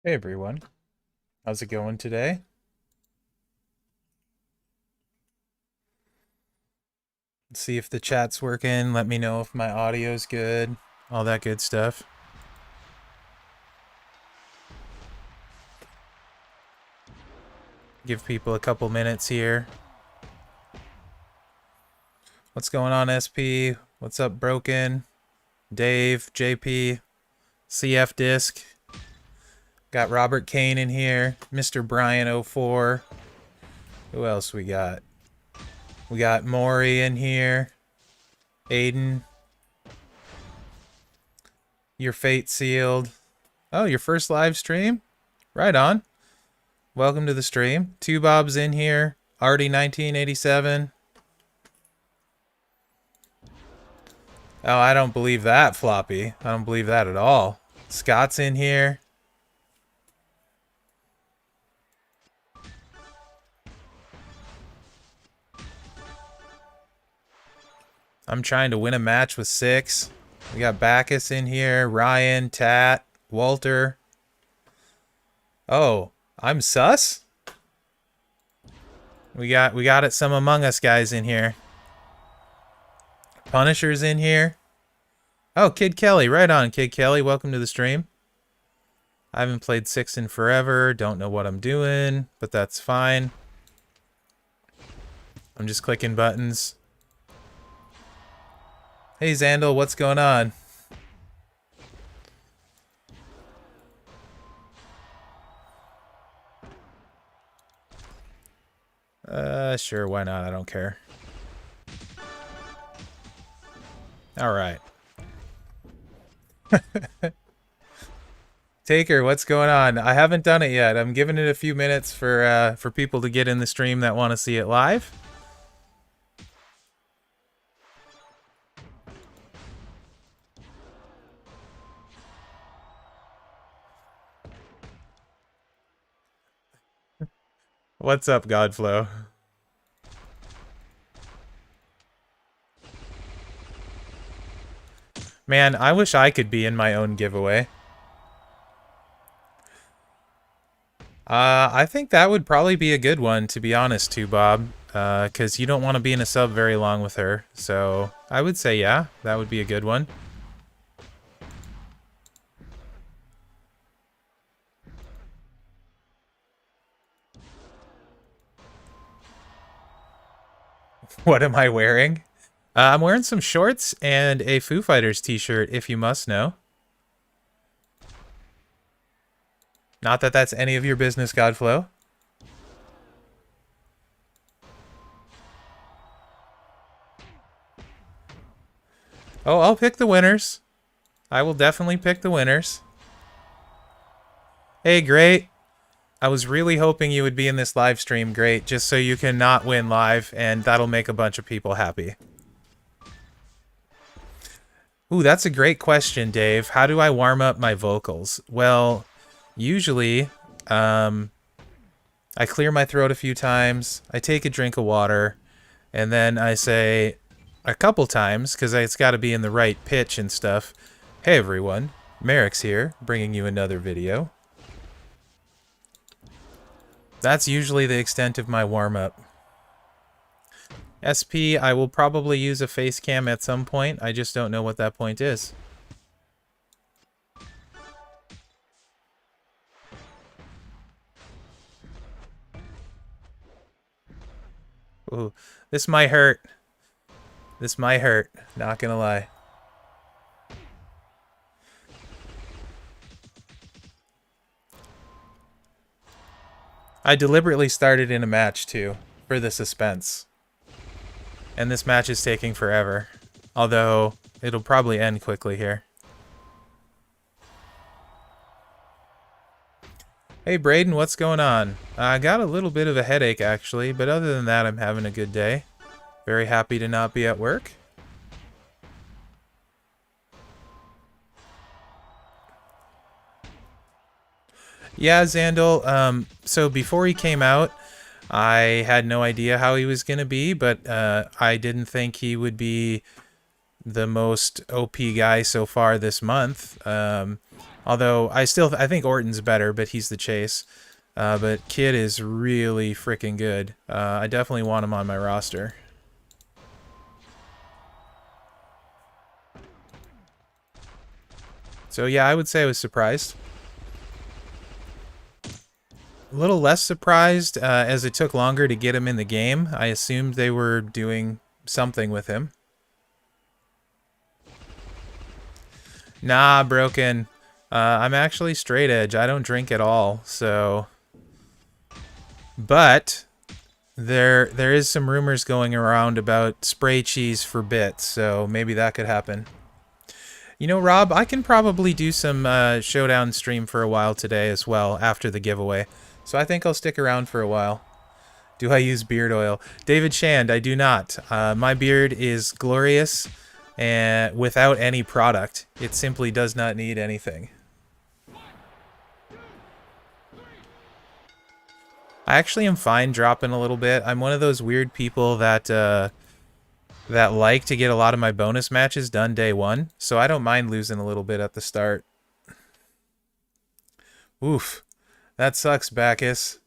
Hey everyone, how's it going today? Let's see if the chat's working. Let me know if my audio's good. All that good stuff. Give people a couple minutes here. What's going on, SP? What's up, Broken? Dave, JP, CF Disc. Got Robert Kane in here. Mr. Brian04. Who else we got? We got Maury in here. Aiden. Your fate sealed. Oh, your first live stream? Right on. Welcome to the stream. Two Bob's in here. Artie 1987. Oh, I don't believe that, Floppy. I don't believe that at all. Scott's in here. I'm trying to win a match with 6. We got Bacchus in here. Ryan, Tat, Walter. Oh, I'm sus? We got it some Among Us guys in here. Punisher's in here. Oh, Kid Kelly. Right on, Kid Kelly. Welcome to the stream. I haven't played 6 in forever. Don't know what I'm doing, but that's fine. I'm just clicking buttons. Hey, Zandal, what's going on? Sure, why not? I don't care. Alright. Taker, what's going on? I haven't done it yet. I'm giving it a few minutes for people to get in the stream that want to see it live. What's up, Godflow? Man, I wish I could be in my own giveaway. I think that would probably be a good one, to be honest, too, Bob. Because you don't want to be in a sub very long with her. So I would say, yeah, that would be a good one. What am I wearing? I'm wearing some shorts and a Foo Fighters t-shirt, if you must know. Not that that's any of your business, Godflow. Oh, I'll pick the winners. I will definitely pick the winners. Hey, great. I was really hoping you would be in this live stream, great, just so you can not win live, and that'll make a bunch of people happy. Ooh, that's a great question, Dave. How do I warm up my vocals? Well, usually, I clear my throat a few times, I take a drink of water, and then I say a couple times, because it's got to be in the right pitch and stuff, hey everyone, Mherex here, bringing you another video. That's usually the extent of my warm-up. SP, I will probably use a face cam at some point. I just don't know what that point is. Ooh, this might hurt. This might hurt, not gonna lie. I deliberately started in a match, too, for the suspense. And this match is taking forever. Although, it'll probably end quickly here. Hey, Braden, what's going on? I got a little bit of a headache, actually, but other than that, I'm having a good day. Very happy to not be at work. Yeah, Zandal, so before he came out, I had no idea how he was going to be, but I didn't think he would be the most OP guy so far this month. Although I think Orton's better, but he's the chase. But Kid is really freaking good. I definitely want him on my roster. So yeah, I would say I was surprised. A little less surprised as it took longer to get him in the game. I assumed they were doing something with him. Nah, broken. I'm actually straight edge. I don't drink at all, so... But there is some rumors going around about spray cheese for bits, so maybe that could happen. You know, Rob, I can probably do some Showdown stream for a while today as well after the giveaway. So I think I'll stick around for a while. Do I use beard oil? David Shand, I do not. My beard is glorious and without any product. It simply does not need anything. I actually am fine dropping a little bit. I'm one of those weird people that that like to get a lot of my bonus matches done day one, so I don't mind losing a little bit at the start. Oof. That sucks, Bacchus.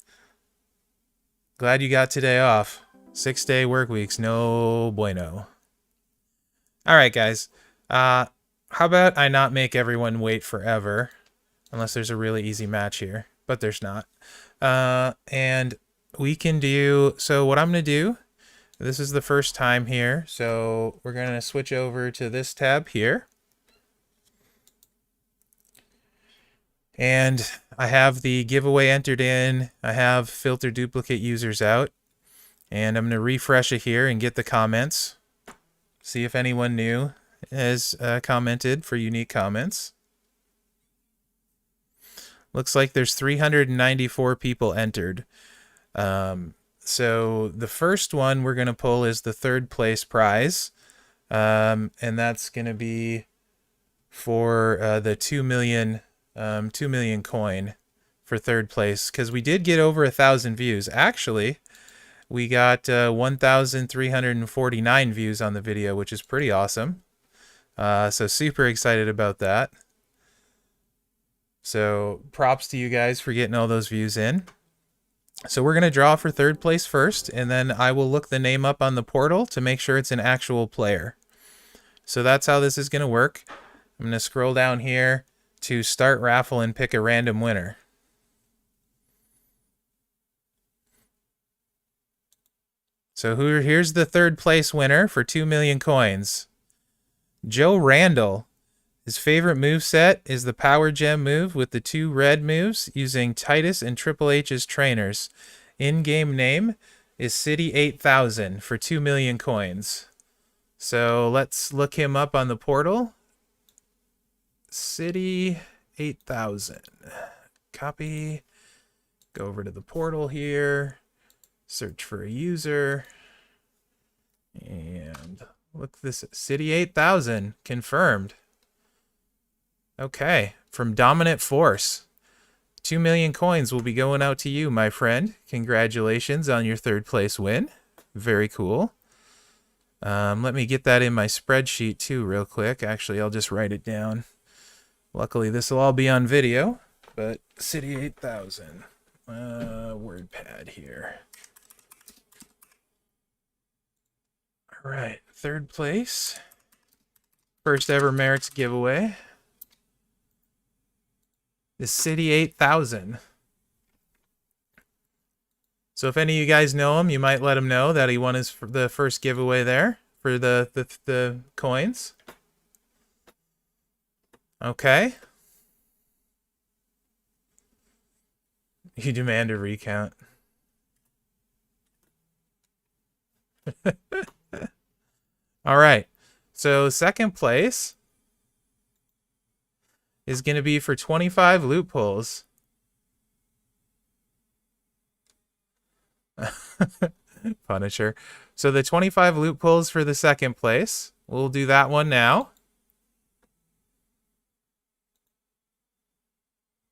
Glad you got today off. 6-day work weeks, no bueno. Alright, guys. How about I not make everyone wait forever? Unless there's a really easy match here. But there's not. And we can do... So what I'm going to do... This is the first time here. So we're going to switch over to this tab here. And I have the giveaway entered in. I have filter duplicate users out. And I'm going to refresh it here and get the comments. See if anyone new has commented for unique comments. Looks like there's 394 people entered. So the first one we're going to pull is the third place prize. And that's going to be for the 2 million coin for third place. Because we did get over 1,000 views. Actually, we got 1,349 views on the video, which is pretty awesome. So super excited about that. So props to you guys for getting all those views in. So we're going to draw for third place first, and then I will look the name up on the portal to make sure it's an actual player. So that's how this is going to work. I'm going to scroll down here to start raffle and pick a random winner. So here's the third place winner for 2 million coins. Joe Randall. His favorite moveset is the Power Gem move with the 2 red moves using Titus and Triple H's trainers. In-game name is City 8000 for 2 million coins. So let's look him up on the portal. City 8000. Copy. Go over to the portal here. Search for a user. And look this. City 8000. Confirmed. Okay, from Dominant Force. 2 million coins will be going out to you, my friend. Congratulations on your third place win. Very cool. Let me get that in my spreadsheet too real quick. Actually, I'll just write it down. Luckily, this will all be on video, but City 8000. WordPad here. All right, third place. First ever Mherex giveaway. The City 8000. So if any of you guys know him, you might let him know that he won the first giveaway there for the coins. Okay. You demand a recount. All right. So second place is going to be for 25 loot pulls. Punisher. So the 25 loot pulls for the second place. We'll do that one now.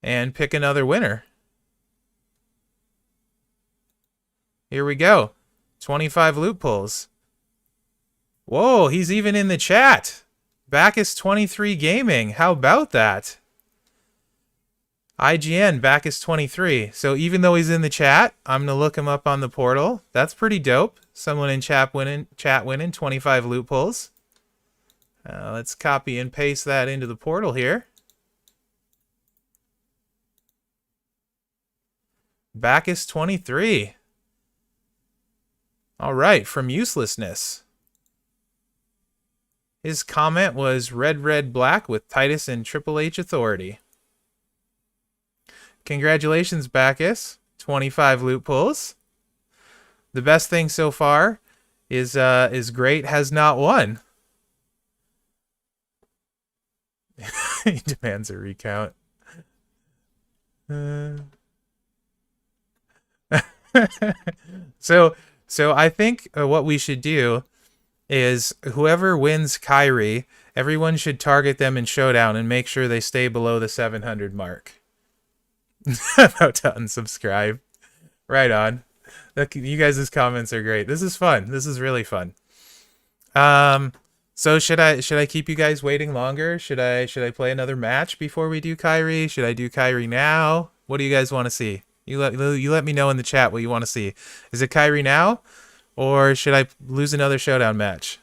And pick another winner. Here we go. 25 loot pulls. Whoa, he's even in the chat. Bacchus 23 Gaming. How about that? IGN back is 23. So even though he's in the chat, I'm gonna look him up on the portal. That's pretty dope. Someone in chat winning 25 loot pulls. Let's copy and paste that into the portal here. Back is 23. All right, from Uselessness. His comment was red, red, black with Titus and Triple H authority. Congratulations, Bacchus. 25 loot pulls. The best thing so far is Great has not won. He demands a recount. So I think what we should do is whoever wins Kyrie, everyone should target them in Showdown and make sure they stay below the 700 mark. About to unsubscribe. Right on. You guys' comments are great. This is fun. This is really fun. So should I keep you guys waiting longer? Should I play another match before we do Kyrie? Should I do Kyrie now? What do you guys want to see? You let me know in the chat what you want to see. Is it Kyrie now? Or should I lose another Showdown match?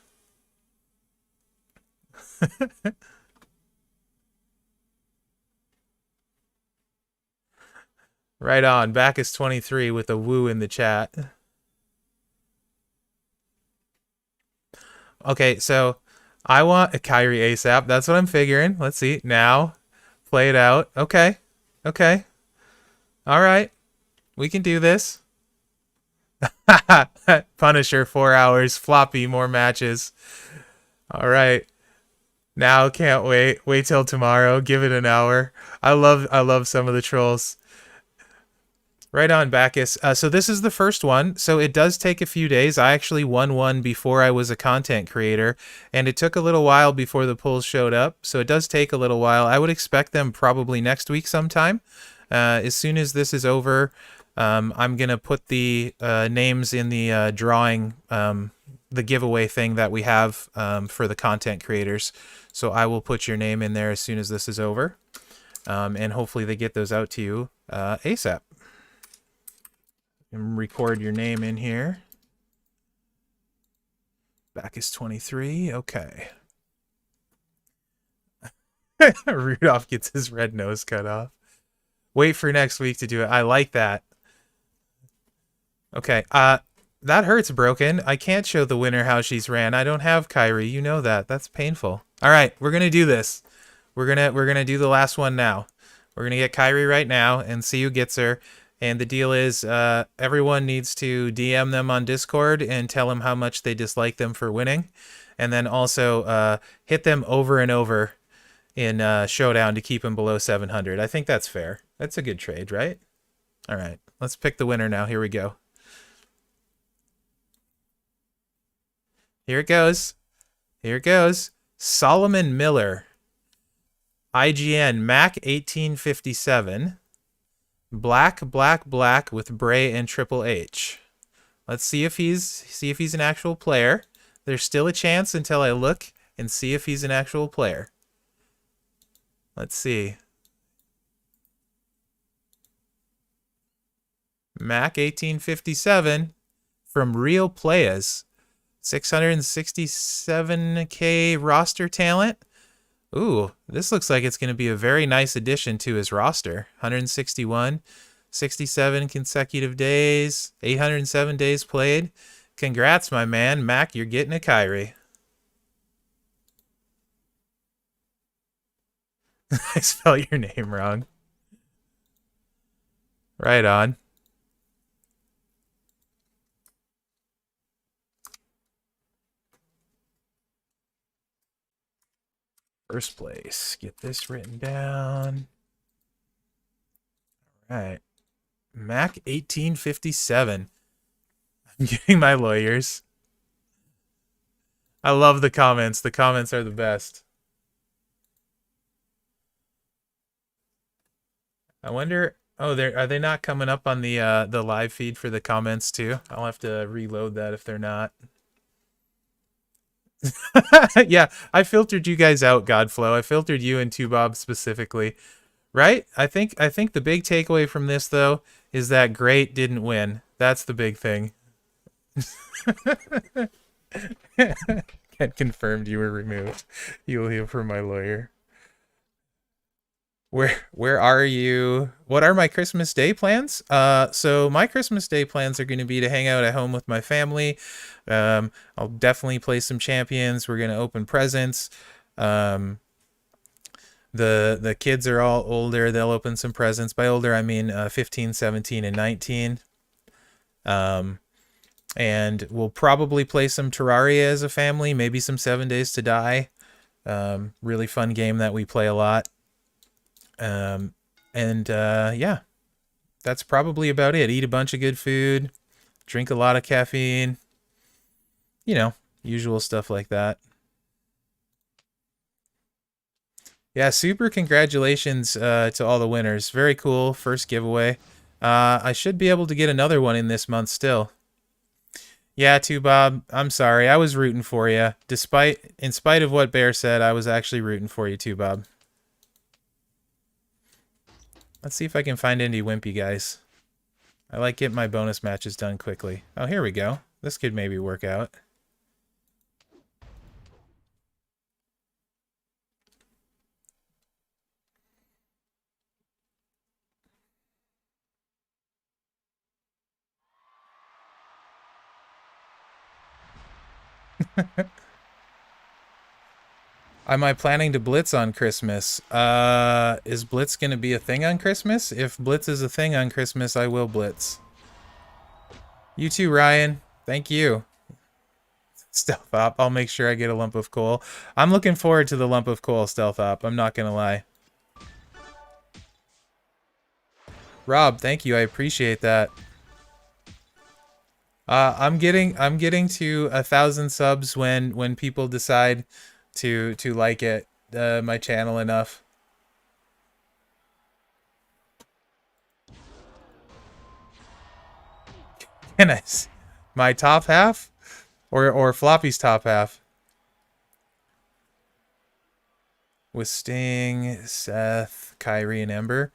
Right on. Back is 23 with a woo in the chat. Okay, so I want a Kyrie ASAP. That's what I'm figuring. Let's see. Now. Play it out. Okay. Okay. All right. We can do this. Punisher, 4 hours. Floppy, more matches. All right. Now, can't wait. Wait till tomorrow. Give it an hour. I love some of the trolls. Right on, Bacchus. So this is the first one. So it does take a few days. I actually won one before I was a content creator, and it took a little while before the pulls showed up. So it does take a little while. I would expect them probably next week sometime. As soon as this is over, I'm going to put the names in the drawing, the giveaway thing that we have for the content creators. So I will put your name in there as soon as this is over. And hopefully they get those out to you ASAP. And record your name in here. Back is 23. Okay. Rudolph gets his red nose cut off. Wait for next week to do it. I like that. Okay. That hurts, Broken. I can't show the winner how she's ran. I don't have Kyrie. You know that. That's painful. All right, we're gonna do this. We're gonna do the last one now. We're gonna get Kyrie right now and see who gets her. And the deal is, everyone needs to DM them on Discord and tell them how much they dislike them for winning, and then also hit them over and over in Showdown to keep them below 700. I think that's fair. That's a good trade, right? All right, let's pick the winner now. Here we go. Here it goes. Here it goes. Solomon Miller. IGN Mac 1857. Black, black, black with Bray and Triple H. Let's see if he's an actual player. There's still a chance until I look and see if he's an actual player. Let's see. Mac 1857 from Real Playas. 667k roster talent. Ooh, this looks like it's going to be a very nice addition to his roster. 161, 67 consecutive days, 807 days played. Congrats, my man. Mac, you're getting a Kyrie. I spelled your name wrong. Right on. First place. Get this written down. All right. Mac 1857. I'm getting my lawyers. I love the comments. The comments are the best. I wonder... Oh, are they not coming up on the live feed for the comments too? I'll have to reload that if they're not. Yeah, I filtered you guys out, Godflow. I filtered you and 2Bob specifically. Right? I think the big takeaway from this though is that great didn't win. That's the big thing. Get confirmed you were removed. You will hear from my lawyer. Where are you? What are my Christmas Day plans? So my Christmas Day plans are going to be to hang out at home with my family. I'll definitely play some champions. We're going to open presents. Um, the kids are all older. They'll open some presents. By older, I mean 15, 17, and 19. Um, and we'll probably play some Terraria as a family, maybe some 7 Days to Die. Really fun game that we play a lot. Um, and yeah, that's probably about it. Eat a bunch of good food, drink a lot of caffeine, you know, usual stuff like that. Yeah, super congratulations to all the winners. Very cool. First giveaway. I should be able to get another one in this month still. Yeah, too, Bob. I'm sorry. I was rooting for you. In spite of what Bear said, I was actually rooting for you too, Bob. Let's see if I can find Indy Wimpy, guys. I like getting my bonus matches done quickly. Oh, here we go. This could maybe work out. Am I planning to blitz on Christmas? Is blitz gonna be a thing on Christmas? If blitz is a thing on Christmas, I will blitz. You too, Ryan. Thank you. Stealth op. I'll make sure I get a lump of coal. I'm looking forward to the lump of coal, Stealth op. I'm not gonna lie. Rob, thank you. I appreciate that. I'm getting to 1,000 subs when people decide to like it my channel enough. Can I my top half or Floppy's top half with Sting, Seth, Kyrie, and Ember?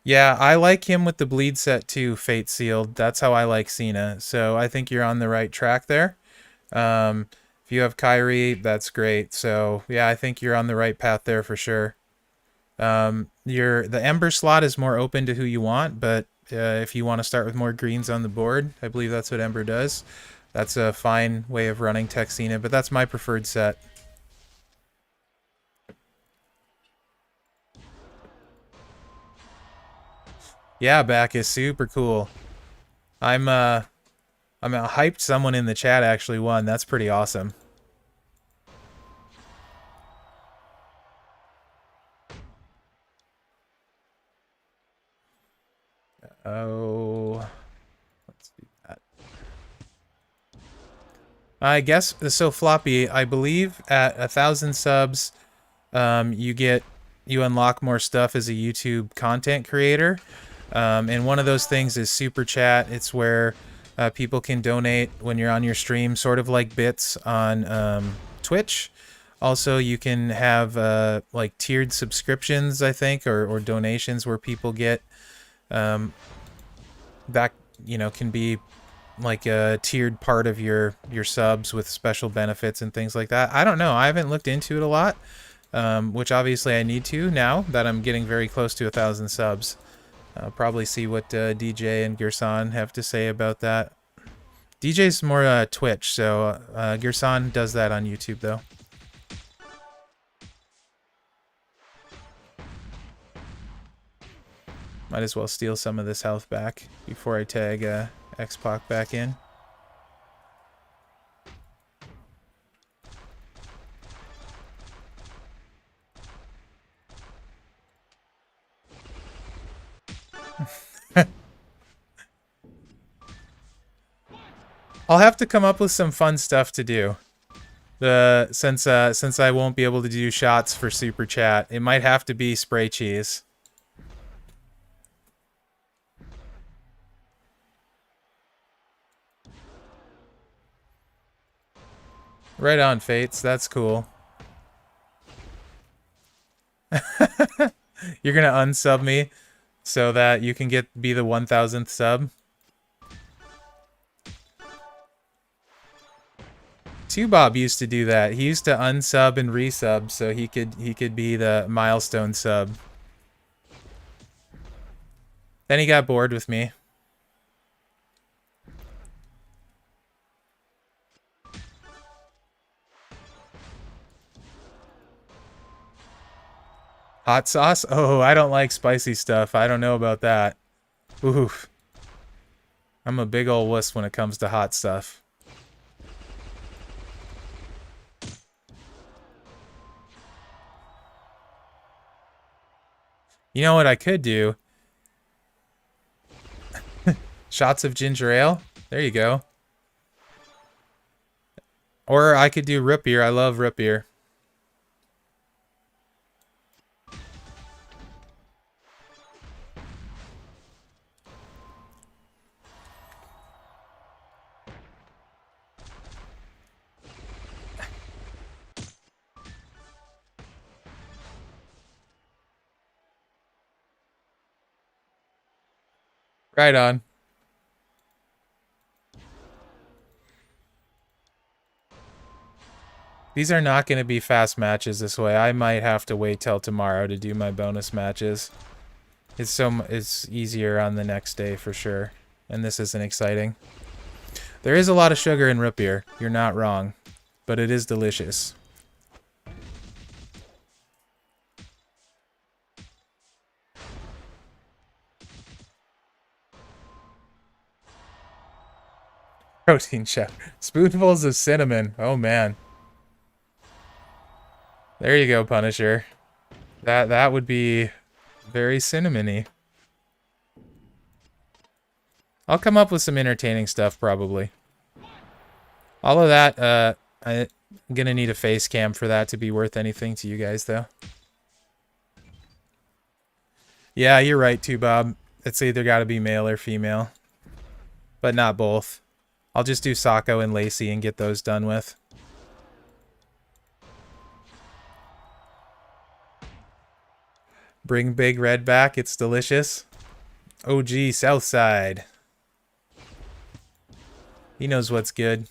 Yeah, I like him with the bleed set too, Fate Sealed. That's how I like Cena. So I think you're on the right track there. Um, if you have Kyrie, that's great. So yeah, I think you're on the right path there for sure. The Ember slot is more open to who you want, but if you want to start with more greens on the board, I believe that's what Ember does. That's a fine way of running Texina, but that's my preferred set. Yeah, back is super cool. I'm hyped. Someone in the chat actually won. That's pretty awesome. Oh, let's do that. I guess so. Floppy, I believe at 1,000 subs, you unlock more stuff as a YouTube content creator. And one of those things is super chat. It's where people can donate when you're on your stream, sort of like bits on Twitch. Also, you can have like tiered subscriptions, I think, or donations where people get that can be like a tiered part of your subs with special benefits and things like that. I don't know. I haven't looked into it a lot, which obviously I need to now that I'm getting very close to 1,000 subs. I'll probably see what DJ and Gerson have to say about that. DJ's more Twitch, so Gerson does that on YouTube, though. Might as well steal some of this health back before I tag X-Pac back in. I'll have to come up with some fun stuff to do. Since I won't be able to do shots for super chat, it might have to be spray cheese. Right on, Fates. That's cool. You're gonna unsub me so that you can be the 1,000th sub. Two Bob used to do that. He used to unsub and resub so he could be the milestone sub. Then he got bored with me. Hot sauce? Oh, I don't like spicy stuff. I don't know about that. Oof. I'm a big ol' wuss when it comes to hot stuff. You know what I could do? Shots of ginger ale? There you go. Or I could do root beer. I love root beer. Right on. These are not going to be fast matches this way. I might have to wait till tomorrow to do my bonus matches. It's easier on the next day for sure. And this isn't exciting. There is a lot of sugar in root beer. You're not wrong. But it is delicious. Protein chef. Spoonfuls of cinnamon. Oh man. There you go, Punisher. That would be very cinnamony. I'll come up with some entertaining stuff probably. All of that, I'm gonna need a face cam for that to be worth anything to you guys though. Yeah, you're right too, Bob. It's either gotta be male or female. But not both. I'll just do Sako and Lacey and get those done with. Bring Big Red back. It's delicious. OG Southside. He knows what's good.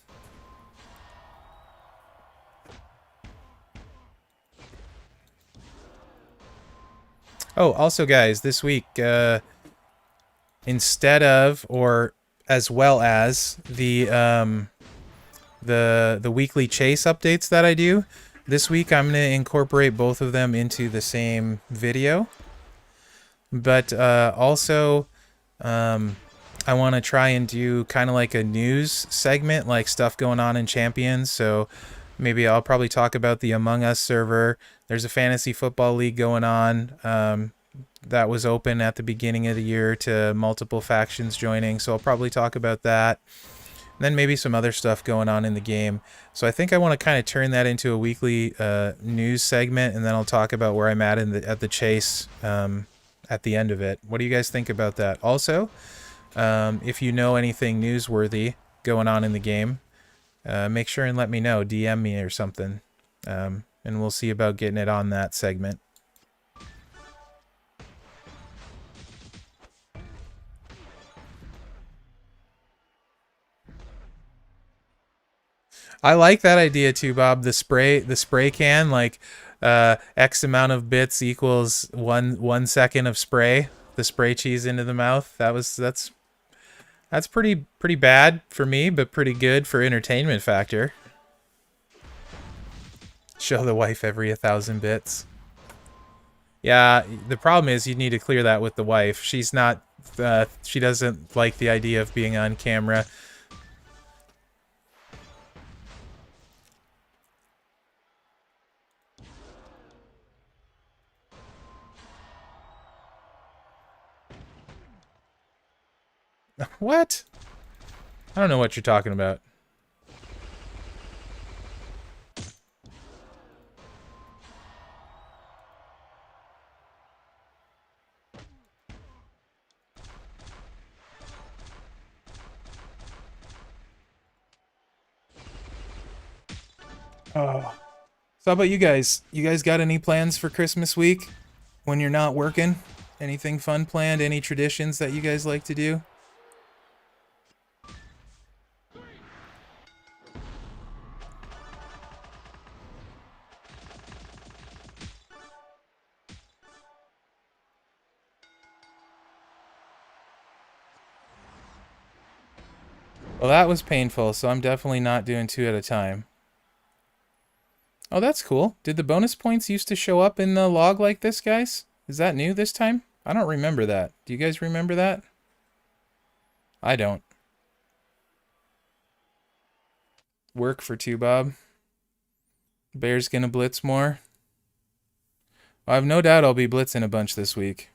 Oh, also guys, this week, instead of, or as well as, the weekly chase updates that I do, this week I'm going to incorporate both of them into the same video. But also, I want to try and do kind of like a news segment, like stuff going on in Champions. So maybe I'll probably talk about the Among Us server. There's a fantasy football league going on that was open at the beginning of the year to multiple factions joining. So I'll probably talk about that. And then maybe some other stuff going on in the game. So I think I want to kind of turn that into a weekly news segment, and then I'll talk about where I'm at at the chase at the end of it. What do you guys think about that? Also, if you know anything newsworthy going on in the game, make sure and let me know. DM me or something, and we'll see about getting it on that segment. I like that idea too, Bob. The spray can, like X amount of bits equals 1 second of spray. The spray cheese into the mouth. That's pretty bad for me, but pretty good for entertainment factor. Show the wife every 1,000 bits. Yeah, the problem is you need to clear that with the wife. She's not. She doesn't like the idea of being on camera. What? I don't know what you're talking about. Oh. So how about you guys? You guys got any plans for Christmas week? when you're not working? Anything fun planned? Any traditions that you guys like to do? Well, that was painful, so I'm definitely not doing 2 at a time. Oh, that's cool. Did the bonus points used to show up in the log like this, guys? Is that new this time? I don't remember that. Do you guys remember that? I don't. Work for 2, Bob. Bear's gonna blitz more. Well, I have no doubt I'll be blitzing a bunch this week.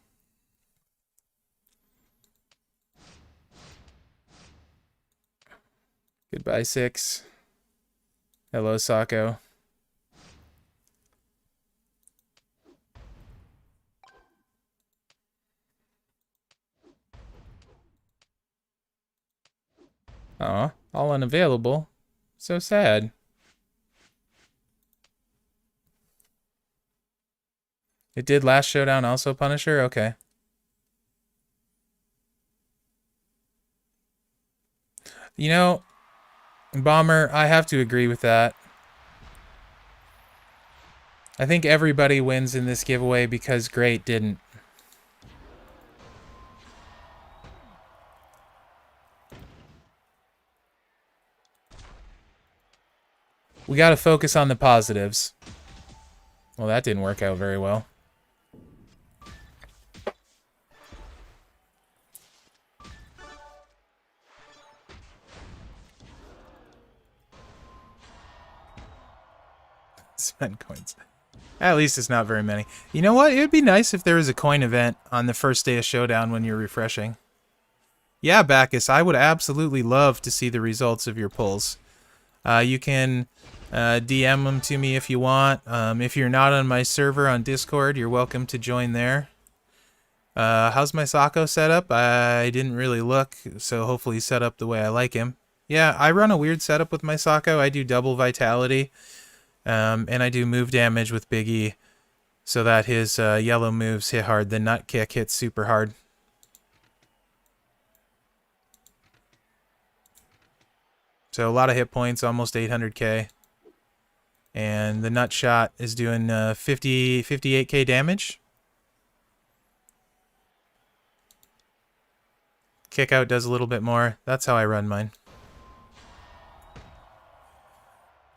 Goodbye, 6. Hello, Sako. Aw, all unavailable. So sad. It did last Showdown also, Punisher? Okay. You know, Bomber, I have to agree with that. I think everybody wins in this giveaway because Great didn't. We gotta focus on the positives. Well, that didn't work out very well. Spend coins. At least it's not very many. You know what? It would be nice if there was a coin event on the first day of Showdown when you're refreshing. Yeah, Bacchus, I would absolutely love to see the results of your pulls. You can DM them to me if you want. If you're not on my server on Discord, you're welcome to join there. How's my Sako setup? I didn't really look, so hopefully he's set up the way I like him. Yeah, I run a weird setup with my Sako. I do double vitality, and I do move damage with Big E, so that his yellow moves hit hard. The nut kick hits super hard. So a lot of hit points, almost 800k. And the nut shot is doing 58k damage. Kick out does a little bit more. That's how I run mine.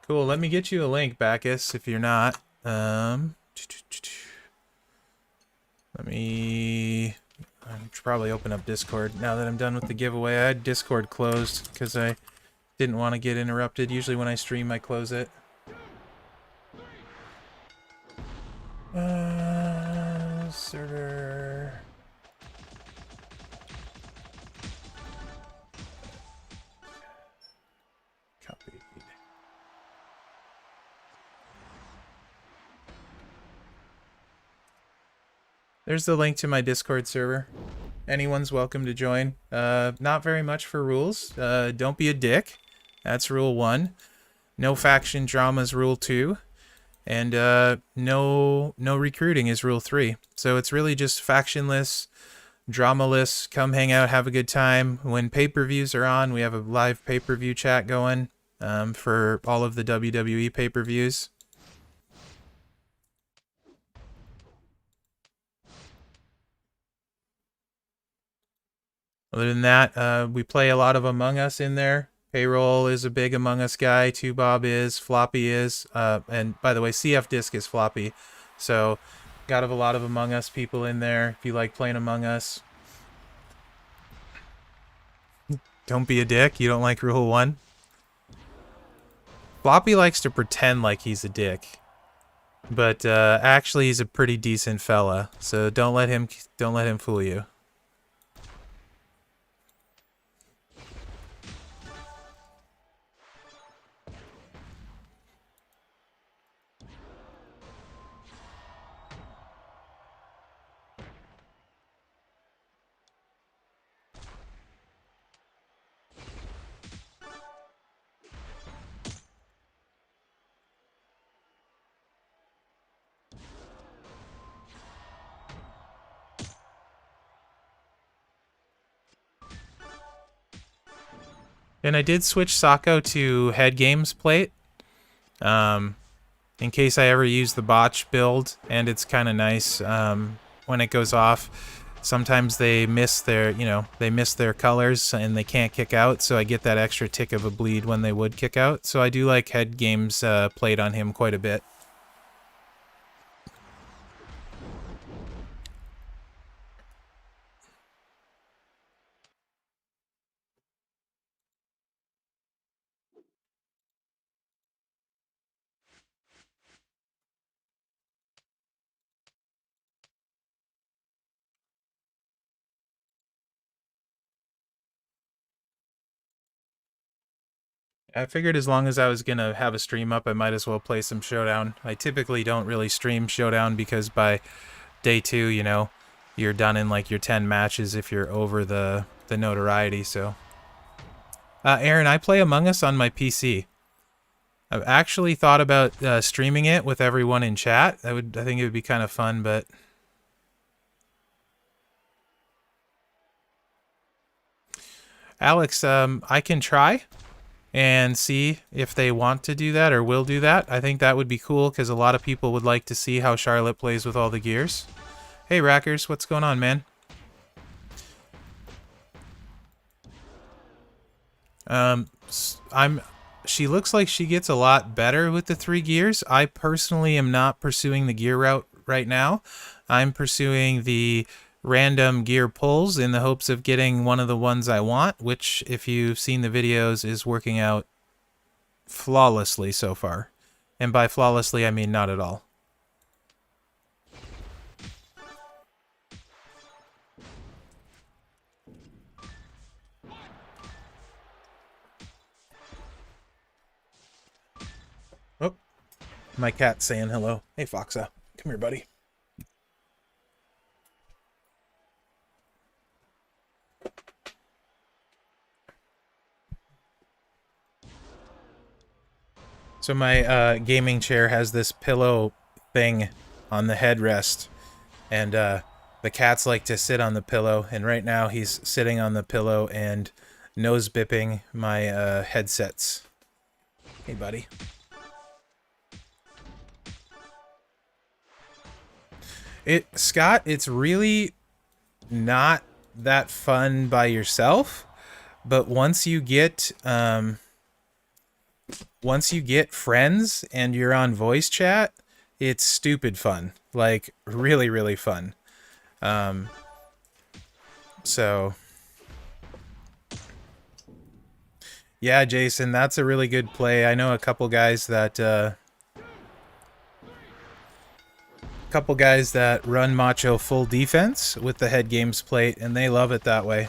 Cool, let me get you a link, Bacchus, if you're not. Let me... I should probably open up Discord now that I'm done with the giveaway. I had Discord closed because I didn't want to get interrupted. Usually when I stream, I close it. Server... Copied. There's the link to my Discord server. Anyone's welcome to join. Not very much for rules. Don't be a dick. That's rule 1. No faction drama is rule 2. And no recruiting is rule 3. So it's really just factionless, dramaless, come hang out, have a good time. When pay-per-views are on, we have a live pay-per-view chat going for all of the WWE pay-per-views. Other than that, we play a lot of Among Us in there. Payroll is a big Among Us guy. 2Bob is. Floppy is. And by the way, CF Disc is Floppy. So, got a lot of Among Us people in there if you like playing Among Us. Don't be a dick. You don't like Rule 1? Floppy likes to pretend like he's a dick. But actually he's a pretty decent fella. So don't let him fool you. And I did switch Sako to head games plate. In case I ever use the botch build, and it's kind of nice when it goes off. Sometimes they miss their, they miss their colors and they can't kick out, so I get that extra tick of a bleed when they would kick out. So I do like head games played on him quite a bit. I figured as long as I was going to have a stream up, I might as well play some Showdown. I typically don't really stream Showdown because by day 2, you're done in like your 10 matches if you're over the notoriety, so. Aaron, I play Among Us on my PC. I've actually thought about streaming it with everyone in chat. I think it would be kind of fun, but... Alex, I can try and see if they want to do that or will do that. I think that would be cool because a lot of people would like to see how Charlotte plays with all the gears. Hey, Rackers, what's going on, man? She looks like she gets a lot better with the 3 gears. I personally am not pursuing the gear route right now. I'm pursuing the random gear pulls in the hopes of getting one of the ones I want, which, if you've seen the videos, is working out flawlessly so far. And by flawlessly, I mean not at all. Oh, my cat's saying hello. Hey, Foxa. Come here, buddy. So my gaming chair has this pillow thing on the headrest, and the cats like to sit on the pillow, and right now he's sitting on the pillow and nose bipping my headsets. Hey, buddy. Scott, it's really not that fun by yourself, but once you get friends and you're on voice chat, it's stupid fun. Like, really, really fun. So yeah, Jason, that's a really good play. I know a couple guys that run Macho full defense with the head games plate, and they love it that way.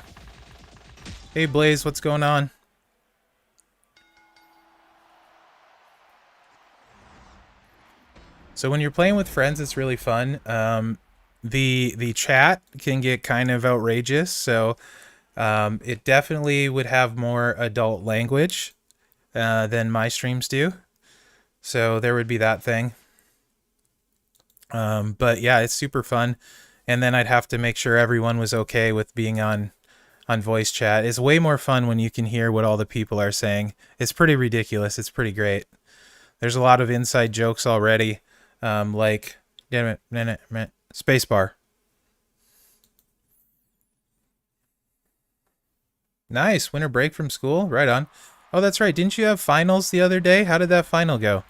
Hey, Blaze, what's going on? So when you're playing with friends, it's really fun. The chat can get kind of outrageous, so it definitely would have more adult language than my streams do. So there would be that thing. But yeah, it's super fun. And then I'd have to make sure everyone was okay with being on voice chat. It's way more fun when you can hear what all the people are saying. It's pretty ridiculous. It's pretty great. There's a lot of inside jokes already. Like, spacebar. Nice. Winter break from school. Right on. Oh, that's right. Didn't you have finals the other day? How did that final go?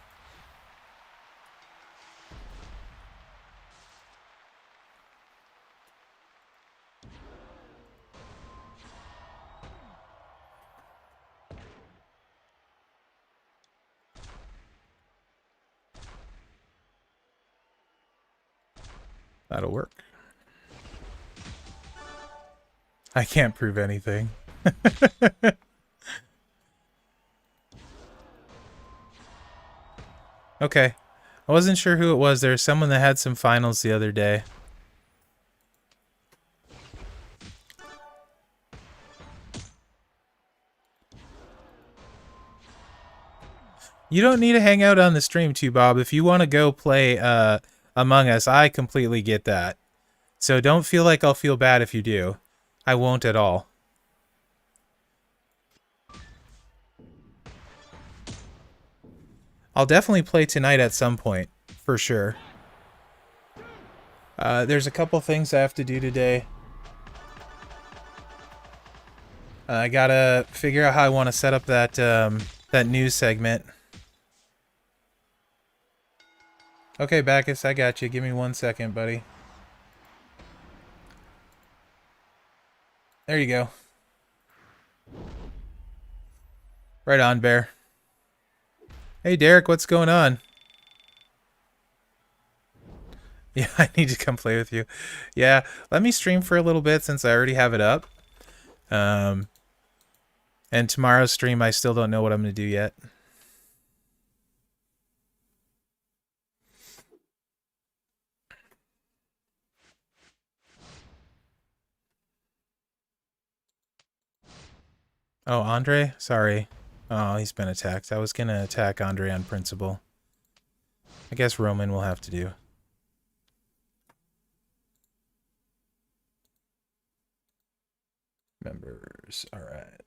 That'll work. I can't prove anything. Okay. I wasn't sure who it was. There was someone that had some finals the other day. You don't need to hang out on the stream too, Bob. If you want to go play Among Us, I completely get that. So don't feel like I'll feel bad if you do. I won't at all. I'll definitely play tonight at some point, for sure. There's a couple things I have to do today. I gotta figure out how I want to set up that that news segment. Okay, Bacchus, I got you. Give me 1 second, buddy. There you go. Right on, Bear. Hey, Derek, what's going on? Yeah, I need to come play with you. Yeah, let me stream for a little bit since I already have it up. And tomorrow's stream, I still don't know what I'm going to do yet. Oh, Andre? Sorry. Oh, he's been attacked. I was going to attack Andre on principle. I guess Roman will have to do. Members. All right.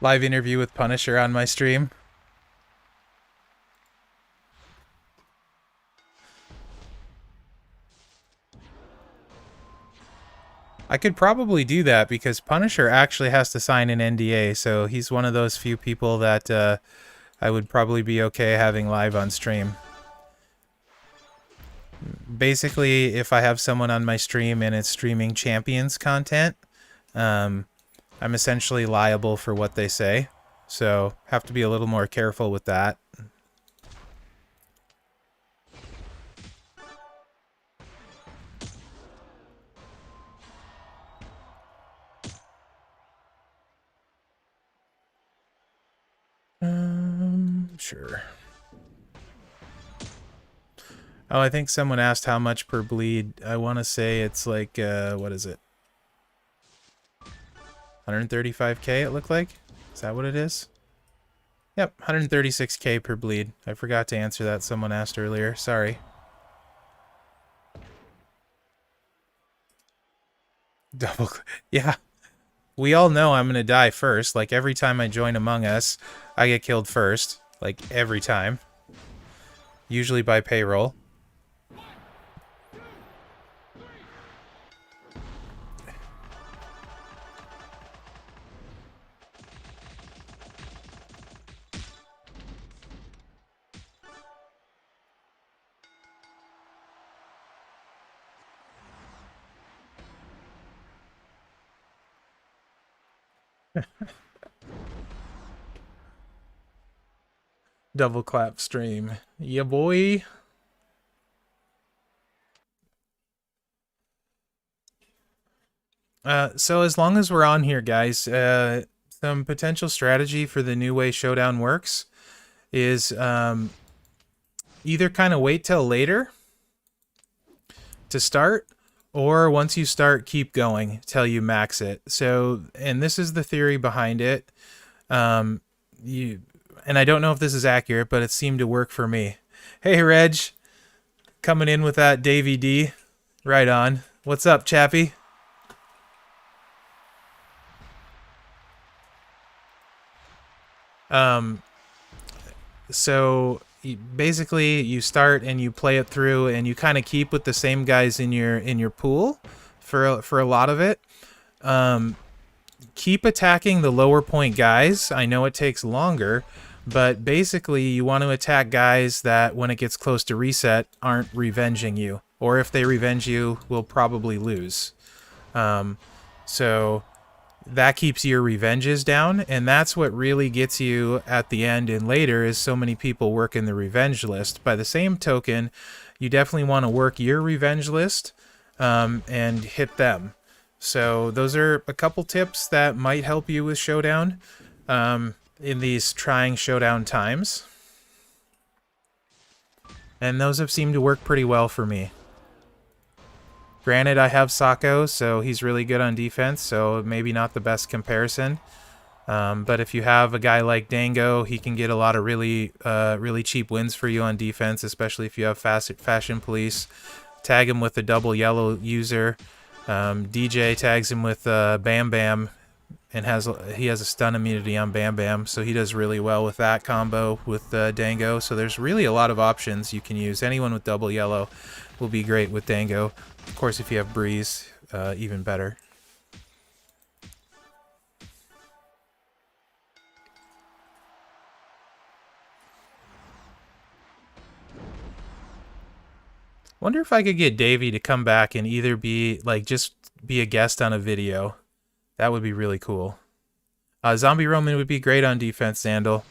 Live interview with Punisher on my stream. I could probably do that because Punisher actually has to sign an NDA, so he's one of those few people that I would probably be okay having live on stream. Basically, if I have someone on my stream and it's streaming Champions content, I'm essentially liable for what they say, so have to be a little more careful with that. Sure. Oh, I think someone asked how much per bleed. I want to say it's like, what is it? 135k it looked like? Is that what it is? Yep, 136k per bleed. I forgot to answer that. Someone asked earlier. Sorry. Double. Yeah. We all know I'm going to die first. Like, every time I join Among Us, I get killed first. Like, every time. Usually by payroll. Double clap stream. Yeah, boy. So as long as we're on here, guys, some potential strategy for the new way Showdown works is either kind of wait till later to start, or once you start, keep going till you max it. So, and this is the theory behind it. And I don't know if this is accurate, but it seemed to work for me. Hey, Reg, coming in with that Davey D. Right on. What's up, Chappie? So basically you start and you play it through and you kind of keep with the same guys in your pool for a lot of it. Keep attacking the lower point guys. I know it takes longer, but basically you want to attack guys that when it gets close to reset aren't revenging you, or if they revenge you will probably lose. So that keeps your revenges down, and that's what really gets you at the end and later is so many people working the revenge list. By the same token, you definitely want to work your revenge list and hit them. So those are a couple tips that might help you with Showdown in these trying Showdown times. And those have seemed to work pretty well for me. Granted, I have Sacco, so he's really good on defense, so maybe not the best comparison. But if you have a guy like Dango, he can get a lot of really cheap wins for you on defense, especially if you have Fashion Police. Tag him with a double yellow user. DJ tags him with Bam Bam, and he has a stun immunity on Bam Bam, so he does really well with that combo with Dango. So there's really a lot of options you can use. Anyone with double yellow will be great with Dango. Of course, if you have Breeze, even better. Wonder if I could get Davey to come back and either be like just be a guest on a video. That would be really cool. Zombie Roman would be great on defense, Sandal.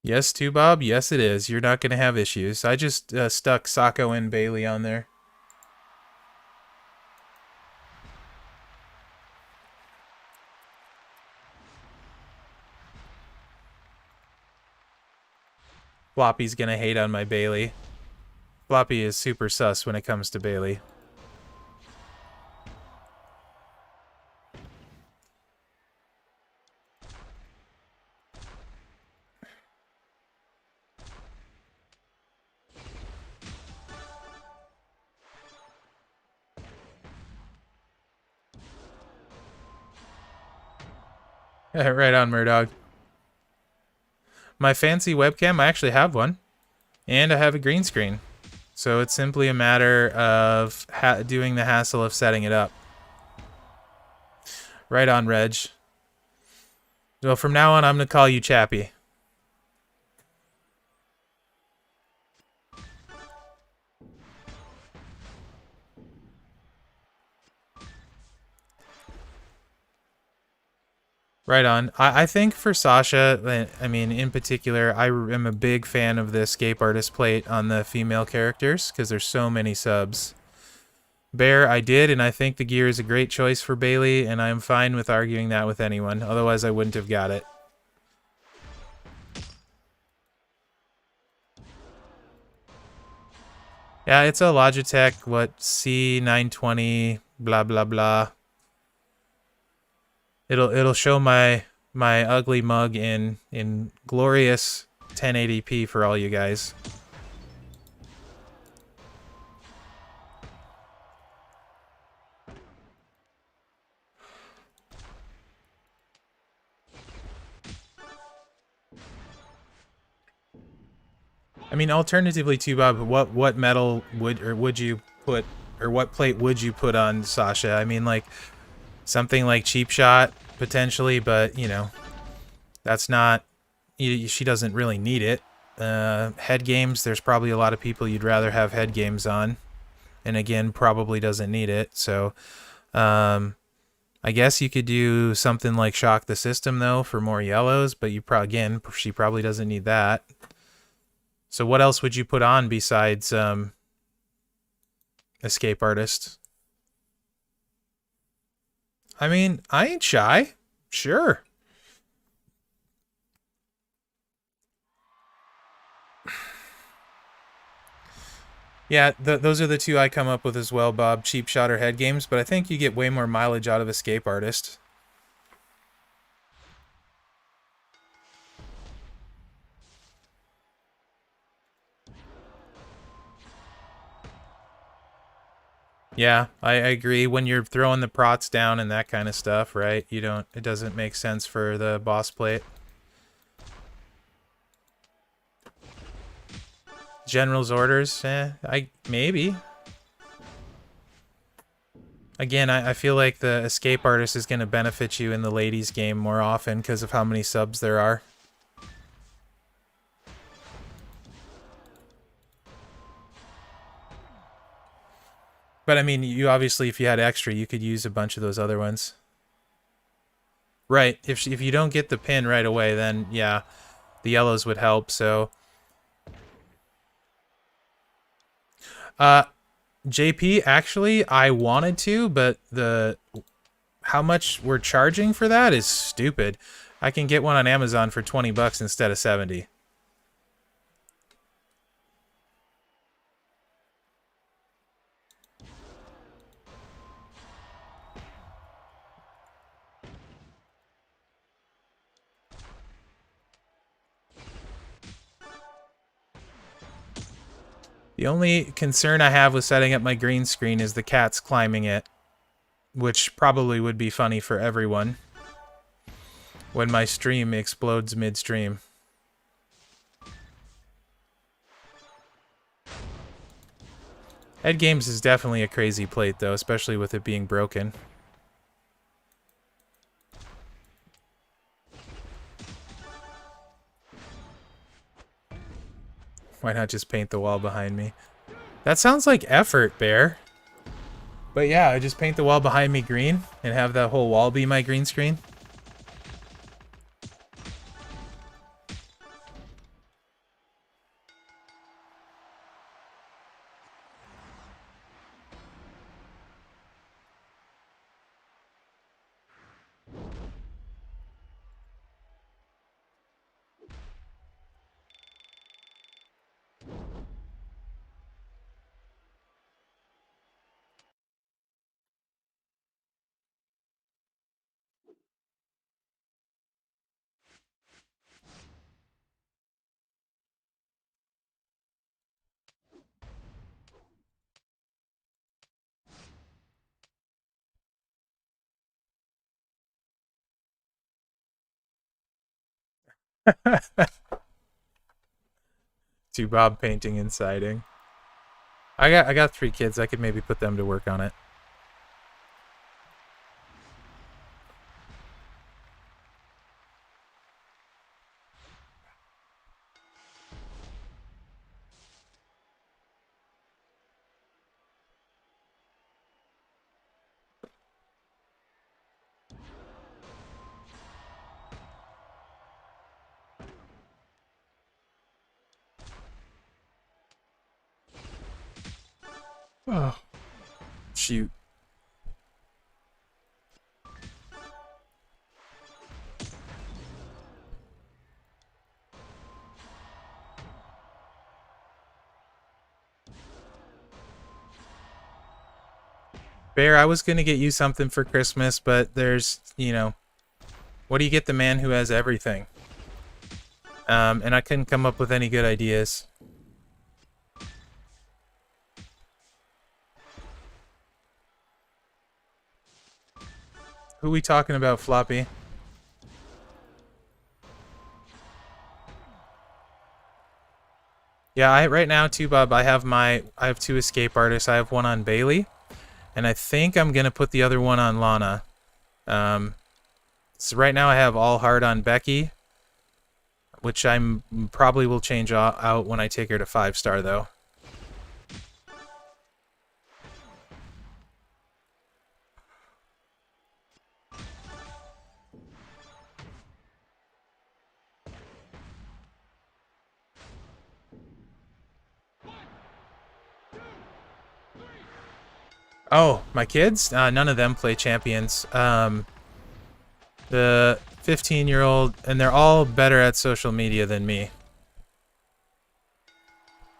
Yes, too, Bob. Yes, it is. You're not going to have issues. I just stuck Sako and Bailey on there. Floppy's going to hate on my Bailey. Floppy is super sus when it comes to Bailey. Right on, Murdog. My fancy webcam, I actually have one. And I have a green screen. So it's simply a matter of doing the hassle of setting it up. Right on, Reg. Well, from now on, I'm going to call you Chappie. Right on. I think for Sasha, I mean, in particular, I am a big fan of the escape artist plate on the female characters because there's so many subs. Bear, I did, and I think the gear is a great choice for Bailey, and I'm fine with arguing that with anyone. Otherwise, I wouldn't have got it. Yeah, it's a Logitech, what, C920, blah, blah, blah. It'll show my ugly mug in glorious 1080p for all you guys. I mean, alternatively too, Bob, what metal would you put, or what plate would you put on Sasha? I mean, like something like Cheap Shot potentially, but you know, that's not. She doesn't really need it. Head games, there's probably a lot of people you'd rather have head games on, and again, probably doesn't need it. So, I guess you could do something like Shock the System though for more yellows, but she probably doesn't need that. So what else would you put on besides Escape Artist? I mean, I ain't shy. Sure. Yeah, those are the two I come up with as well, Bob. Cheap Shot or Head Games, but I think you get way more mileage out of Escape Artist. Yeah, I agree. When you're throwing the prots down and that kind of stuff, right? It doesn't make sense for the boss plate. General's orders, maybe. Again, I feel like the Escape Artist is going to benefit you in the ladies game more often because of how many subs there are. But I mean, you obviously, if you had extra, you could use a bunch of those other ones. Right. If you don't get the pin right away, then yeah, the yellows would help. So, JP, actually, I wanted to, but how much we're charging for that is stupid. I can get one on Amazon for 20 bucks instead of 70. The only concern I have with setting up my green screen is the cats climbing it, which probably would be funny for everyone when my stream explodes midstream. Ed Games is definitely a crazy plate, though, especially with it being broken. Why not just paint the wall behind me? That sounds like effort, Bear. But yeah, I just paint the wall behind me green and have that whole wall be my green screen. To Bob painting and siding. I got 3 kids. I could maybe put them to work on it. Oh, shoot. Bear, I was gonna get you something for Christmas, but there's, you know, what do you get the man who has everything? And I couldn't come up with any good ideas. Who we talking about, Floppy? Yeah, right now too, Bob. I have 2 escape artists. I have one on Bailey, and I think I'm gonna put the other one on Lana. So right now I have all hard on Becky, which I'm probably will change out when I take her to 5-star though. Oh, my kids? None of them play champions. The 15-year-old, and they're all better at social media than me.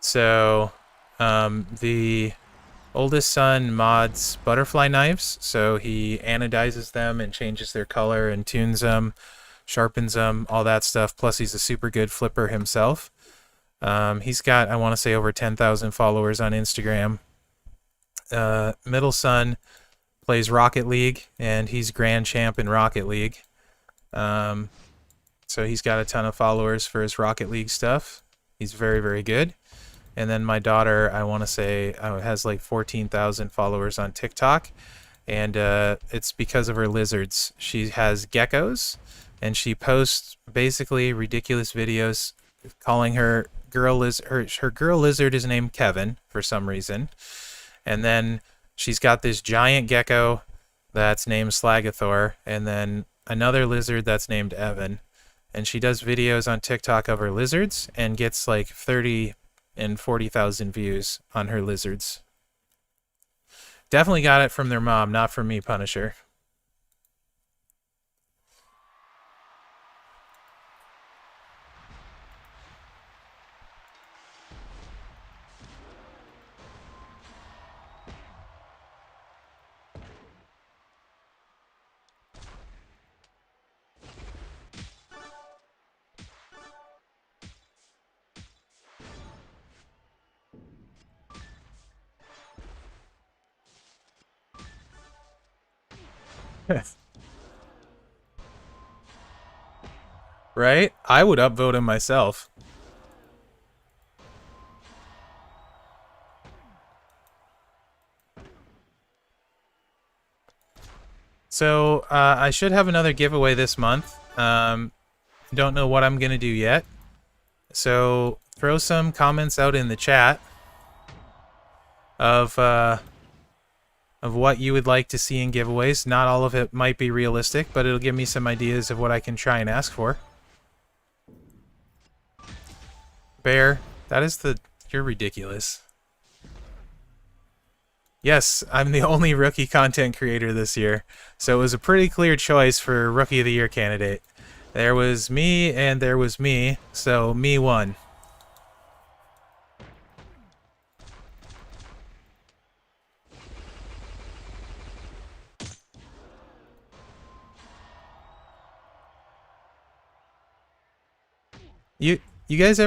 So, the oldest son mods butterfly knives, so he anodizes them and changes their color and tunes them, sharpens them, all that stuff. Plus, he's a super good flipper himself. He's got, I want to say, over 10,000 followers on Instagram. Middle son plays Rocket League, and he's Grand Champ in Rocket League. So he's got a ton of followers for his Rocket League stuff. He's very, very good. And then my daughter, I want to say, has like 14,000 followers on TikTok. And it's because of her lizards. She has geckos, and she posts basically ridiculous videos calling her girl lizard. Her girl lizard is named Kevin for some reason. And then she's got this giant gecko that's named Slagathor, and then another lizard that's named Evan. And she does videos on TikTok of her lizards and gets like 30 and 40,000 views on her lizards. Definitely got it from their mom, not from me, Punisher. Right? I would upvote him myself. So, I should have another giveaway this month. Don't know what I'm going to do yet. So, throw some comments out in the chat of what you would like to see in giveaways. Not all of it might be realistic, but it'll give me some ideas of what I can try and ask for. Bear, that is the... You're ridiculous. Yes, I'm the only rookie content creator this year, so it was a pretty clear choice for Rookie of the Year candidate. There was me and there was me, so me won. You guys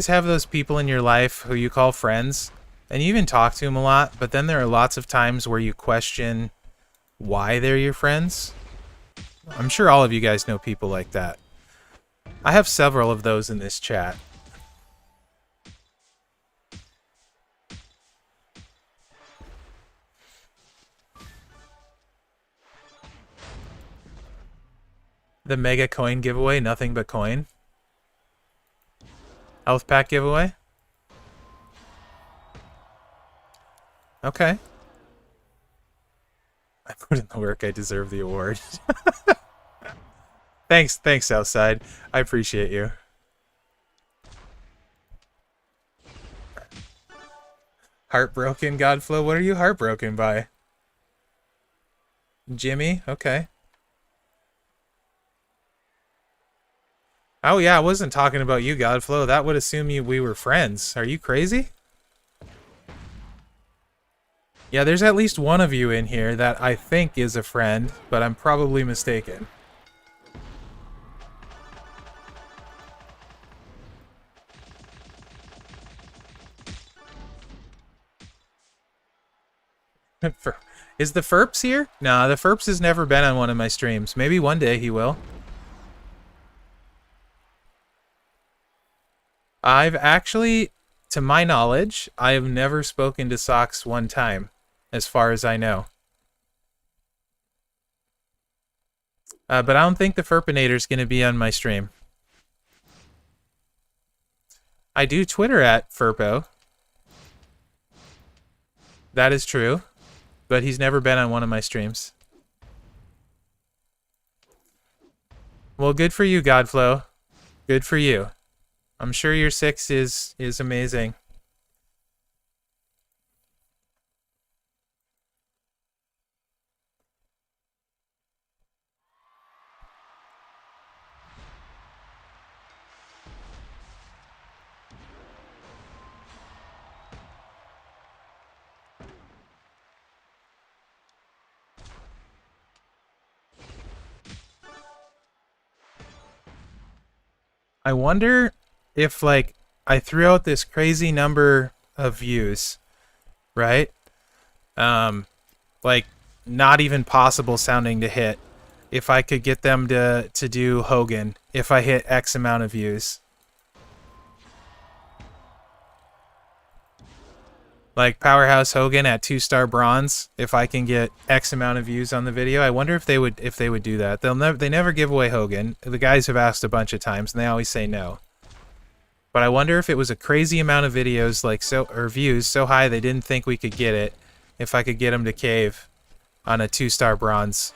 have those people in your life who you call friends, and you even talk to them a lot, but then there are lots of times where you question why they're your friends? I'm sure all of you guys know people like that. I have several of those in this chat. The mega coin giveaway, nothing but coin. Health pack giveaway. Okay. I put in the work, I deserve the award. Thanks, Southside. I appreciate you. Heartbroken, Godflow? What are you heartbroken by? Jimmy? Okay. Oh yeah, I wasn't talking about you, Godflow. That would assume we were friends. Are you crazy? Yeah, there's at least one of you in here that I think is a friend, but I'm probably mistaken. Is the Ferps here? Nah, the Ferps has never been on one of my streams. Maybe one day he will. I've actually, to my knowledge, I have never spoken to Socks one time, as far as I know. But I don't think the Ferpinator's going to be on my stream. I do Twitter at Ferpo. That is true. But he's never been on one of my streams. Well, good for you, Godflow. Good for you. I'm sure your 6 is amazing. I wonder if, like, I threw out this crazy number of views, right? Like, not even possible sounding to hit. If I could get them to do Hogan, if I hit X amount of views. Like Powerhouse Hogan at 2-star bronze, if I can get X amount of views on the video. I wonder if they would do that. They never give away Hogan. The guys have asked a bunch of times and they always say no. But I wonder if it was a crazy amount of videos, like or views so high they didn't think we could get it, if I could get them to cave on a 2-star bronze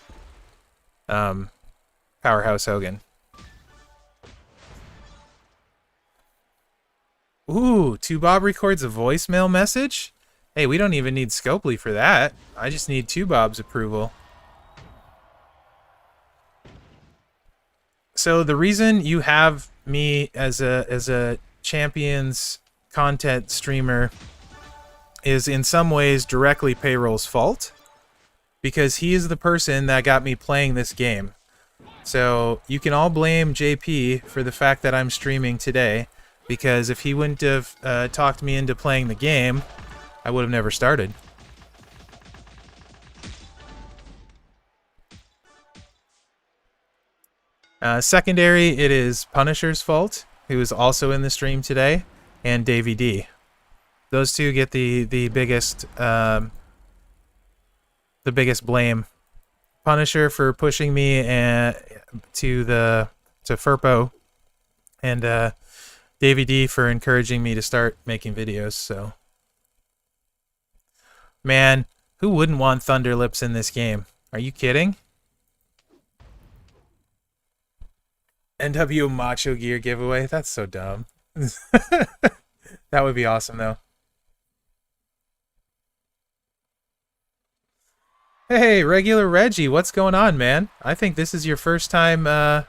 Powerhouse Hogan. Ooh, 2Bob records a voicemail message? Hey, we don't even need Scopely for that. I just need 2Bob's approval. So the reason you have me as a Champions content streamer is in some ways directly Payroll's fault, because he is the person that got me playing this game. So you can all blame JP for the fact that I'm streaming today, because if he wouldn't have talked me into playing the game, I would have never started. Secondary, it is Punisher's fault, who is also in the stream today, and Davey D. Those two get the biggest blame. Punisher for pushing me to Furpo, and Davey D for encouraging me to start making videos. So, man, who wouldn't want Thunder Lips in this game? Are you kidding? NW Macho Gear giveaway? That's so dumb. That would be awesome, though. Hey, regular Reggie, what's going on, man? I think this is your first time in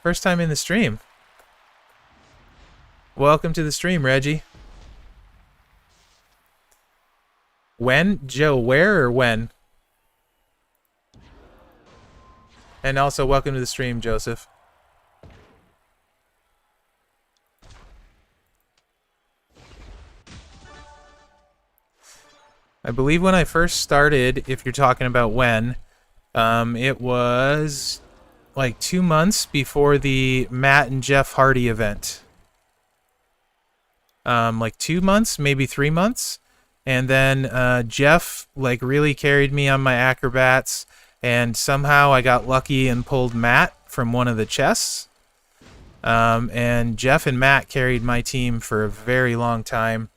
the stream. Welcome to the stream, Reggie. When? Joe, where or when? And also, welcome to the stream, Joseph. I believe when I first started, if you're talking about when, it was like 2 months before the Matt and Jeff Hardy event. Like 2 months, maybe 3 months. And then Jeff like really carried me on my acrobats, and somehow I got lucky and pulled Matt from one of the chests. And Jeff and Matt carried my team for a very long time.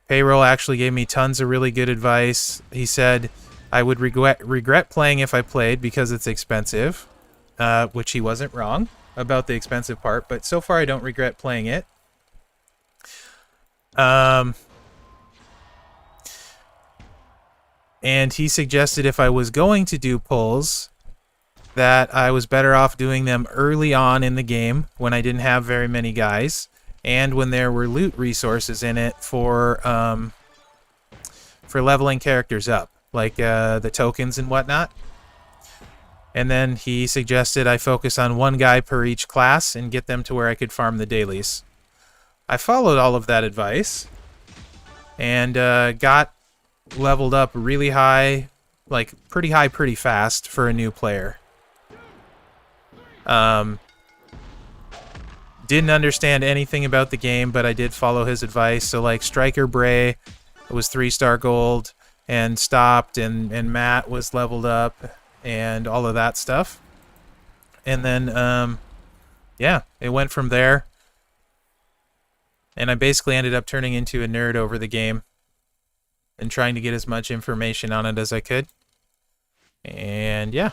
Payroll actually gave me tons of really good advice. He said I would regret playing if I played because it's expensive, which he wasn't wrong about the expensive part, but so far I don't regret playing it. And he suggested if I was going to do pulls, that I was better off doing them early on in the game when I didn't have very many guys, and when there were loot resources in it for leveling characters up, like the tokens and whatnot. And then he suggested I focus on one guy per each class and get them to where I could farm the dailies. I followed all of that advice and got leveled up really high, like pretty high pretty fast for a new player. Didn't understand anything about the game, but I did follow his advice. So like Striker Bray was 3-star gold and stopped, and Matt was leveled up and all of that stuff. And then yeah, it went from there. And I basically ended up turning into a nerd over the game and trying to get as much information on it as I could. And yeah.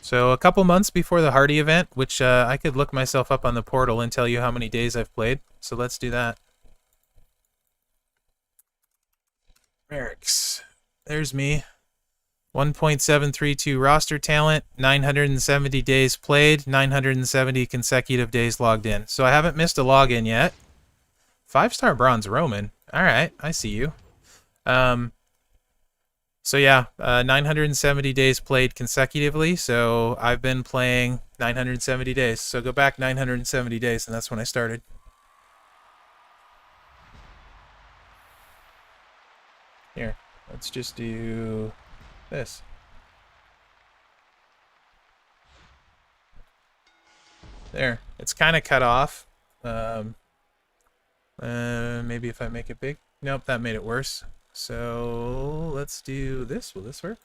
So a couple months before the Hardy event, which I could look myself up on the portal and tell you how many days I've played. So let's do that. Mherex. There's me. 1.732 roster talent, 970 days played, 970 consecutive days logged in. So I haven't missed a login yet. 5-star bronze Roman. All right, I see you. So yeah, 970 days played consecutively. So I've been playing 970 days. So go back 970 days, and that's when I started. Here, let's just do this. There, it's kind of cut off. Maybe if I make it big. Nope, that made it worse. So let's do this. Will this work?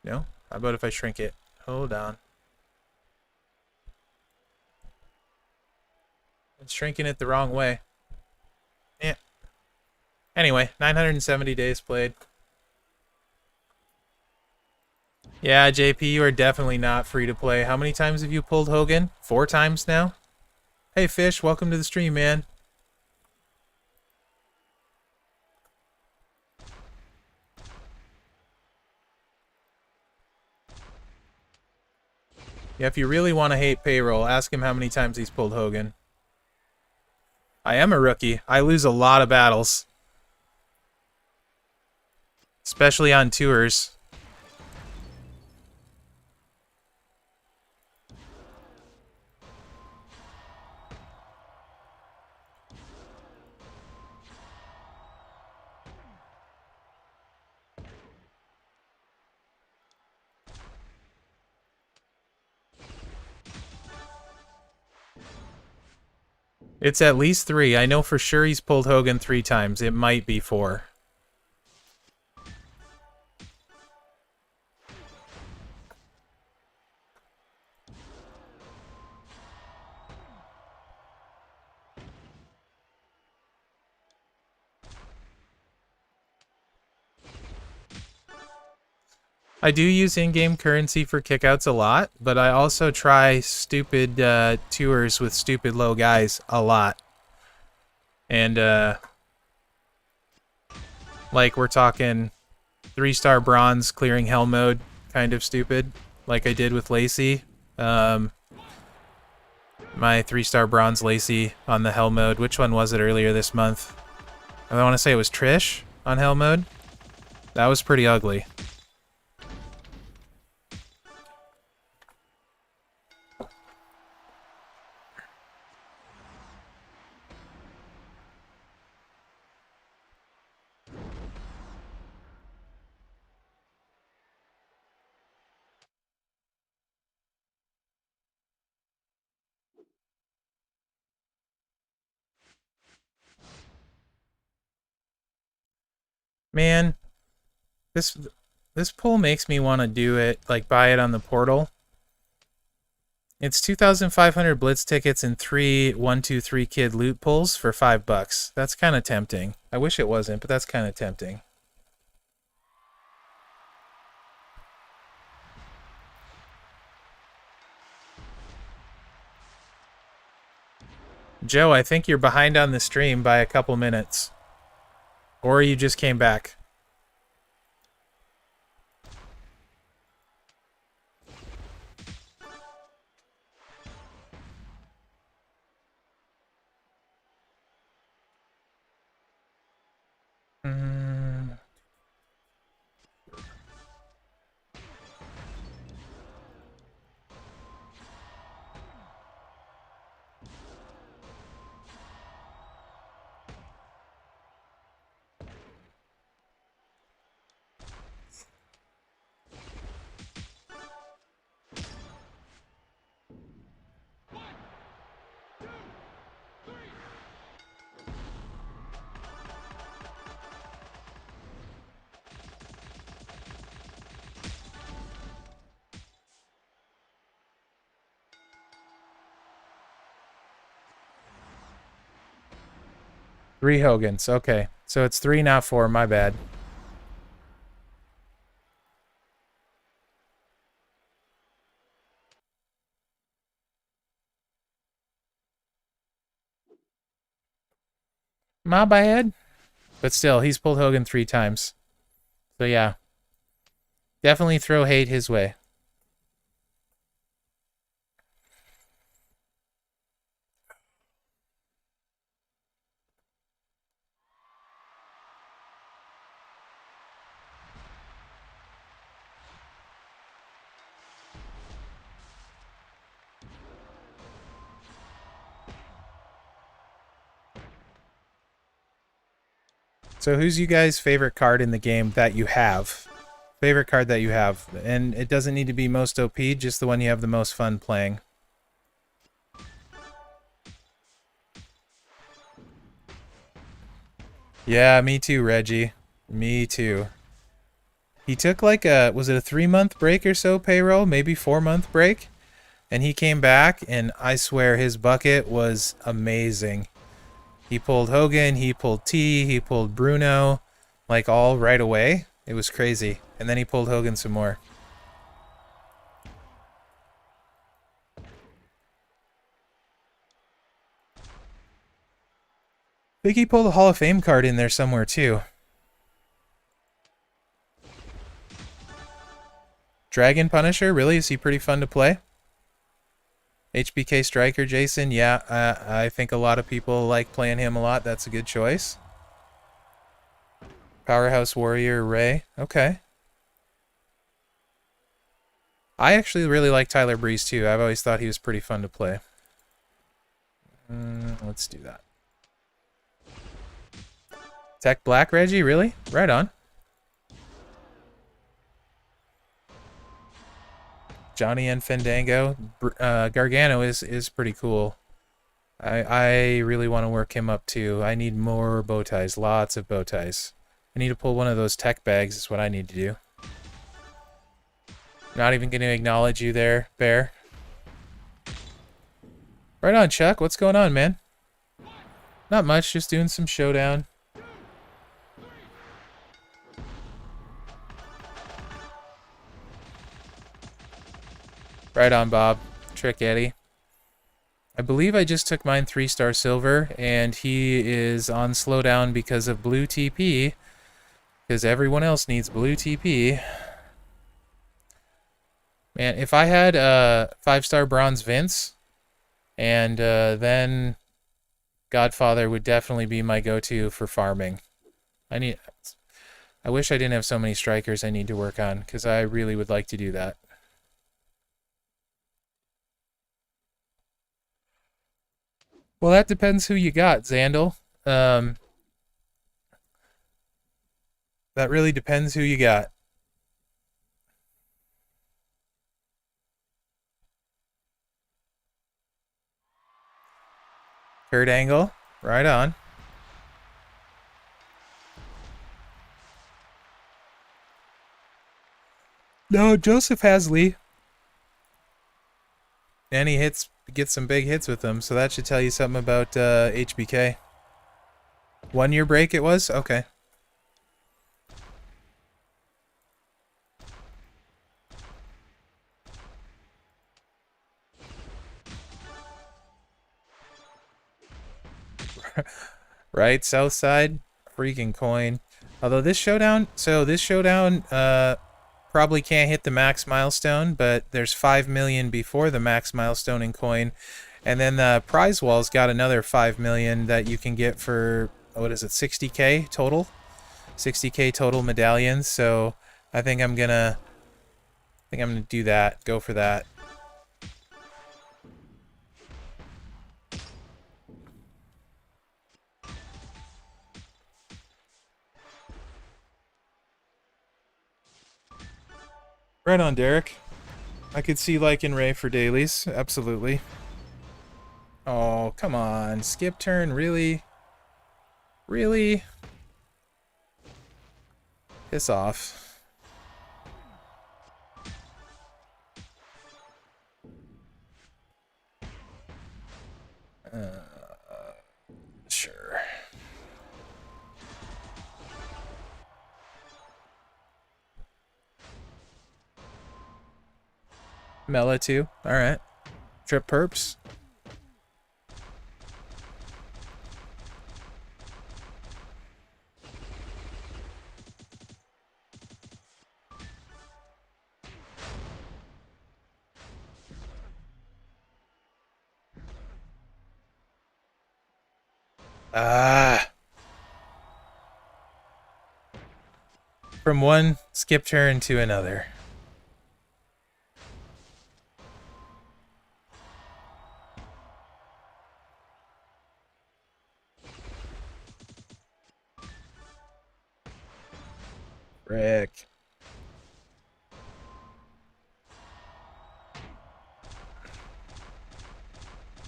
No? How about if I shrink it? Hold on. It's shrinking it the wrong way. Yeah. Anyway, 970 days played. Yeah, JP, you are definitely not free to play. How many times have you pulled Hogan? 4 times now? Hey, Fish, welcome to the stream, man. Yeah, if you really want to hate Payroll, ask him how many times he's pulled Hogan. I am a rookie. I lose a lot of battles. Especially on tours. It's at least 3. I know for sure he's pulled Hogan 3 times. It might be 4. I do use in-game currency for kickouts a lot, but I also try stupid tours with stupid low guys a lot. And, like, we're talking 3-star bronze clearing hell mode, kind of stupid, like I did with Lacey. My 3-star bronze Lacey on the hell mode. Which one was it earlier this month? I want to say it was Trish on hell mode. That was pretty ugly. Man, this pull makes me want to do it, like buy it on the portal. It's 2,500 blitz tickets and 3 1-2-3 kid loot pulls for $5. That's kind of tempting. I wish it wasn't, but that's kind of tempting. Joe, I think you're behind on the stream by a couple minutes. Or you just came back. Three Hogans. Okay. So it's 3, not 4. My bad. My bad. But still, he's pulled Hogan 3 times. So yeah. Definitely throw hate his way. So who's you guys' favorite card in the game that you have? Favorite card that you have. And it doesn't need to be most OP, just the one you have the most fun playing. Yeah, me too, Reggie. Me too. He took like was it a 3-month break or so, payroll? Maybe 4-month break? And he came back, and I swear his bucket was amazing. He pulled Hogan, he pulled T, he pulled Bruno, like all right away. It was crazy. And then he pulled Hogan some more. I think he pulled a Hall of Fame card in there somewhere too. Dragon Punisher, really? Is he pretty fun to play? HBK Striker, Jason, yeah, I think a lot of people like playing him a lot. That's a good choice. Powerhouse Warrior, Ray, okay. I actually really like Tyler Breeze too. I've always thought he was pretty fun to play. Let's do that. Tech Black, Reggie, really? Right on. Johnny and Fandango. Gargano is pretty cool. I really want to work him up too. I need more bow ties, lots of bow ties. I need to pull one of those tech bags is what I need to do. Not even going to acknowledge you there, Bear. Right on, Chuck. What's going on, man? Not much, just doing some Showdown. Right on, Bob. Trick Eddie. I believe I just took mine 3-star silver, and he is on slowdown because of blue TP. Because everyone else needs blue TP. Man, if I had 5-star bronze Vince, and then Godfather would definitely be my go-to for farming. I wish I didn't have so many strikers I need to work on, because I really would like to do that. Well, that depends who you got, Xandal. That really depends who you got. Kurt Angle, right on. No, Joseph Hasley. And he gets some big hits with them, so that should tell you something about HBK. 1-year break it was? Okay. Right, south side, freaking coin. Although this showdown, probably can't hit the max milestone, but there's 5 million before the max milestone in coin. And then the prize wall's got another 5 million that you can get for, what is it, 60k total? 60k total medallions. So I think I'm gonna do that. Go for that. Right on, Derek. I could see like in Ray for dailies. Absolutely. Oh, come on. Skip turn, really? Really? Piss off. Sure. Mela too. Alright. Trip perps. Ah. From one skip turn to another. Frick.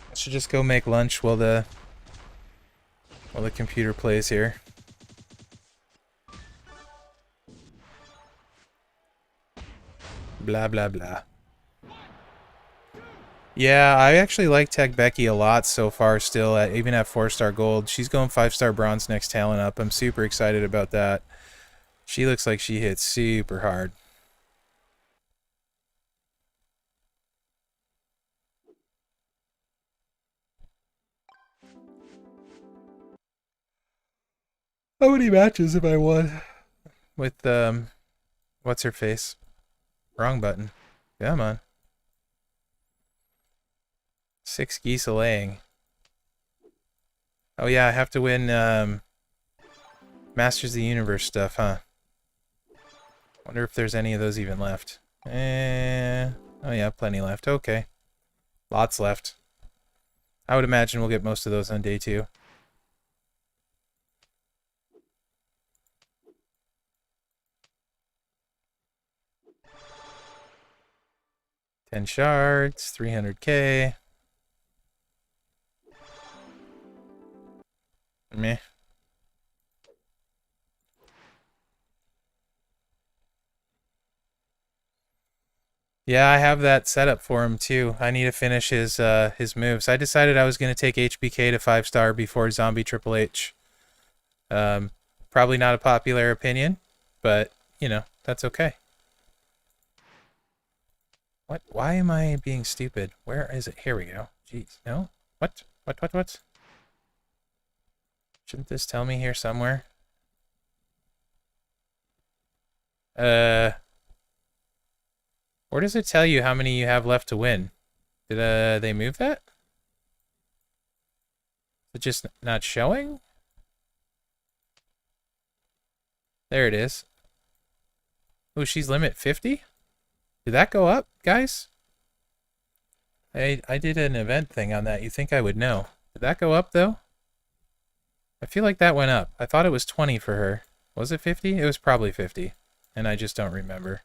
I should just go make lunch while the computer plays here. Blah blah blah. Yeah, I actually like Tech Becky a lot so far still, even at 4-star gold. She's going 5-star bronze next talent up. I'm super excited about that. She looks like she hits super hard. How many matches have I won? With, what's her face? Wrong button. Come on. 6 geese a laying. Oh yeah, I have to win, Masters of the Universe stuff, huh? Wonder if there's any of those even left. Oh yeah, plenty left. Okay. Lots left. I would imagine we'll get most of those on day 2. $10 shards, 300k. Meh. Yeah, I have that set up for him too. I need to finish his moves. I decided I was going to take HBK to 5-star before Zombie Triple H. Um, Probably not a popular opinion, but you know that's okay. What? Why am I being stupid? Where is it? Here we go. Jeez, no. What? What? Shouldn't this tell me here somewhere? Uh, where does it tell you how many you have left to win? Did they move that? Is it just not showing? There it is. Oh, she's limit 50? Did that go up, guys? I did an event thing on that. You think I would know. Did that go up, though? I feel like that went up. I thought it was 20 for her. Was it 50? It was probably 50. And I just don't remember.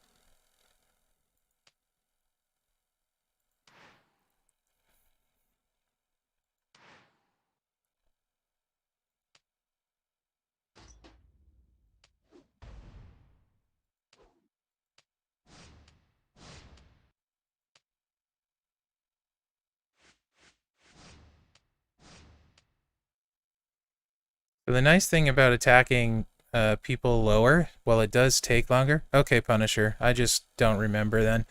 So the nice thing about attacking people lower, well, it does take longer. Okay, Punisher. I just don't remember then.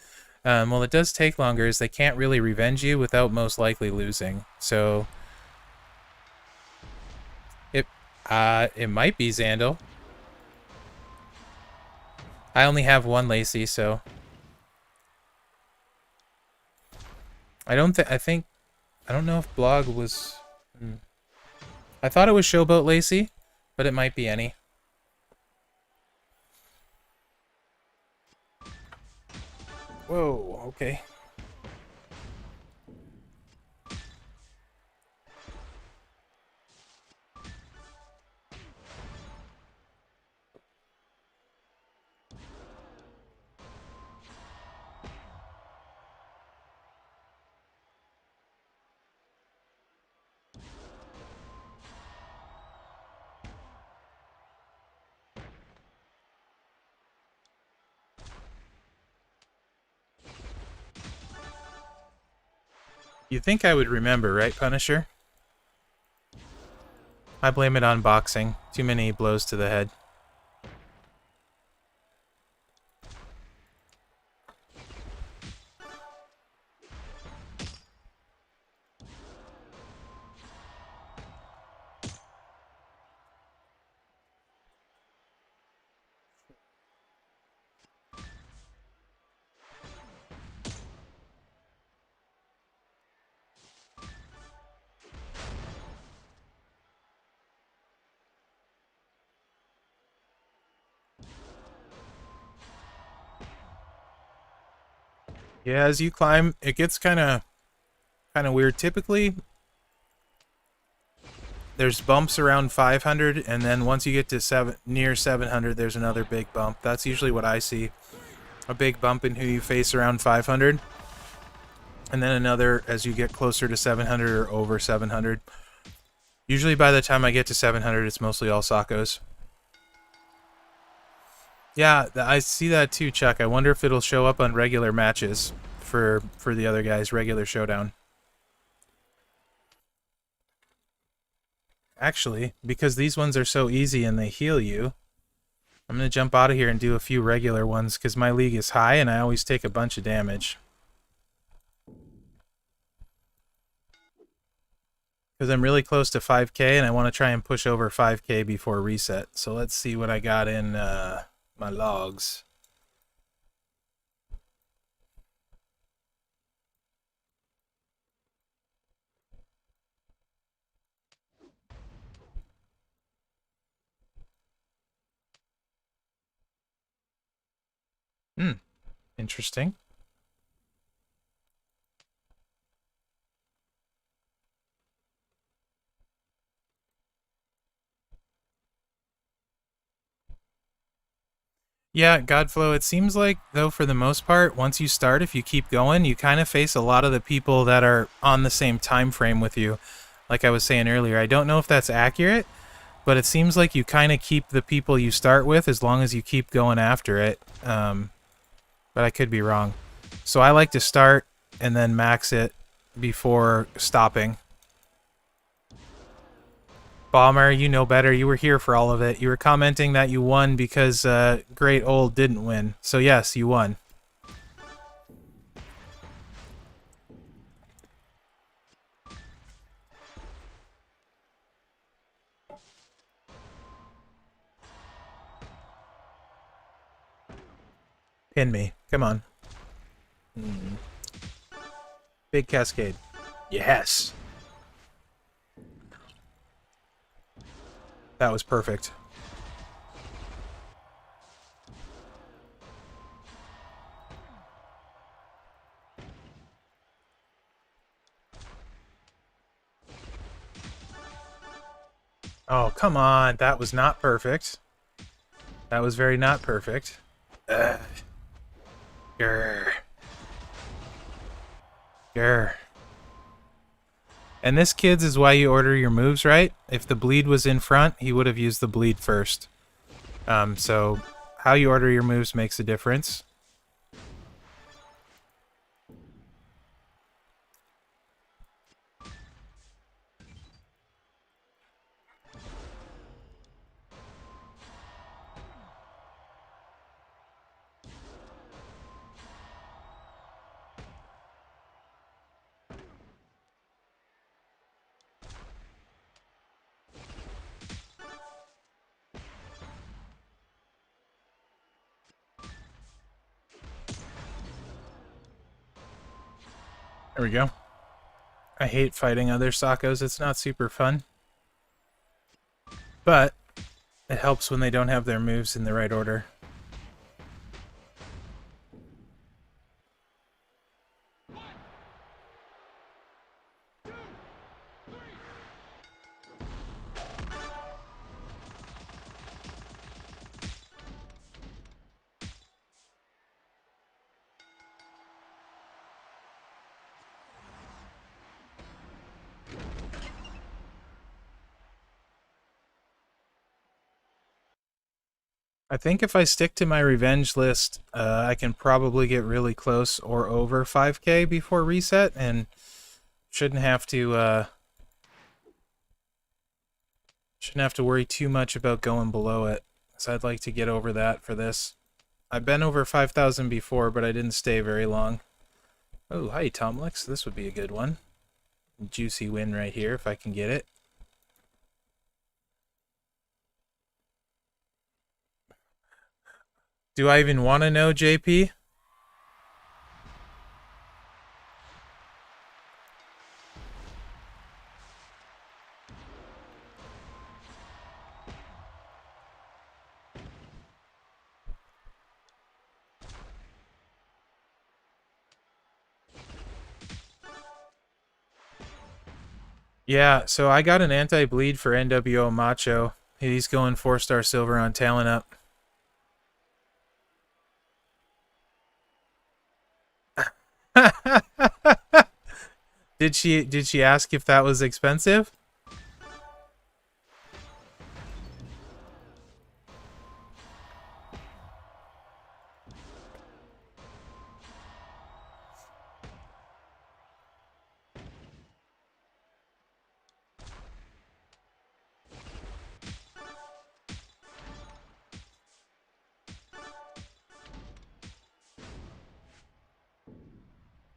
Well, it does take longer is they can't really revenge you without most likely losing. So it might be Xandal. I only have one Lacey, so I don't think I don't know if Blog was. I thought it was Showboat Lacey, but it might be any. Whoa, okay. You'd think I would remember, right, Punisher? I blame it on boxing. Too many blows to the head. Yeah, as you climb, it gets kind of weird. Typically, there's bumps around 500, and then once you get to near 700, there's another big bump. That's usually what I see. A big bump in who you face around 500, and then another as you get closer to 700 or over 700. Usually by the time I get to 700, it's mostly all Sakos. Yeah, I see that too, Chuck. I wonder if it'll show up on regular matches for the other guys, regular Showdown. Actually, because these ones are so easy and they heal you, I'm going to jump out of here and do a few regular ones because my league is high and I always take a bunch of damage. Because I'm really close to 5k and I want to try and push over 5k before reset. So let's see what I got in my logs. Interesting. Yeah, Godflow, it seems like, though, for the most part, once you start, if you keep going, you kind of face a lot of the people that are on the same time frame with you. Like I was saying earlier, I don't know if that's accurate, but it seems like you kind of keep the people you start with as long as you keep going after it. But I could be wrong. So I like to start and then max it before stopping. Bomber, you know better. You were here for all of it. You were commenting that you won because Great Old didn't win. So yes, you won. Pin me. Come on. Big cascade. Yes. That was perfect. Oh, come on. That was not perfect. That was very not perfect. Grr. Grr. And this, kids, is why you order your moves right. If the bleed was in front, he would have used the bleed first. So how you order your moves makes a difference. There we go. I hate fighting other Sakos. It's not super fun. But it helps when they don't have their moves in the right order. I think if I stick to my revenge list, I can probably get really close or over 5k before reset, and shouldn't have to worry too much about going below it, because I'd like to get over that for this. I've been over 5,000 before, but I didn't stay very long. Oh, hi, Tomlix. This would be a good one. Juicy win right here if I can get it. Do I even want to know, JP? Yeah, so I got an anti-bleed for NWO Macho. He's going 4-star silver on Talent Up. Did she ask if that was expensive?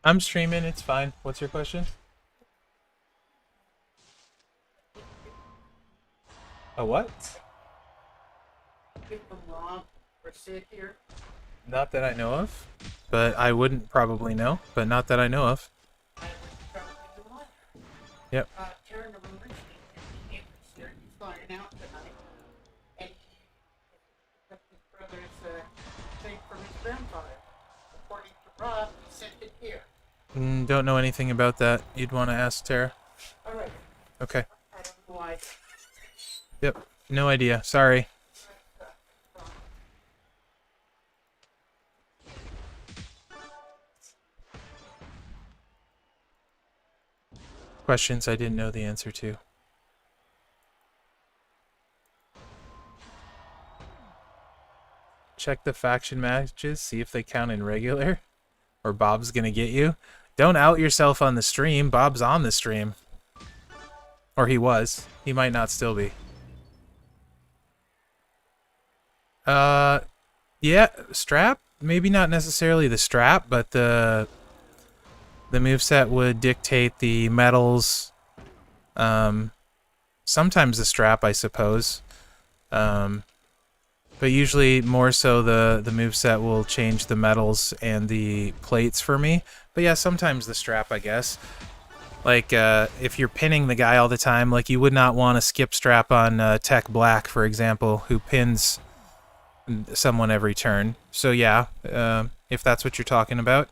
I'm streaming, it's fine. What's your question? A what? Not that I know of, but I wouldn't probably know, but not that I know of. Yep. Don't know anything about that. You'd want to ask Tara. Alright. Okay. I don't know why. Yep. No idea. Sorry. Questions I didn't know the answer to. Check the faction matches, see if they count in regular. Or Bob's gonna get you. Don't out yourself on the stream. Bob's on the stream. Or he was. He might not still be. Yeah, strap? Maybe not necessarily the strap, but the moveset would dictate the metals. Sometimes the strap, I suppose. But usually more so the moveset will change the metals and the plates for me. But yeah, sometimes the strap, I guess. Like, if you're pinning the guy all the time, like you would not want to skip strap on Tech Black, for example, who pins someone every turn. So yeah, if that's what you're talking about.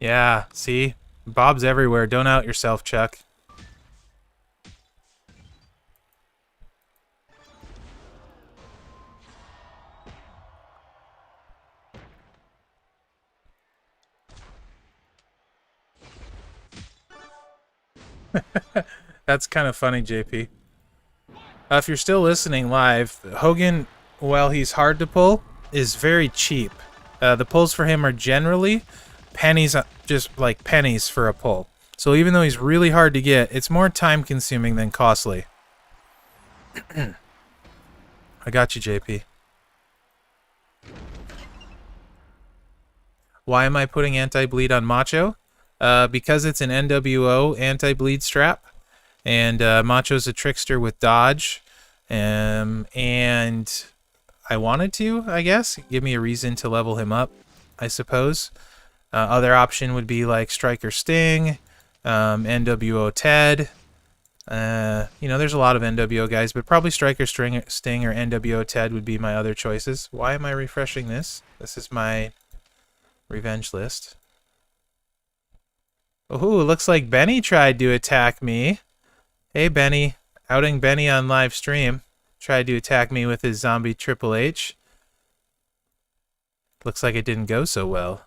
Yeah, see? Bob's everywhere. Don't out yourself, Chuck. That's kind of funny, JP. If you're still listening live, Hogan, while he's hard to pull, is very cheap. The pulls for him are generally pennies, just like pennies for a pull. So even though he's really hard to get, it's more time consuming than costly. I got you, JP. Why am I putting anti-bleed on Macho? Because it's an NWO anti-bleed strap. And Macho's a trickster with dodge. And I wanted to, I guess. Give me a reason to level him up, I suppose. Other option would be like Striker Sting, NWO Ted. You know, there's a lot of NWO guys, but probably Striker Sting or NWO Ted would be my other choices. Why am I refreshing this? This is my revenge list. Oh, looks like Benny tried to attack me. Hey, Benny. Outing Benny on live stream. Tried to attack me with his zombie Triple H. Looks like it didn't go so well.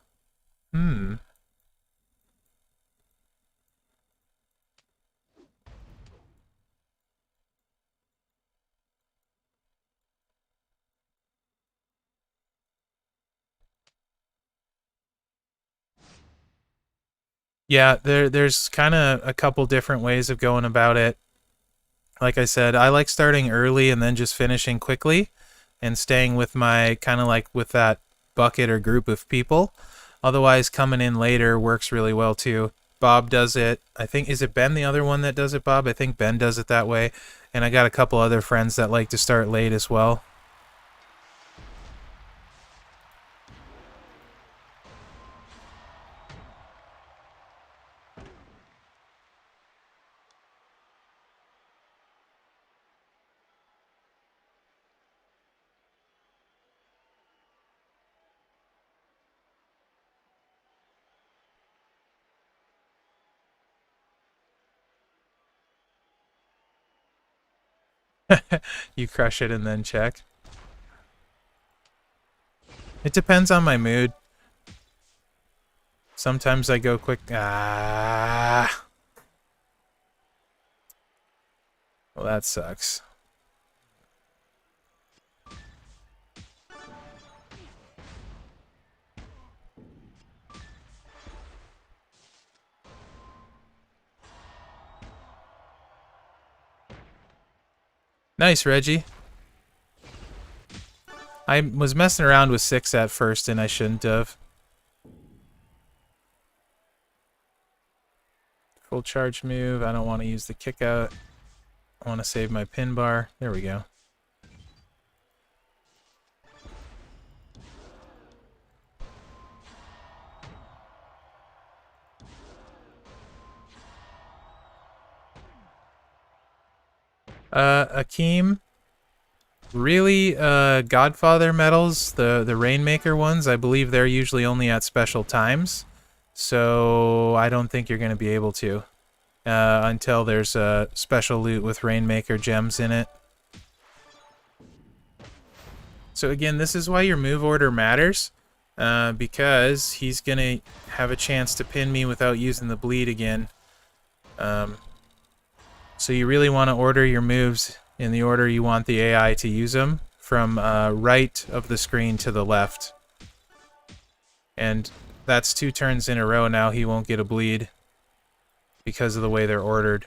Yeah, there's kind of a couple different ways of going about it. Like I said, I like starting early and then just finishing quickly and staying with my kind of like with that bucket or group of people. Otherwise, coming in later works really well too. Bob does it. I think, is it Ben the other one that does it, Bob? I think Ben does it that way. And I got a couple other friends that like to start late as well. You crush it and then check. It depends on my mood. Sometimes I go quick. Well, that sucks. Nice, Reggie. I was messing around with 6 at first, and I shouldn't have. Full charge move. I don't want to use the kick out. I want to save my pin bar. There we go. Akeem. Really, Godfather medals, the Rainmaker ones, I believe they're usually only at special times. So I don't think you're going to be able to until there's a special loot with Rainmaker gems in it. So again, this is why your move order matters, because he's going to have a chance to pin me without using the bleed again. So you really want to order your moves in the order you want the AI to use them, from right of the screen to the left. And that's 2 turns in a row now he won't get a bleed because of the way they're ordered.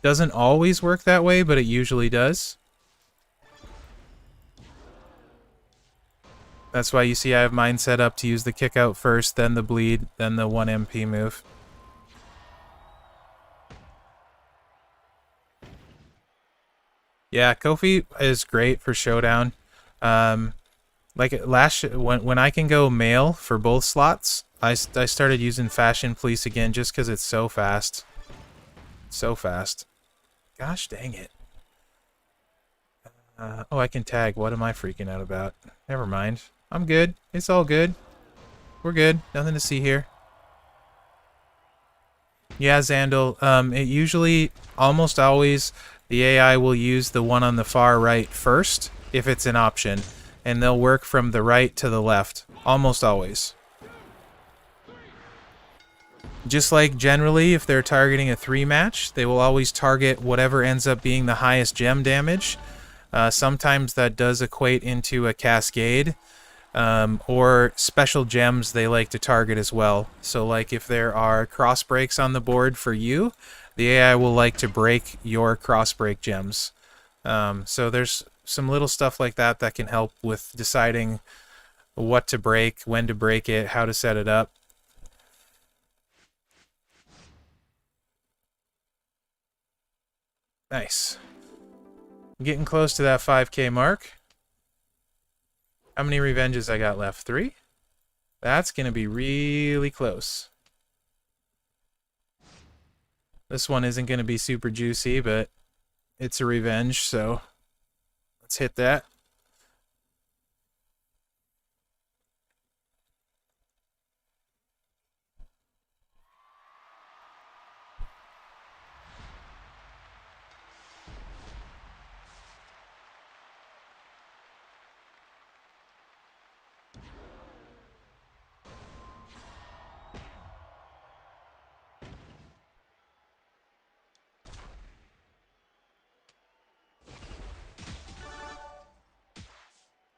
Doesn't always work that way, but it usually does. That's why you see I have mine set up to use the kick out first, then the bleed, then the 1 MP move. Yeah, Kofi is great for Showdown. Like when I can go male for both slots, I started using Fashion Police again just because it's so fast. So fast. Gosh dang it. Oh, I can tag. What am I freaking out about? Never mind. I'm good. It's all good. We're good. Nothing to see here. Yeah, Xandal. It usually, almost always, the AI will use the one on the far right first, if it's an option. And they'll work from the right to the left. Almost always. Just like generally, if they're targeting a 3 match, they will always target whatever ends up being the highest gem damage. Sometimes that does equate into a cascade. Or special gems they like to target as well. So like if there are cross breaks on the board for you, the AI will like to break your cross break gems. So there's some little stuff like that that can help with deciding what to break, when to break it, how to set it up. Nice. Getting close to that 5K mark. How many revenges I got left? 3? That's going to be really close. This one isn't going to be super juicy, but it's a revenge, so let's hit that.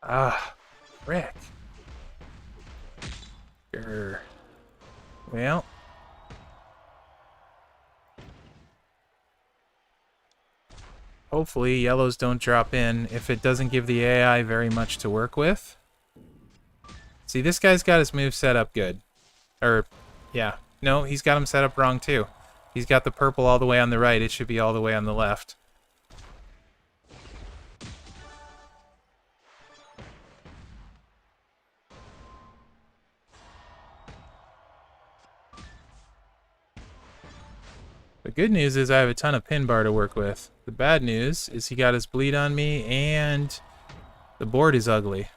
Ah, frick. Grr. Well. Hopefully yellows don't drop in if it doesn't give the AI very much to work with. See, this guy's got his move set up good. Or, yeah. No, he's got him set up wrong too. He's got the purple all the way on the right. It should be all the way on the left. The good news is I have a ton of pin bar to work with. The bad news is he got his bleed on me and the board is ugly.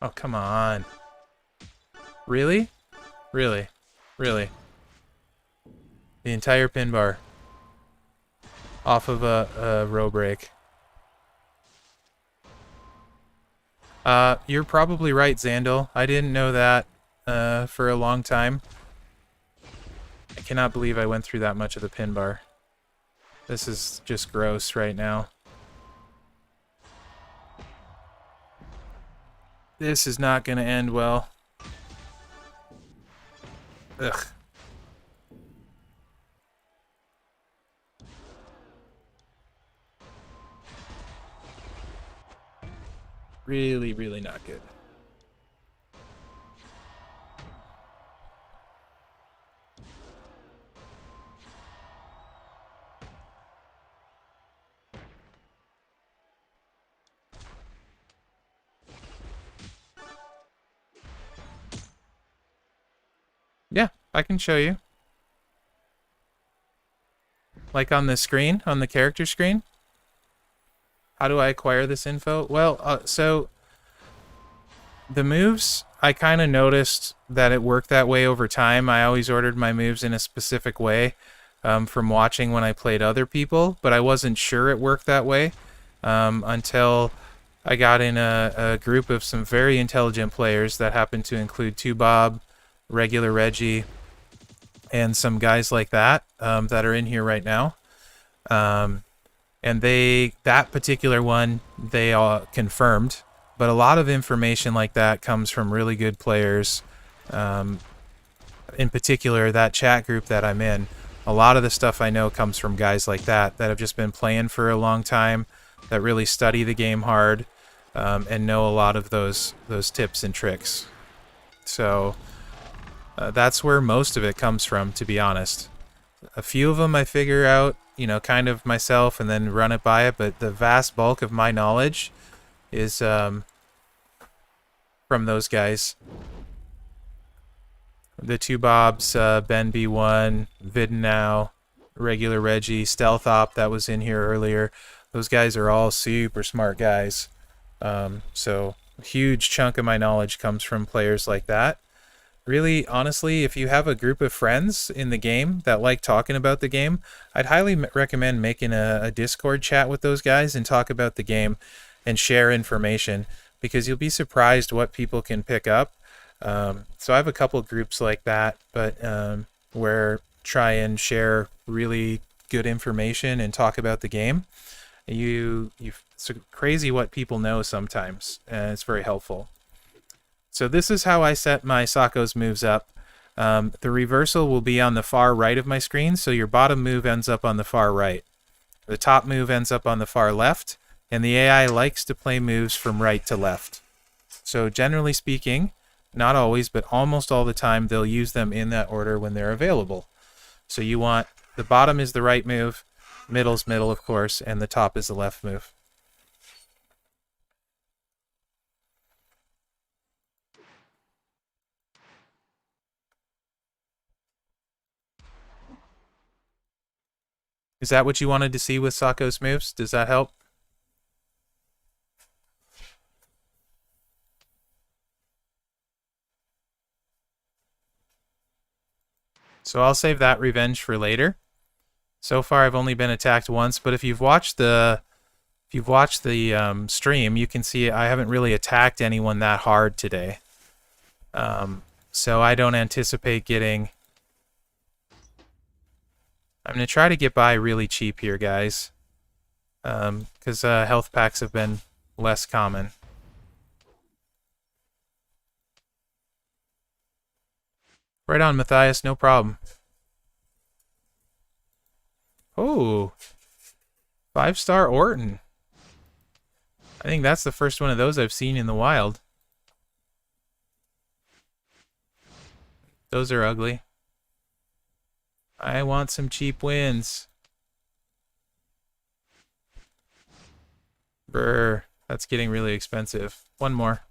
Oh, come on. Really? Really? Really? The entire pin bar. Off of a row break. You're probably right, Xandal. I didn't know that for a long time. I cannot believe I went through that much of the pin bar. This is just gross right now. This is not going to end well. Ugh. Really, really not good. Yeah, I can show you. Like on the screen, on the character screen. How do I acquire this info? Well, so the moves, I kind of noticed that it worked that way over time. I always ordered my moves in a specific way. from watching when I played other people, but I wasn't sure it worked that way until I got in a group of some very intelligent players that happened to include 2Bob, Regular Reggie, and some guys like that that are in here right now. And that particular one, they all confirmed. But a lot of information like that comes from really good players. In particular, that chat group that I'm in, a lot of the stuff I know comes from guys like that have just been playing for a long time, that really study the game hard, and know a lot of those tips and tricks. So that's where most of it comes from, to be honest. A few of them I figure out, kind of myself and then run it by it, but the vast bulk of my knowledge is from those guys. The 2Bobs, Ben B1, Vidnow, Regular Reggie, Stealth Op that was in here earlier. Those guys are all super smart guys. So a huge chunk of my knowledge comes from players like that. Really, honestly, if you have a group of friends in the game that like talking about the game, I'd highly recommend making a Discord chat with those guys and talk about the game and share information, because you'll be surprised what people can pick up. So I have a couple groups like that, but where try and share really good information and talk about the game. It's crazy what people know sometimes, and it's very helpful. So this is how I set my Sako's moves up. The reversal will be on the far right of my screen, so your bottom move ends up on the far right. The top move ends up on the far left, and the AI likes to play moves from right to left. So generally speaking, not always, but almost all the time, they'll use them in that order when they're available. So you want, the bottom is the right move, middle's middle, of course, and the top is the left move. Is that what you wanted to see with Sako's moves? Does that help? So I'll save that revenge for later. So far, I've only been attacked once, but if you've watched the stream, you can see I haven't really attacked anyone that hard today. So I don't anticipate getting... I'm going to try to get by really cheap here, guys, because health packs have been less common. Right on, Matthias, no problem. Oh, 5-star Orton. I think that's the first one of those I've seen in the wild. Those are ugly. I want some cheap wins. Brr, that's getting really expensive. One more.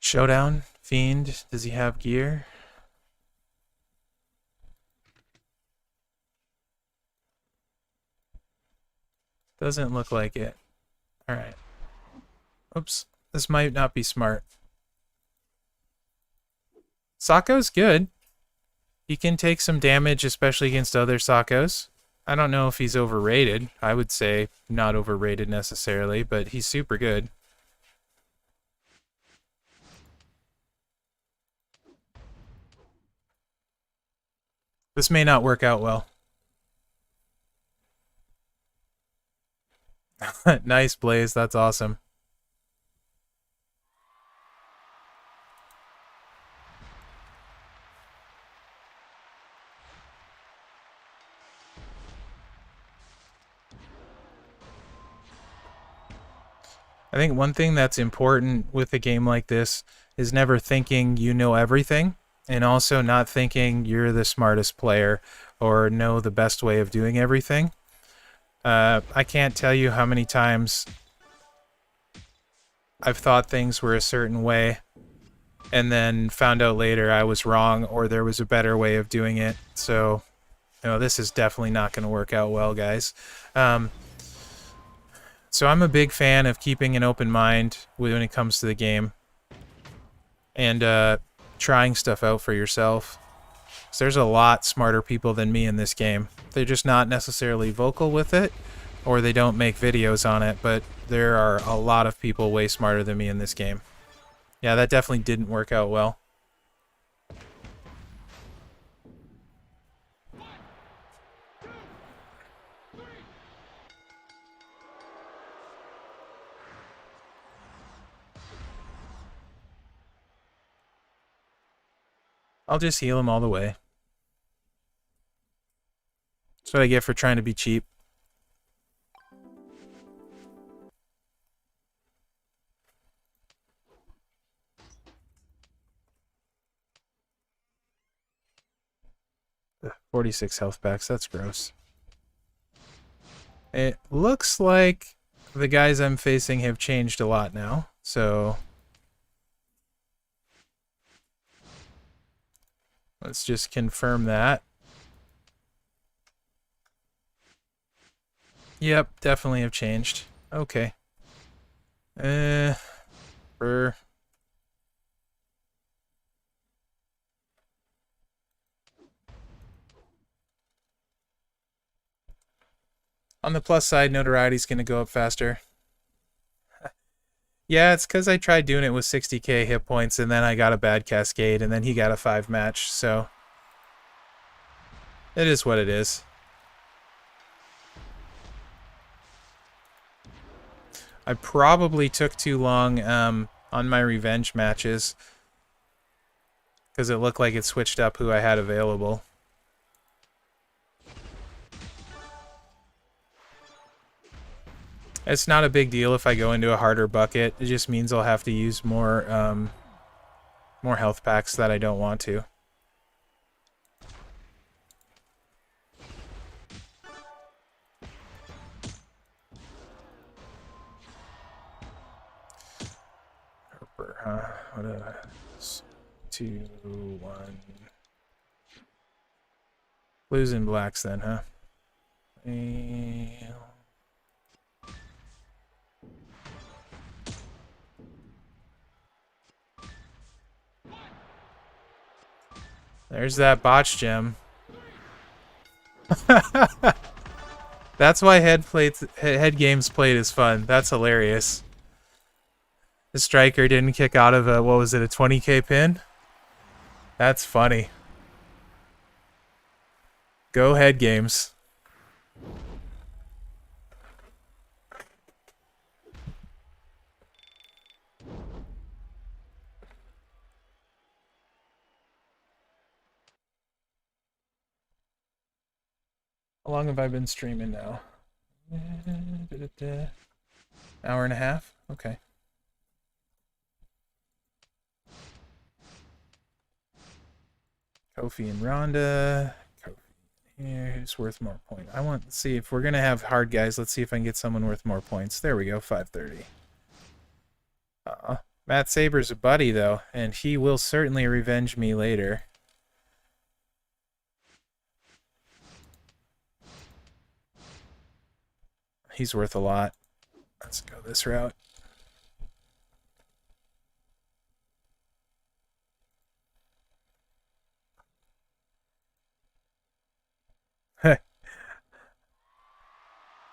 Showdown, Fiend, does he have gear? Doesn't look like it. Alright. Oops, this might not be smart. Sako's good. He can take some damage, especially against other Sakos. I don't know if he's overrated. I would say not overrated necessarily, but he's super good. This may not work out well. Nice, Blaze. That's awesome. I think one thing that's important with a game like this is never thinking you know everything, and also not thinking you're the smartest player or know the best way of doing everything. I can't tell you how many times I've thought things were a certain way and then found out later I was wrong or there was a better way of doing it. So, this is definitely not going to work out well, guys. So I'm a big fan of keeping an open mind when it comes to the game. and trying stuff out for yourself. So there's a lot smarter people than me in this game. They're just not necessarily vocal with it, or they don't make videos on it, but there are a lot of people way smarter than me in this game. Yeah, that definitely didn't work out well. I'll just heal him all the way. That's what I get for trying to be cheap. Ugh, 46 health packs, that's gross. It looks like the guys I'm facing have changed a lot now, so let's just confirm that. Yep, definitely have changed. Okay. Brr. On the plus side, notoriety's gonna go up faster. Yeah, it's because I tried doing it with 60k hit points, and then I got a bad cascade, and then he got a 5 match, so it is what it is. I probably took too long on my revenge matches because it looked like it switched up who I had available. It's not a big deal if I go into a harder bucket. It just means I'll have to use more health packs that I don't want to. What is 2, 1? Blues and blacks then, huh? There's that botch gem. That's why head games played is fun. That's hilarious. The striker didn't kick out of a, what was it, a 20k pin? That's funny. Go head games. How long have I been streaming now? Hour and a half? Okay. Kofi and Ronda. Kofi. Here's worth more points. I want to see if we're going to have hard guys. Let's see if I can get someone worth more points. There we go, 530. Matt Saber's a buddy, though, and he will certainly revenge me later. He's worth a lot. Let's go this route.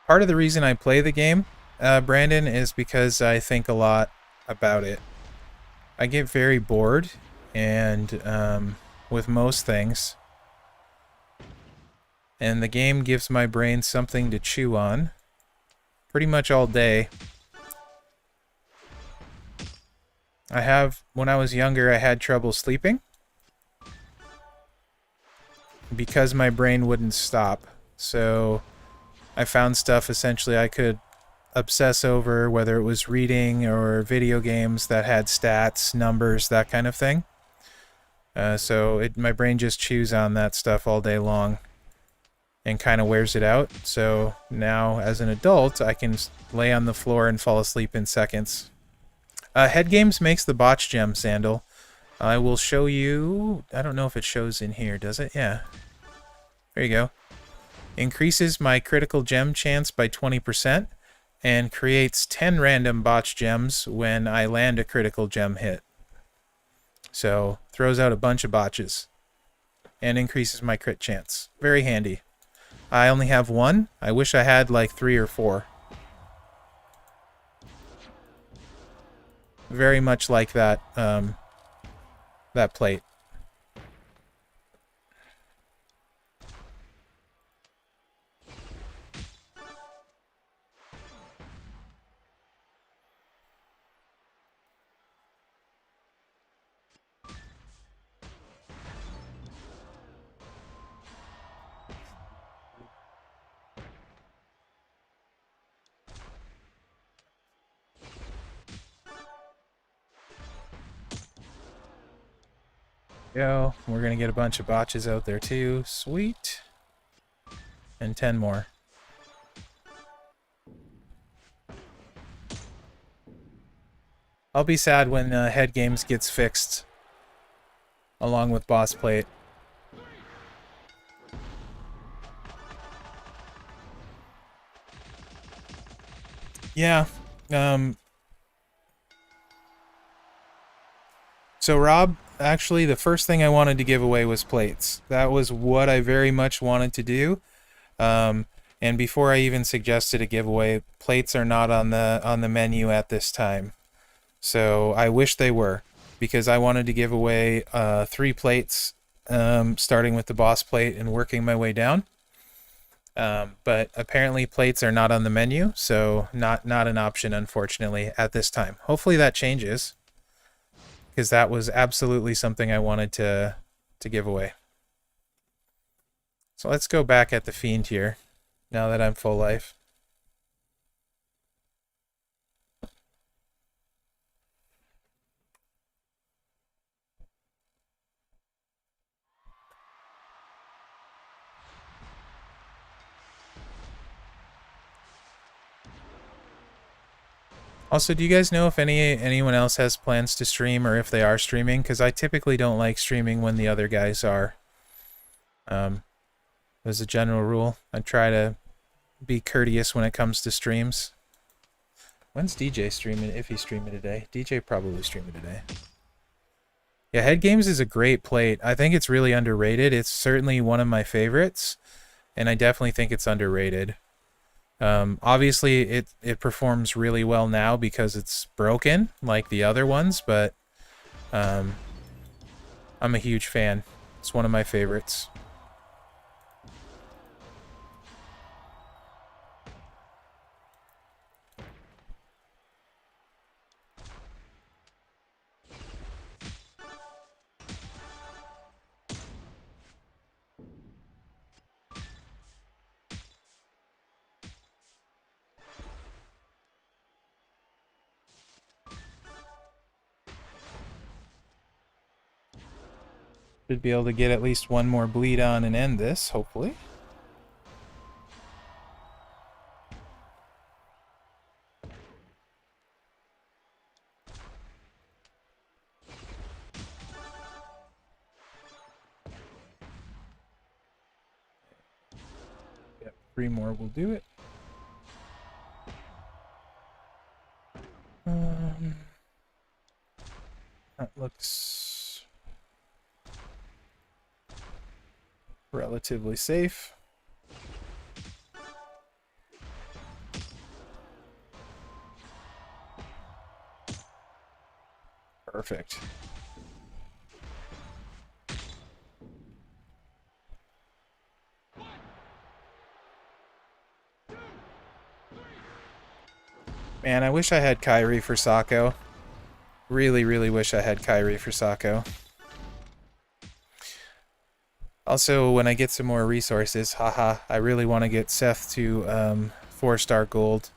Part of the reason I play the game, Brandon, is because I think a lot about it. I get very bored, and with most things, and the game gives my brain something to chew on pretty much all day. When I was younger, I had trouble sleeping because my brain wouldn't stop. So I found stuff essentially I could obsess over, whether it was reading or video games that had stats, numbers, that kind of thing. So my brain just chews on that stuff all day long and kind of wears it out. So now, as an adult, I can lay on the floor and fall asleep in seconds. Head Games makes the botch gem, Sandal. I will show you. I don't know if it shows in here, does it? Yeah. There you go. Increases my critical gem chance by 20% and creates 10 random botch gems when I land a critical gem hit. So throws out a bunch of botches and increases my crit chance. Very handy. I only have one. I wish I had like 3 or 4. Very much like that, that plate. Go. We're gonna get a bunch of botches out there too. Sweet. And 10 more. I'll be sad when head games gets fixed along with boss plate. Yeah. So Rob, actually the first thing I wanted to give away was plates. That was what I very much wanted to do. And before I even suggested a giveaway, plates are not on the menu at this time. So I wish they were, because I wanted to give away 3 plates, starting with the boss plate and working my way down. But apparently plates are not on the menu, so not an option, unfortunately, at this time. Hopefully that changes, because that was absolutely something I wanted to give away. So let's go back at the Fiend here, now that I'm full life. Also, do you guys know if anyone else has plans to stream, or if they are streaming? Because I typically don't like streaming when the other guys are. As a general rule, I try to be courteous when it comes to streams. When's DJ streaming? If he's streaming today. DJ probably streaming today. Yeah, Head Games is a great plate. I think it's really underrated. It's certainly one of my favorites, and I definitely think it's underrated. Obviously, it performs really well now because it's broken, like the other ones, but I'm a huge fan. It's one of my favorites. Should be able to get at least one more bleed on and end this, hopefully. Yep, 3 more will do it. That looks relatively safe. Perfect. Man, I wish I had Kyrie for Sako. Really, really wish I had Kyrie for Sako. Also, when I get some more resources, haha, I really want to get Seth to 4-star gold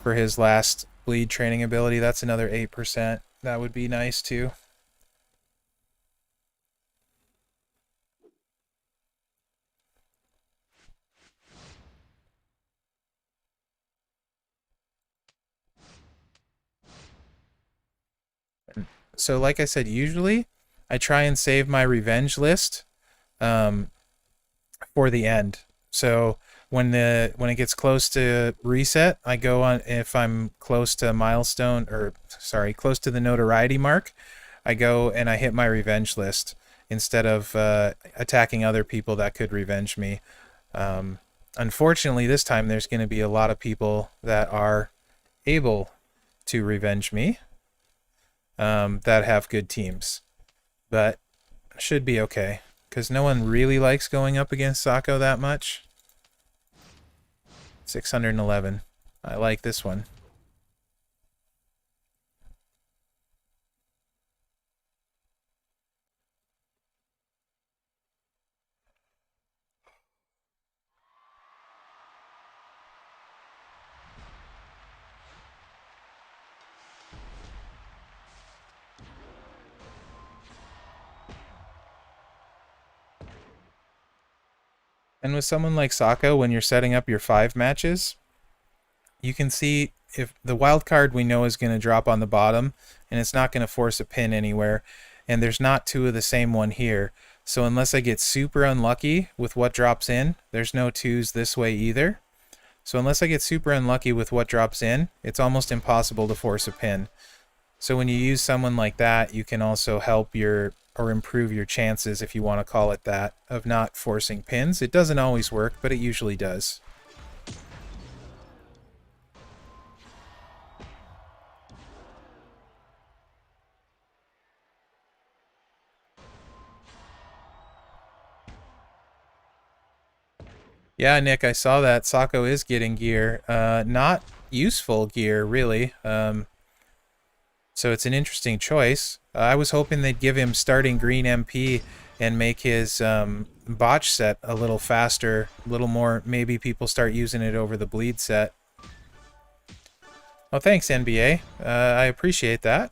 for his last bleed training ability. That's another 8%. That would be nice too. So like I said, usually I try and save my revenge list for the end. So when it gets close to reset, I go on, if I'm close to milestone, or sorry, close to the notoriety mark, I go and I hit my revenge list instead of attacking other people that could revenge me. Unfortunately, this time there's going to be a lot of people that are able to revenge me that have good teams. But should be okay, because no one really likes going up against Sako that much. 611. I like this one. And with someone like Sako, when you're setting up your 5 matches, you can see if the wild card we know is going to drop on the bottom, and it's not going to force a pin anywhere, and there's not 2 of the same one here. So unless I get super unlucky with what drops in, there's no 2s this way either. So unless I get super unlucky with what drops in, it's almost impossible to force a pin. So when you use someone like that, you can also help your, or improve your chances, if you want to call it that, of not forcing pins. It doesn't always work, but it usually does. Yeah, Nick, I saw that. Sako is getting gear. Not useful gear, really. So it's an interesting choice. I was hoping they'd give him starting green MP and make his botch set a little faster, a little more. Maybe people start using it over the bleed set. Oh, thanks, NBA. I appreciate that.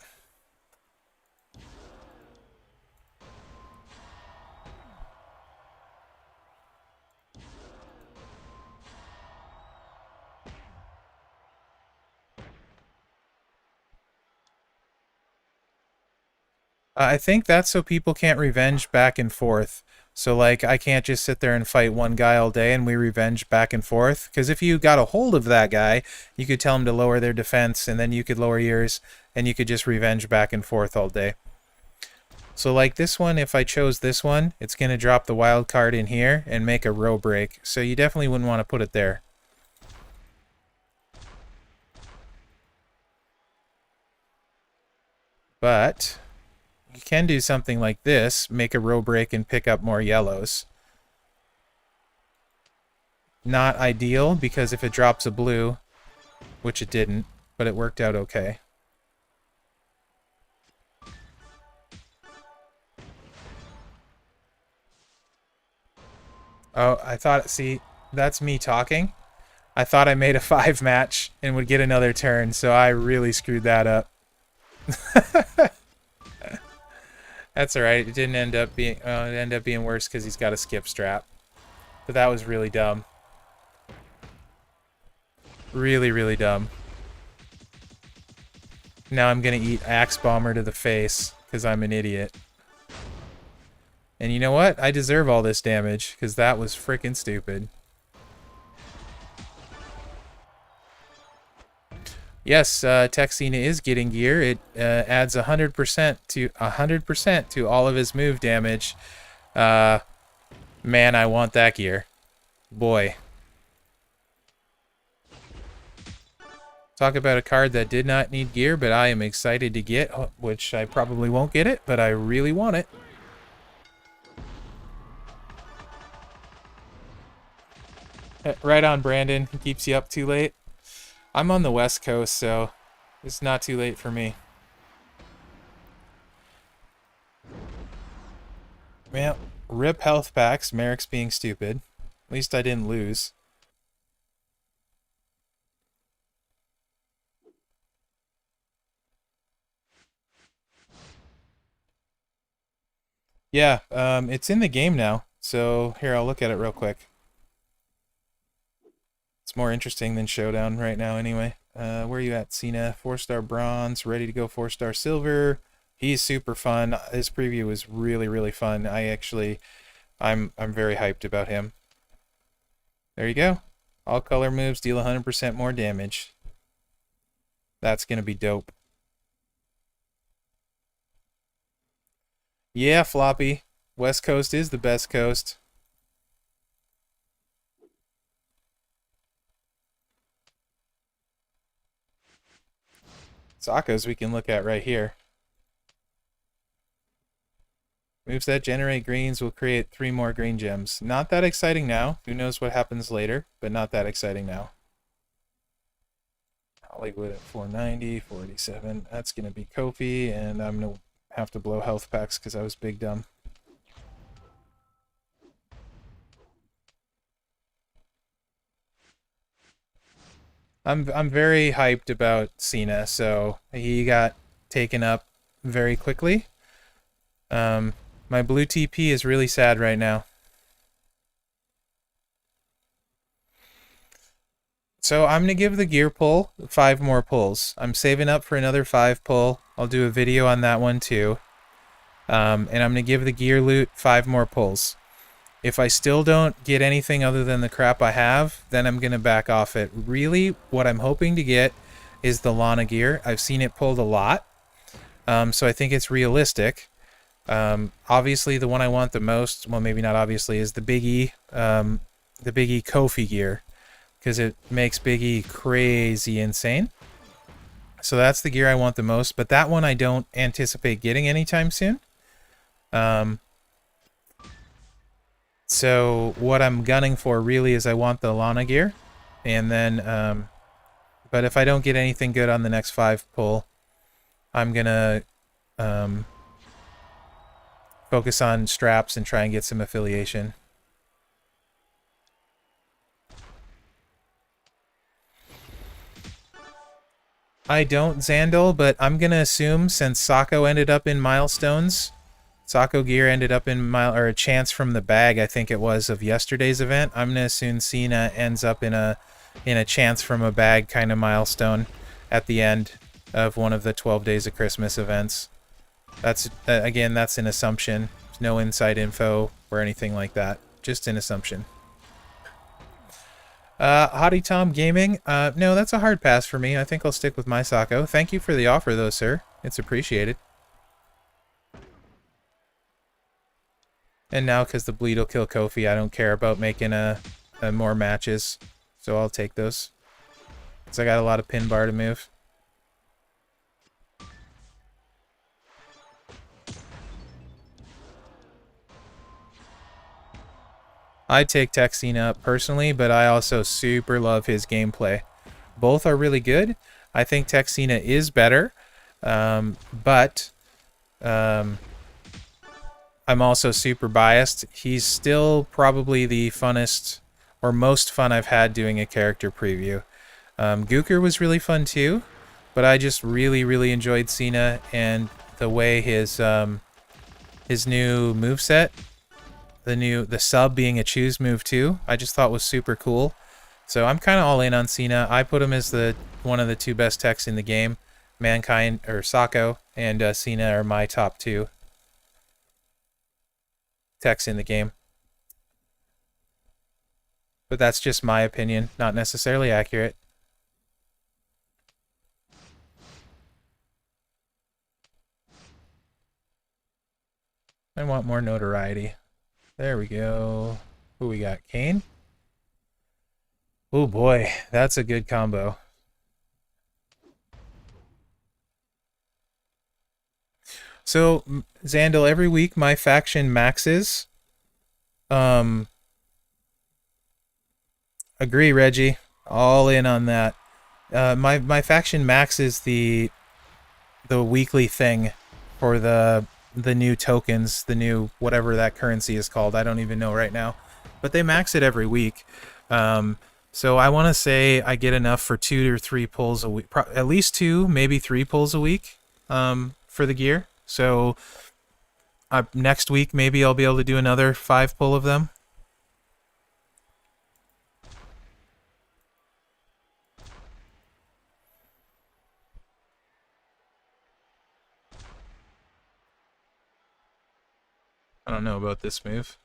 I think that's so people can't revenge back and forth. So, like, I can't just sit there and fight one guy all day and we revenge back and forth. Because if you got a hold of that guy, you could tell him to lower their defense, and then you could lower yours, and you could just revenge back and forth all day. So, like this one, if I chose this one, it's going to drop the wild card in here and make a row break. So you definitely wouldn't want to put it there. But you can do something like this, make a row break and pick up more yellows. Not ideal, because if it drops a blue, which it didn't, but it worked out okay. Oh, I thought, see, that's me talking. I thought I made a 5 match and would get another turn, so I really screwed that up. That's alright, it didn't end up being, it ended up being worse because he's got a skip strap. But that was really dumb. Really, really dumb. Now I'm gonna eat Axe Bomber to the face, because I'm an idiot. And you know what? I deserve all this damage, because that was frickin' stupid. Yes, Texina is getting gear. It adds 100% to all of his move damage. Man, I want that gear. Boy. Talk about a card that did not need gear, but I am excited to get, which I probably won't get it, but I really want it. Right on, Brandon. He keeps you up too late. I'm on the West Coast, so it's not too late for me. Well, rip health packs, Mherex being stupid. At least I didn't lose. Yeah, it's in the game now. So here, I'll look at it real quick. It's more interesting than Showdown right now anyway. Where are you at, Cena? 4-star bronze, ready to go 4-star silver. He's super fun. His preview was really, really fun. I'm very hyped about him. There you go. All color moves deal 100% more damage. That's going to be dope. Yeah, Floppy. West Coast is the best coast. Sockos we can look at right here. Moves that generate greens will create 3 more green gems. Not that exciting now. Who knows what happens later, but not that exciting now. Hollywood at 490, 487. That's going to be Kofi, and I'm going to have to blow health packs because I was big dumb. I'm very hyped about Cena, so he got taken up very quickly. My blue TP is really sad right now. So I'm going to give the gear pull 5 more pulls. I'm saving up for another 5 pull. I'll do a video on that one too. And I'm going to give the gear loot 5 more pulls. If I still don't get anything other than the crap I have, then I'm going to back off it. Really, what I'm hoping to get is the Lana gear. I've seen it pulled a lot, so I think it's realistic. Obviously, the one I want the most, well, maybe not obviously, is the Big E Kofi gear, because it makes Big E crazy insane. So that's the gear I want the most, but that one I don't anticipate getting anytime soon. So what I'm gunning for really is I want the Lana gear, and then, but if I don't get anything good on the next 5 pull, I'm gonna focus on straps and try and get some affiliation. I don't Zandal, but I'm gonna assume since Sako ended up in milestones, Sako gear ended up in a chance from the bag, I think it was, of yesterday's event. I'm gonna assume Cena ends up in a chance from a bag kind of milestone at the end of one of the 12 Days of Christmas events. That's again, that's an assumption. There's no inside info or anything like that. Just an assumption. Hottie Tom Gaming. No, that's a hard pass for me. I think I'll stick with my Sako. Thank you for the offer, though, sir. It's appreciated. And now, because the bleed will kill Kofi, I don't care about making more matches. So I'll take those. Because I got a lot of pin bar to move. I take Texina up personally, but I also super love his gameplay. Both are really good. I think Texina is better, but I'm also super biased. He's still probably the funnest or most fun I've had doing a character preview. Gooker was really fun too, but I just really, really enjoyed Cena and the way his new moveset, the sub being a choose move too, I just thought was super cool. So I'm kind of all in on Cena. I put him as one of the 2 best techs in the game. Mankind, or Sako, and Cena are my top 2 techs in the game. But that's just my opinion, not necessarily accurate. I want more notoriety. There we go. Who we got? Kane? Oh boy, that's a good combo. So, Zandal, every week my faction maxes. Agree, Reggie. All in on that. My faction maxes the weekly thing for the new tokens, the new whatever that currency is called. I don't even know right now, but they max it every week. So I want to say I get enough for 2 or 3 pulls a week, at least 2, maybe 3 pulls a week for the gear. So next week maybe I'll be able to do another 5 pull of them. I don't know about this move.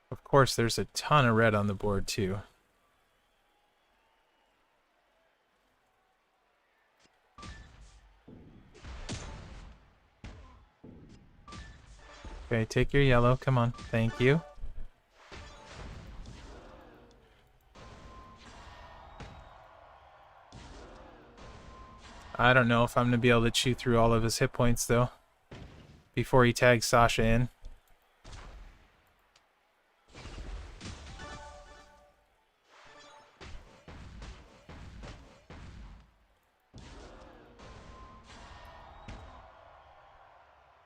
Of course, there's a ton of red on the board too. Okay, take your yellow. Come on. Thank you. I don't know if I'm going to be able to chew through all of his hit points, though, before he tags Sasha in.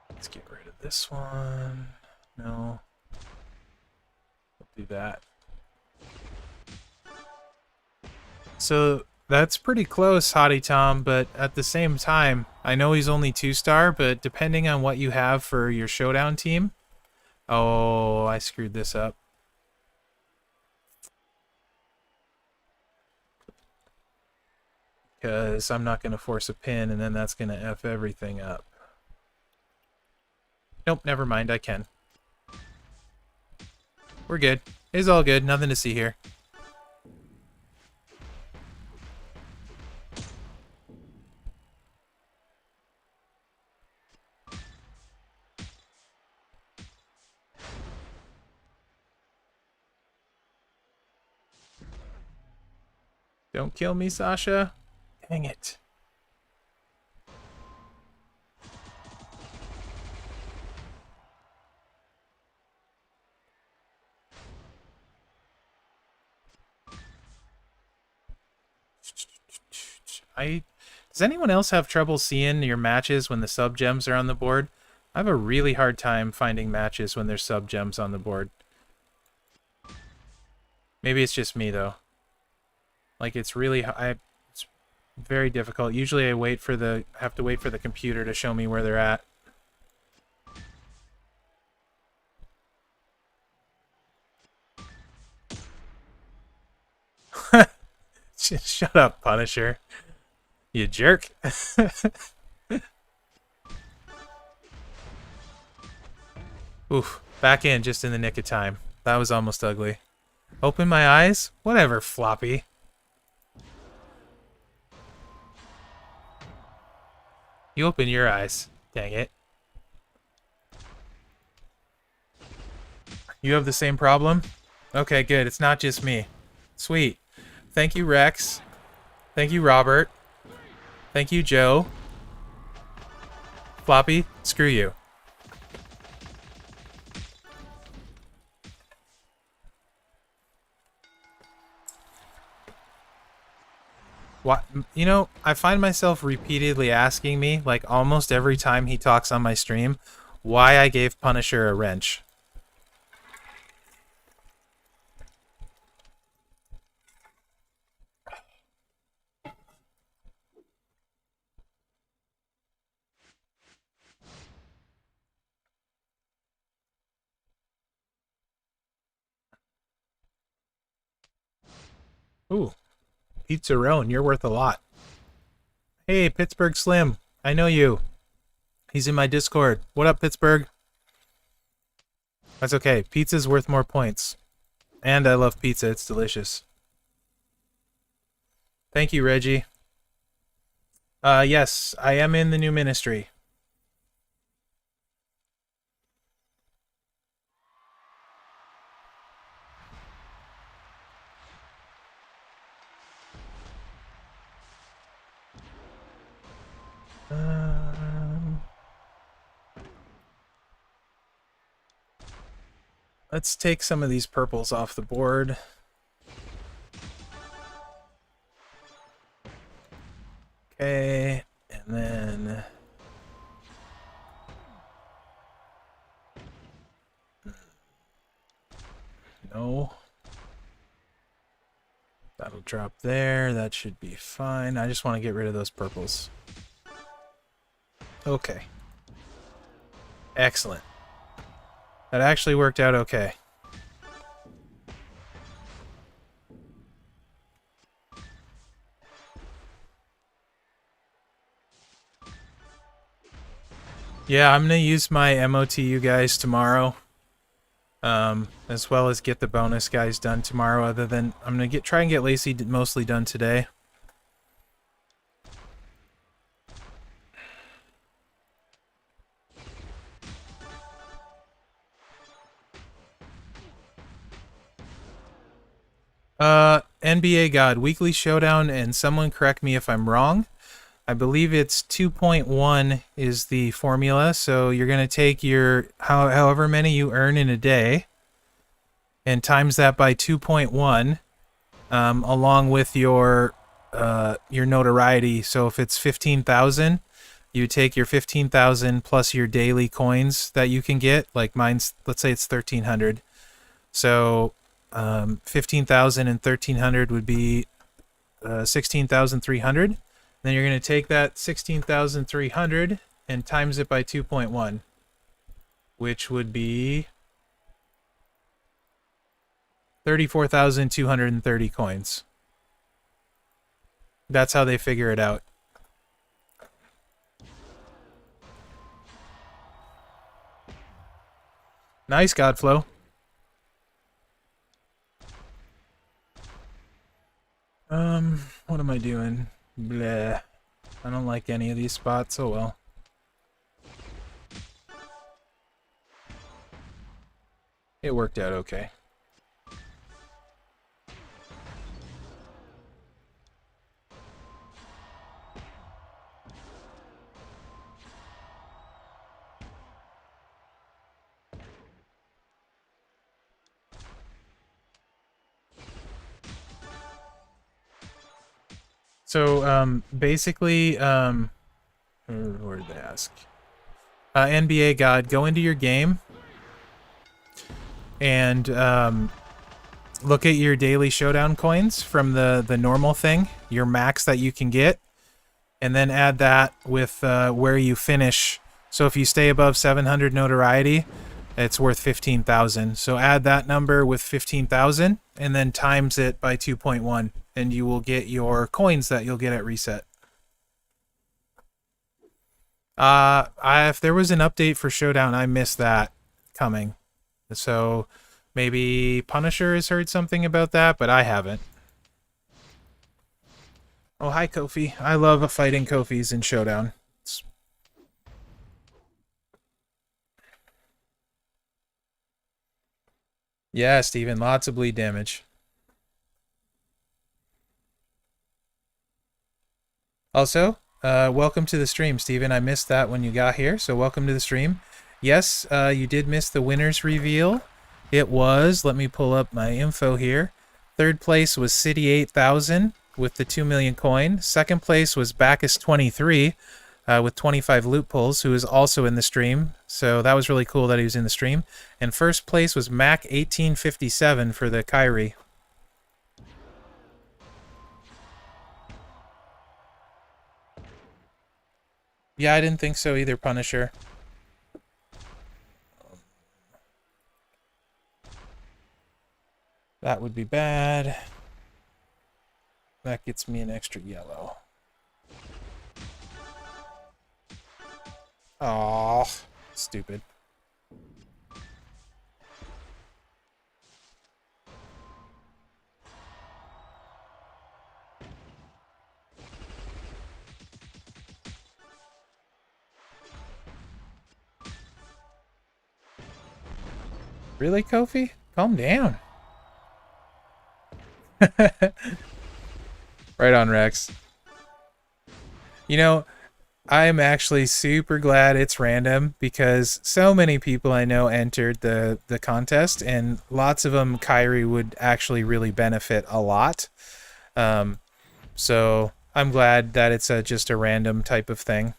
Let's get rid of this one. No. We'll do that. So that's pretty close, Hottie Tom, but at the same time, I know he's only 2-star, but depending on what you have for your Showdown team... Oh, I screwed this up. Because I'm not going to force a pin, and then that's going to F everything up. Nope, never mind, I can. We're good. It's all good, nothing to see here. Don't kill me, Sasha. Dang it. Does anyone else have trouble seeing your matches when the sub gems are on the board? I have a really hard time finding matches when there's sub gems on the board. Maybe it's just me though. Like it's very difficult. Usually I have to wait for the computer to show me where they're at. Shut up, Punisher. You jerk. Oof, back in just in the nick of time. That was almost ugly. Open my eyes? Whatever, Floppy. You open your eyes. Dang it. You have the same problem? Okay, good. It's not just me. Sweet. Thank you, Rex. Thank you, Robert. Thank you, Joe. Floppy, screw you. What? You know, I find myself repeatedly asking me, like almost every time he talks on my stream, why I gave Punisher a wrench. Ooh, Pizzarone, you're worth a lot. Hey, Pittsburgh Slim, I know you. He's in my Discord. What up, Pittsburgh? That's okay. Pizza's worth more points. And I love pizza. It's delicious. Thank you, Reggie. Yes, I am in the new ministry. Let's take some of these purples off the board. Okay, and then... No. That'll drop there. That should be fine. I just want to get rid of those purples. Okay. Excellent. That actually worked out okay. Yeah, I'm going to use my MOTU guys tomorrow. As well as get the bonus guys done tomorrow. Other than, I'm going to try and get Lacey mostly done today. NBA God, weekly showdown, and someone correct me if I'm wrong. I believe it's 2.1 is the formula. So you're going to take your however many you earn in a day and times that by 2.1, along with your notoriety. So if it's 15,000, you take your 15,000 plus your daily coins that you can get. Like mine's, let's say it's 1,300. So 15,000 and 1,300 would be 16,300. Then you're going to take that 16,300 and times it by 2.1, which would be 34,230 coins. That's how they figure it out. Nice, Godflow. What am I doing? Bleh. I don't like any of these spots. Oh well. It worked out okay. So, basically, where did they ask? NBA God, go into your game and look at your daily showdown coins from the normal thing, your max that you can get, and then add that with where you finish. So if you stay above 700 notoriety, it's worth 15,000. So add that number with 15,000 and then times it by 2.1, and you will get your coins that you'll get at reset. If there was an update for Showdown, I missed that coming. So maybe Punisher has heard something about that, but I haven't. Oh, hi, Kofi. I love fighting Kofis in Showdown. Yeah, Steven, lots of bleed damage. Also, welcome to the stream, Steven. I missed that when you got here, so welcome to the stream. Yes, you did miss the winner's reveal. It was, let me pull up my info here. Third place was City 8000 with the 2 million coin. Second place was Bacchus 23 with 25 loot pulls, who is also in the stream. So that was really cool that he was in the stream. And first place was Mac 1857 for the Kyrie. Yeah, I didn't think so either, Punisher. That would be bad. That gets me an extra yellow. Aw, stupid. Really, Kofi? Calm down. Right on, Rex. You know, I'm actually super glad it's random because so many people I know entered the contest, and lots of them Kyrie would actually really benefit a lot. So I'm glad that it's just a random type of thing.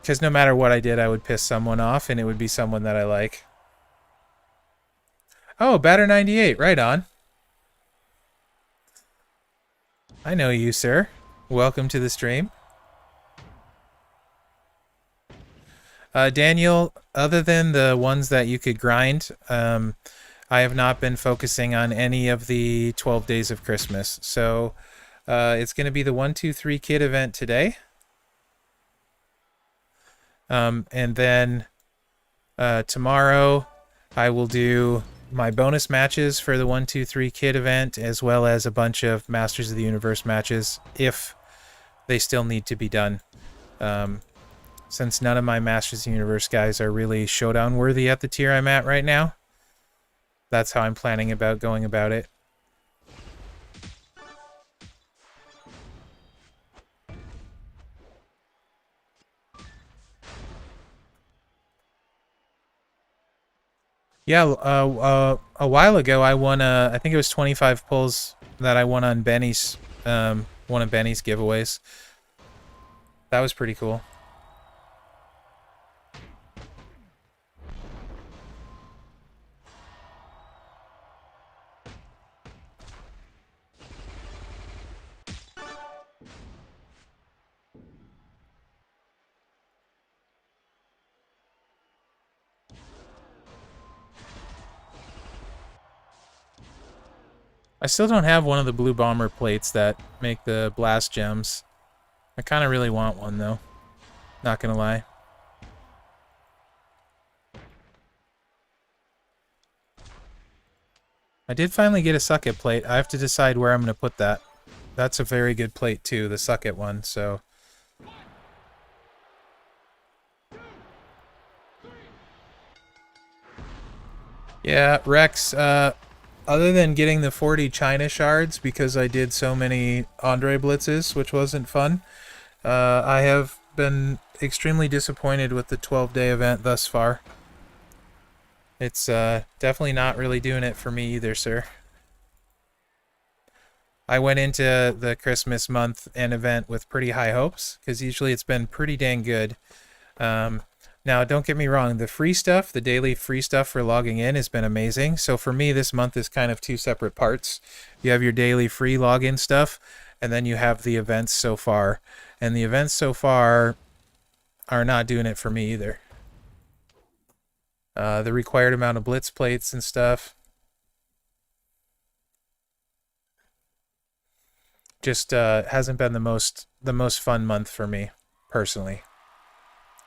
Because no matter what I did, I would piss someone off, and it would be someone that I like. Oh, Batter 98, right on. I know you, sir. Welcome to the stream. Daniel, other than the ones that you could grind, I have not been focusing on any of the 12 Days of Christmas. So it's going to be the 1-2-3 Kid event today. And then tomorrow I will do my bonus matches for the 1-2-3 Kid event, as well as a bunch of Masters of the Universe matches if they still need to be done. Since none of my Masters of the Universe guys are really Showdown worthy at the tier I'm at right now, that's how I'm planning about going about it. Yeah, a while ago I won I think it was 25 pulls that I won on Benny's, one of Benny's giveaways. That was pretty cool. I still don't have one of the blue bomber plates that make the blast gems. I kind of really want one though. Not gonna lie. I did finally get a suck it plate. I have to decide where I'm gonna put that. That's a very good plate too, the suck it one, so. Yeah, Rex, other than getting the 40 China shards because I did so many Andre Blitzes, which wasn't fun, I have been extremely disappointed with the 12-day event thus far. It's definitely not really doing it for me either, sir. I went into the Christmas month and event with pretty high hopes because usually it's been pretty dang good. Now, don't get me wrong, the free stuff, the daily free stuff for logging in has been amazing. So for me, this month is kind of two separate parts. You have your daily free login stuff, and then you have the events so far. And the events so far are not doing it for me either. The required amount of blitz plates and stuff just hasn't been the most fun month for me personally.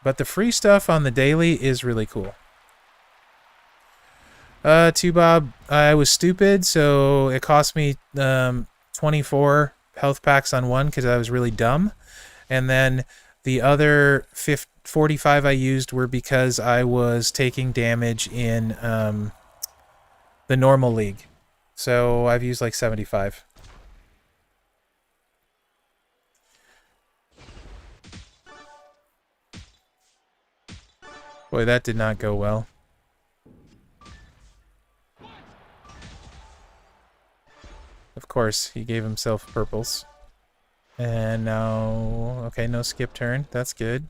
But the free stuff on the daily is really cool. Bob, I was stupid, so it cost me 24 health packs on one because I was really dumb. And then the other 45 I used were because I was taking damage in the normal league. So I've used like 75. Boy, that did not go well. Of course, he gave himself purples. And now, okay, no skip turn. That's good.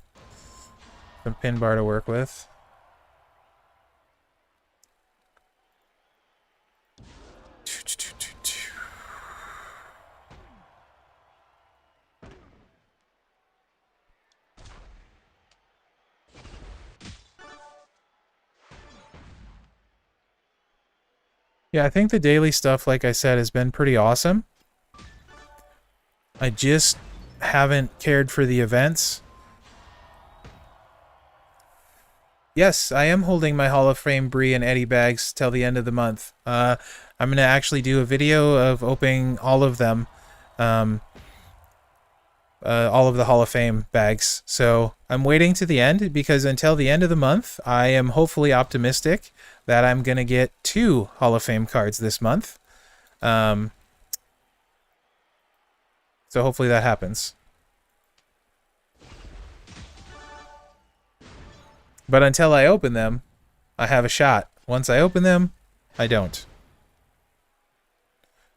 Some pin bar to work with. Yeah, I think the daily stuff, like I said, has been pretty awesome. I just haven't cared for the events. Yes, I am holding my Hall of Fame Bree and Eddie bags till the end of the month. I'm going to actually do a video of opening all of them. All of the Hall of Fame bags. So I'm waiting to the end because until the end of the month, I am hopefully optimistic that I'm going to get 2 Hall of Fame cards this month. So hopefully that happens. But until I open them, I have a shot. Once I open them, I don't.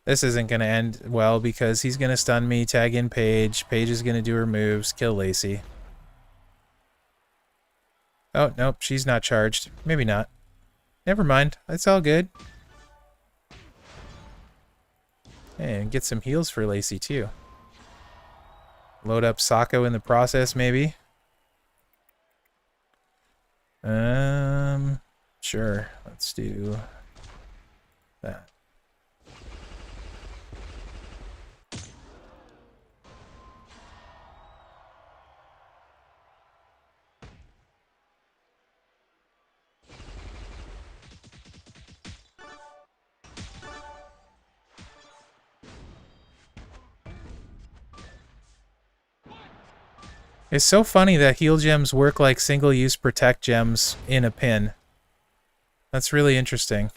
This isn't going to end well because he's going to stun me, tag in Paige. Paige is going to do her moves, kill Lacey. Oh, nope, she's not charged. Maybe not. Never mind. It's all good. And get some heals for Lacey, too. Load up Sako in the process, maybe. Sure. Let's do that. It's so funny that heal gems work like single-use protect gems in a pin. That's really interesting.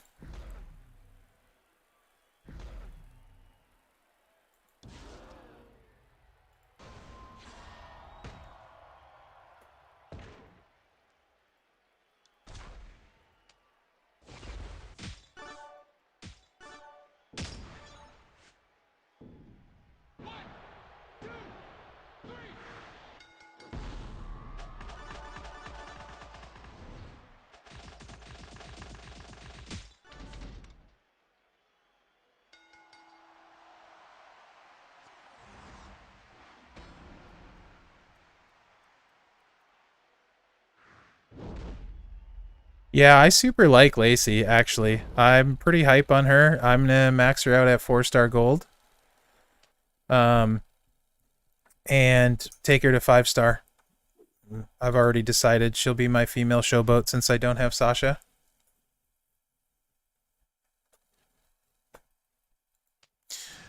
Yeah, I super like Lacey, actually. I'm pretty hype on her. I'm gonna max her out at 4-star gold. And take her to 5-star. I've already decided she'll be my female showboat since I don't have Sasha.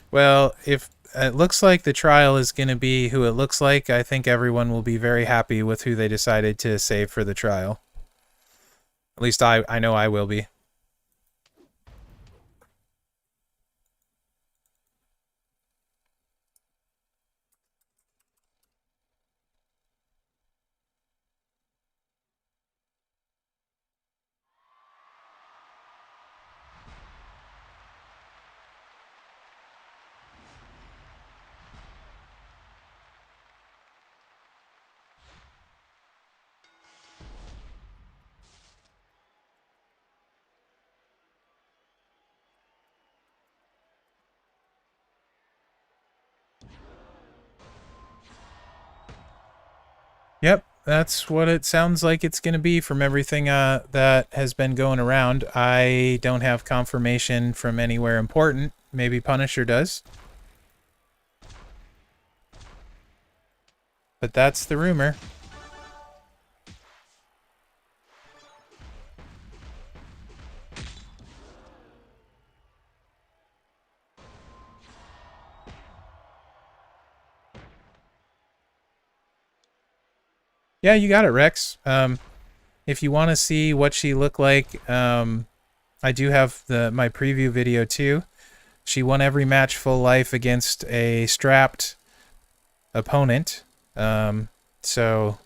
Well, if it looks like the trial is going to be who it looks like, I think everyone will be very happy with who they decided to save for the trial. At least I know I will be. Yep, that's what it sounds like it's going to be from everything that has been going around. I don't have confirmation from anywhere important. Maybe Punisher does. But that's the rumor. Yeah, you got it, Rex. If you want to see what she looked like, I do have my preview video too. She won every match full life against a strapped opponent. So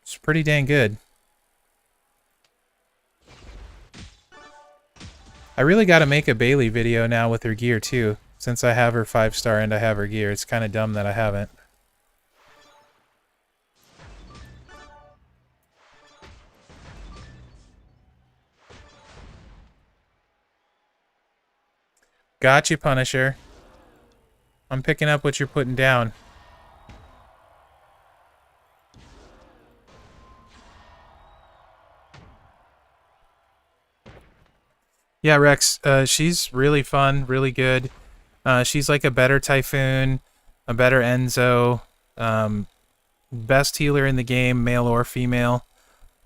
it's pretty dang good. I really got to make a Bailey video now with her gear too. Since I have her 5-star and I have her gear, it's kind of dumb that I haven't. Gotcha, Punisher. I'm picking up what you're putting down. Yeah, Rex, she's really fun, really good. She's like a better Typhoon, a better Enzo, best healer in the game, male or female.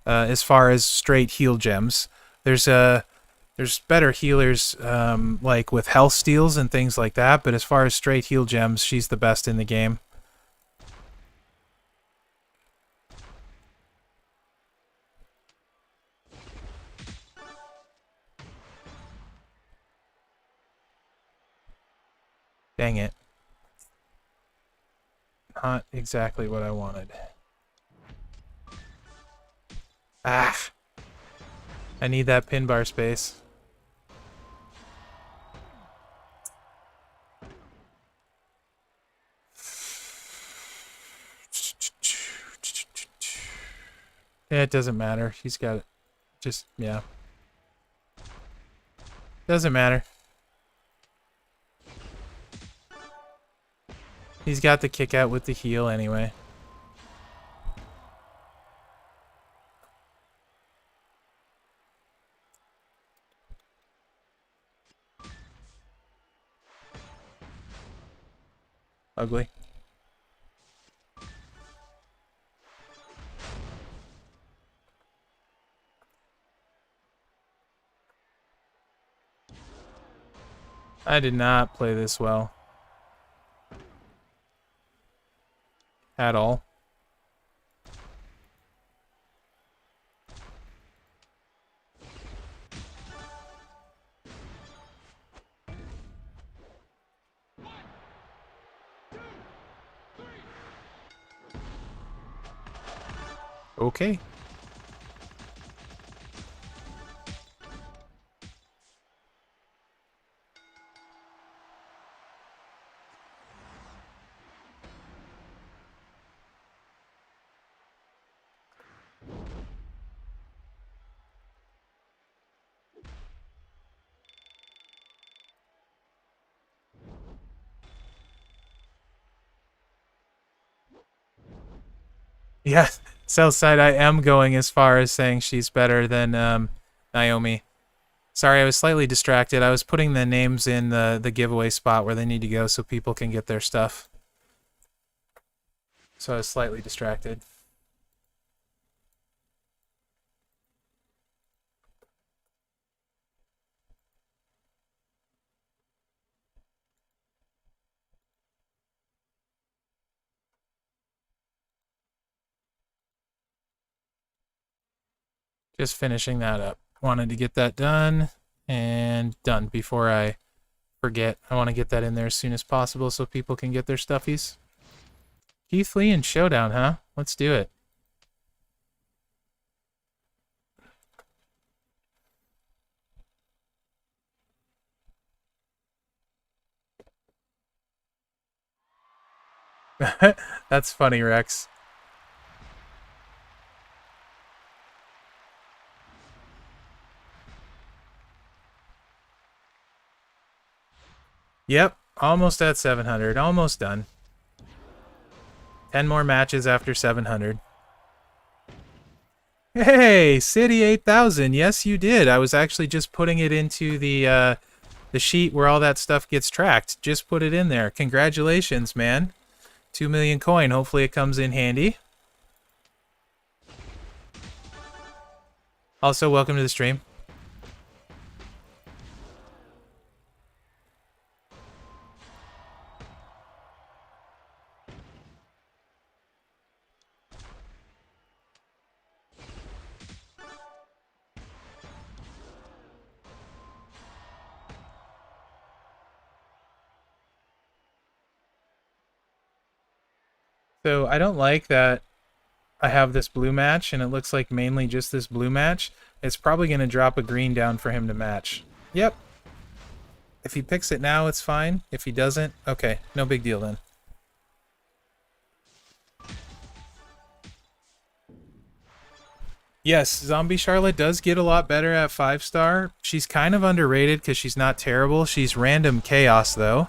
As far as straight heal gems, there's better healers like with health steals and things like that. But as far as straight heal gems, she's the best in the game. Dang it. Not exactly what I wanted. Ah! I need that pin bar space. Yeah, it doesn't matter. He's got it. Just, yeah. Doesn't matter. He's got the kick out with the heal anyway. Ugly. I did not play this well. At all. Okay. Yeah, Southside, I am going as far as saying she's better than Naomi. Sorry, I was slightly distracted. I was putting the names in the giveaway spot where they need to go so people can get their stuff. So I was slightly distracted. Just finishing that up. Wanted to get that done and done before I forget. I want to get that in there as soon as possible so people can get their stuffies. Keith Lee and Showdown, huh? Let's do it. That's funny, Rex. Yep, almost at 700. Almost done. 10 more matches after 700. Hey, City 8000. Yes, you did. I was actually just putting it into the sheet where all that stuff gets tracked. Just put it in there. Congratulations, man. 2 million coin. Hopefully it comes in handy. Also, welcome to the stream. So I don't like that I have this blue match and it looks like mainly just this blue match. It's probably going to drop a green down for him to match. Yep. If he picks it now, it's fine. If he doesn't, okay, no big deal then. Yes, Zombie Charlotte does get a lot better at 5-star. She's kind of underrated because she's not terrible. She's random chaos, though.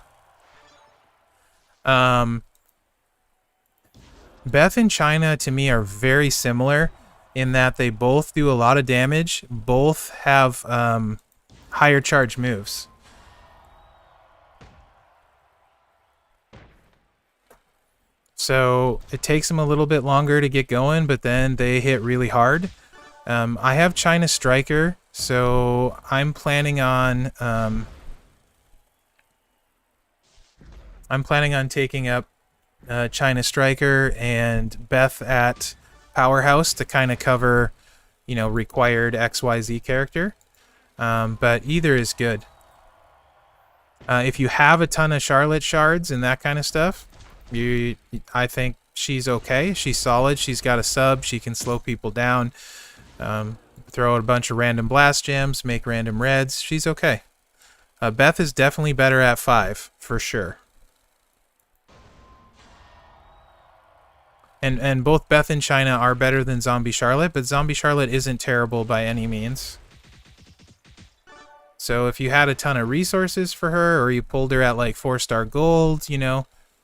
Beth and China, to me, are very similar in that they both do a lot of damage. Both have higher charge moves. So it takes them a little bit longer to get going, but then they hit really hard. I have China Striker, so I'm planning on taking up China Striker and Beth at Powerhouse to kind of cover, required XYZ character. But either is good. If you have a ton of Charlotte shards and that kind of stuff, I think she's okay. She's solid. She's got a sub. She can slow people down. Throw out a bunch of random blast gems, make random reds. She's okay. Beth is definitely better at 5, for sure. And both Beth and China are better than Zombie Charlotte, but Zombie Charlotte isn't terrible by any means. So if you had a ton of resources for her, or you pulled her at like 4-star gold,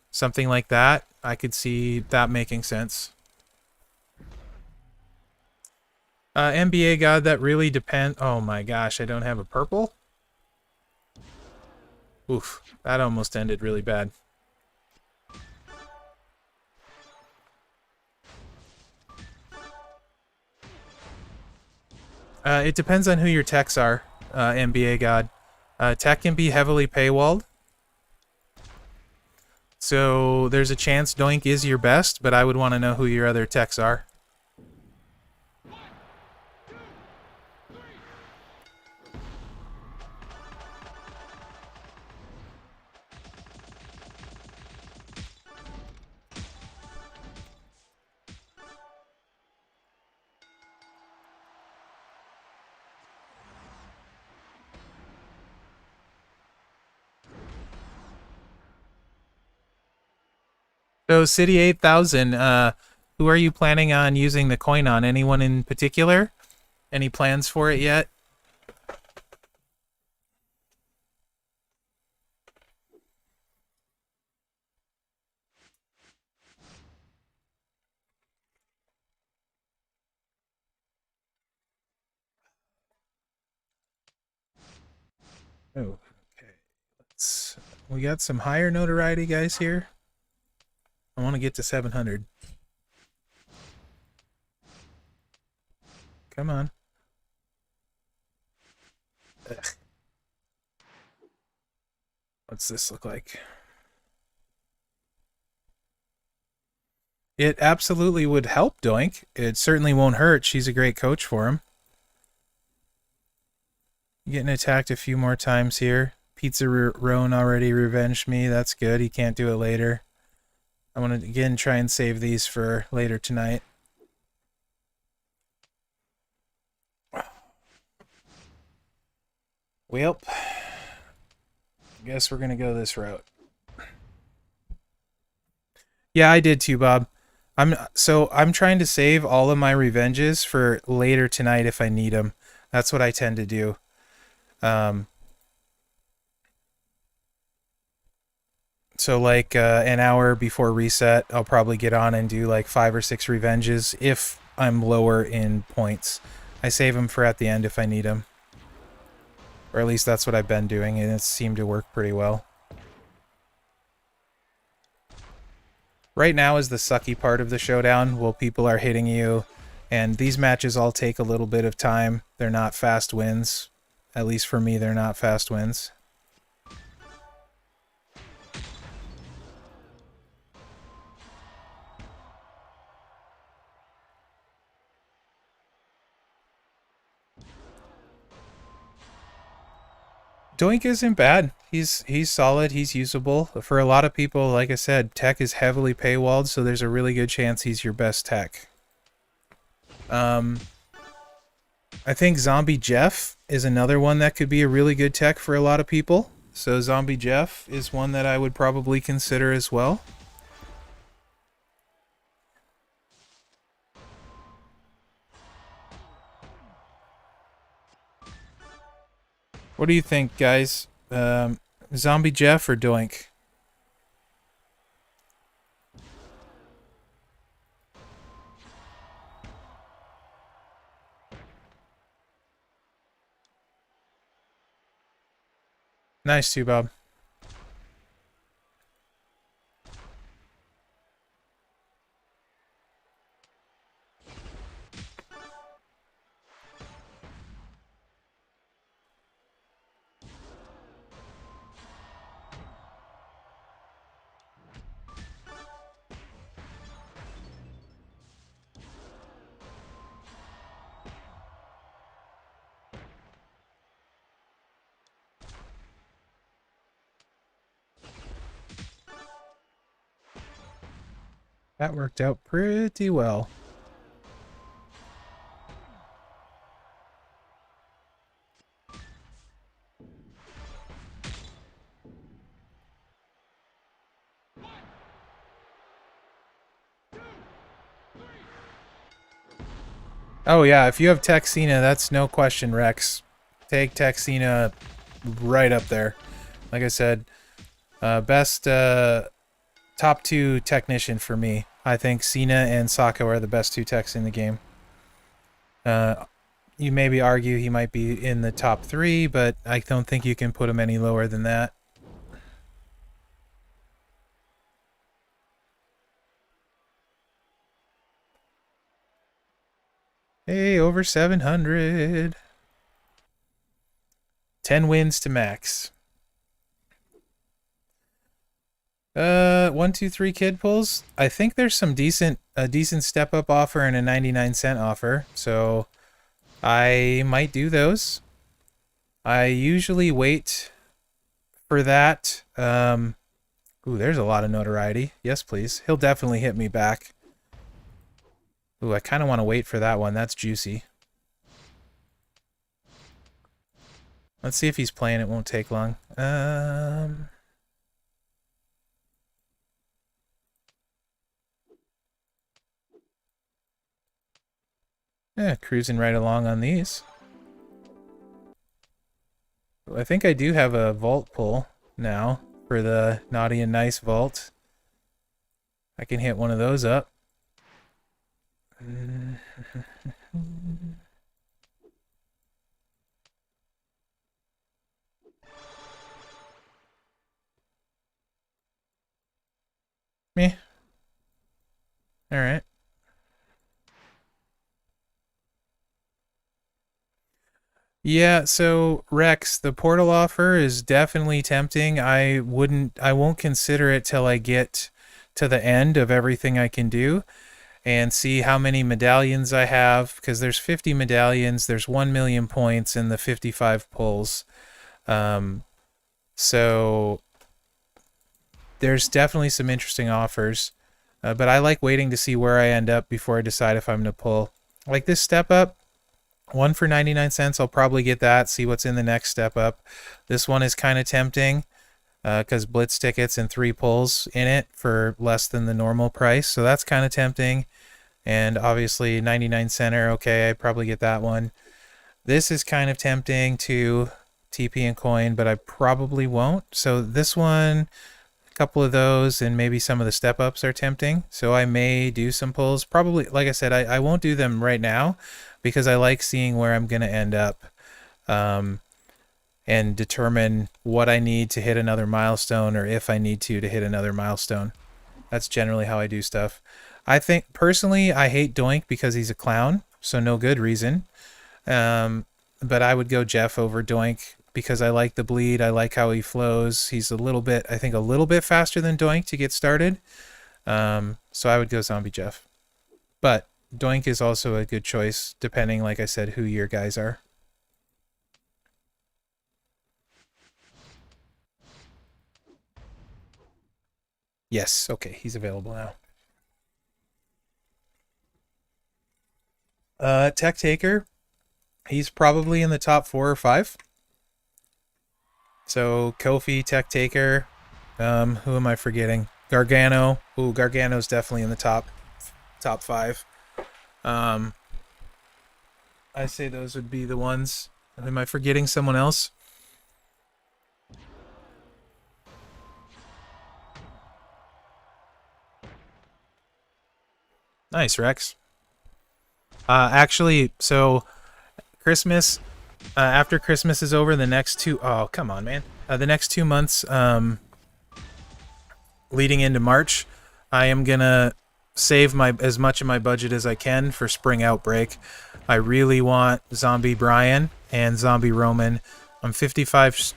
something like that, I could see that making sense. NBA God, that really depends. Oh my gosh, I don't have a purple? Oof, that almost ended really bad. It depends on who your techs are, NBA God. Tech can be heavily paywalled. So there's a chance Doink is your best, but I would want to know who your other techs are. So City 8000, who are you planning on using the coin on? Anyone in particular? Any plans for it yet? Oh, okay. We got some higher notoriety guys here. I want to get to 700. Come on. Ugh. What's this look like? It absolutely would help Doink. It certainly won't hurt. She's a great coach for him. Getting attacked a few more times here. Pizza Roan already revenged me. That's good. He can't do it later. I want to again try and save these for later tonight. Well, guess we're going to go this route. Yeah, I did too, Bob. I'm trying to save all of my revenges for later tonight if I need them. That's what I tend to do. So like an hour before reset, I'll probably get on and do like 5 or 6 revenges if I'm lower in points. I save them for at the end if I need them. Or at least that's what I've been doing, and it seemed to work pretty well. Right now is the sucky part of the showdown, while people are hitting you, and these matches all take a little bit of time. They're not fast wins. At least for me, they're not fast wins. Doink isn't bad. He's solid. He's usable. For a lot of people, like I said, tech is heavily paywalled, so there's a really good chance he's your best tech. I think Zombie Jeff is another one that could be a really good tech for a lot of people. So Zombie Jeff is one that I would probably consider as well. What do you think, guys? Zombie Jeff or Doink? Nice too, Bob. That worked out pretty well. Oh yeah, if you have Texina, that's no question, Rex. Take Texina right up there. Like I said, best top 2 technician for me. I think Cena and Sako are the best 2 techs in the game. You maybe argue he might be in the top 3, but I don't think you can put him any lower than that. Hey, over 700. 10 wins to max. 1, 2, 3 kid pulls. I think there's some a decent step up offer and a 99-cent offer, so I might do those. I usually wait for that. Ooh, there's a lot of notoriety. Yes, please. He'll definitely hit me back. Ooh, I kind of want to wait for that one. That's juicy. Let's see if he's playing. It won't take long. Yeah, cruising right along on these. I think I do have a vault pull now for the naughty and nice vault. I can hit one of those up. Meh. All right. Yeah, so Rex, the portal offer is definitely tempting. I won't consider it till I get to the end of everything I can do and see how many medallions I have, because there's 50 medallions, there's 1 million points in the 55 pulls. Um, so there's definitely some interesting offers. But I like waiting to see where I end up before I decide if I'm going to pull. Like this step up, one for 99 cents. I'll probably get that, see what's in the next step up. This one is kind of tempting because Blitz tickets and 3 pulls in it for less than the normal price. So that's kind of tempting. And obviously 99 center, okay, I'd probably get that one. This is kind of tempting to TP and coin, but I probably won't. So this one, a couple of those, and maybe some of the step ups are tempting. So I may do some pulls. Probably, like I said, I won't do them right now because I like seeing where I'm going to end up and determine what I need to hit another milestone or if I need to hit another milestone. That's generally how I do stuff. I think, personally, I hate Doink because he's a clown, so no good reason. But I would go Jeff over Doink because I like the bleed. I like how he flows. He's a little bit, I think, a little bit faster than Doink to get started. So I would go Zombie Jeff. But Doink is also a good choice, depending, like I said, who your guys are. Yes, okay, he's available now. Tech Taker, he's probably in the top 4 or 5. So Kofi, Tech Taker, who am I forgetting? Gargano. Ooh, Gargano's definitely in the top 5. Um, I say those would be the ones. Am I forgetting someone else? Nice, Rex. Actually, so Christmas, after Christmas is over, the next two, oh, come on, man. The next 2 months, leading into March, I am gonna save my as much of my budget as I can for Spring Outbreak. I really want Zombie Brian and Zombie Roman. I'm 55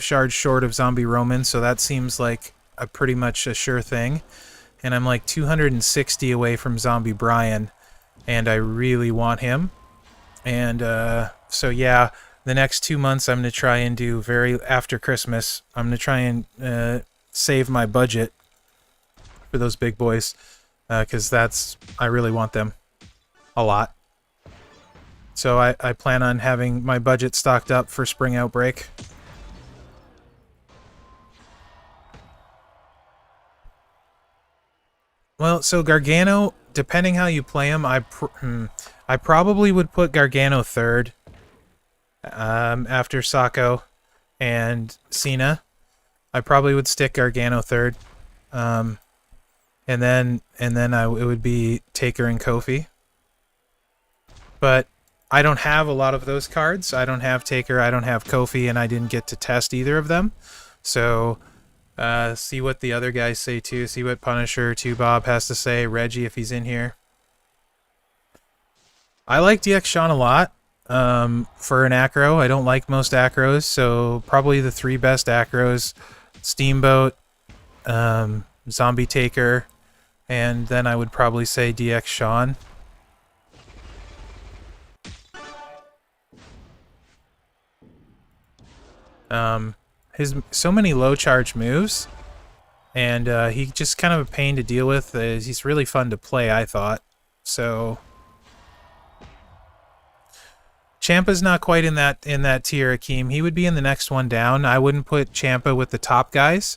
shards short of Zombie Roman, so that seems like a pretty much a sure thing. And I'm like 260 away from Zombie Brian, and I really want him. And so yeah, the next 2 months I'm gonna try and do very after Christmas. I'm gonna try and save my budget for those big boys because I really want them a lot. So I plan on having my budget stocked up for Spring Outbreak. Well, so Gargano, depending how you play him, I probably would put Gargano third after Sako and Cena. I probably would stick Gargano third. And then it would be Taker and Kofi. But I don't have a lot of those cards. I don't have Taker, I don't have Kofi, and I didn't get to test either of them. So see what the other guys say too. See what Punisher, 2Bob has to say. Reggie, if he's in here. I like DX Sean a lot for an acro. I don't like most acros, so probably the 3 best acros: Steamboat, Zombie Taker, and then I would probably say DX Sean. His so many low charge moves, and he just kind of a pain to deal with. He's really fun to play, I thought. So Champa's not quite in that tier, Akeem. He would be in the next one down. I wouldn't put Champa with the top guys,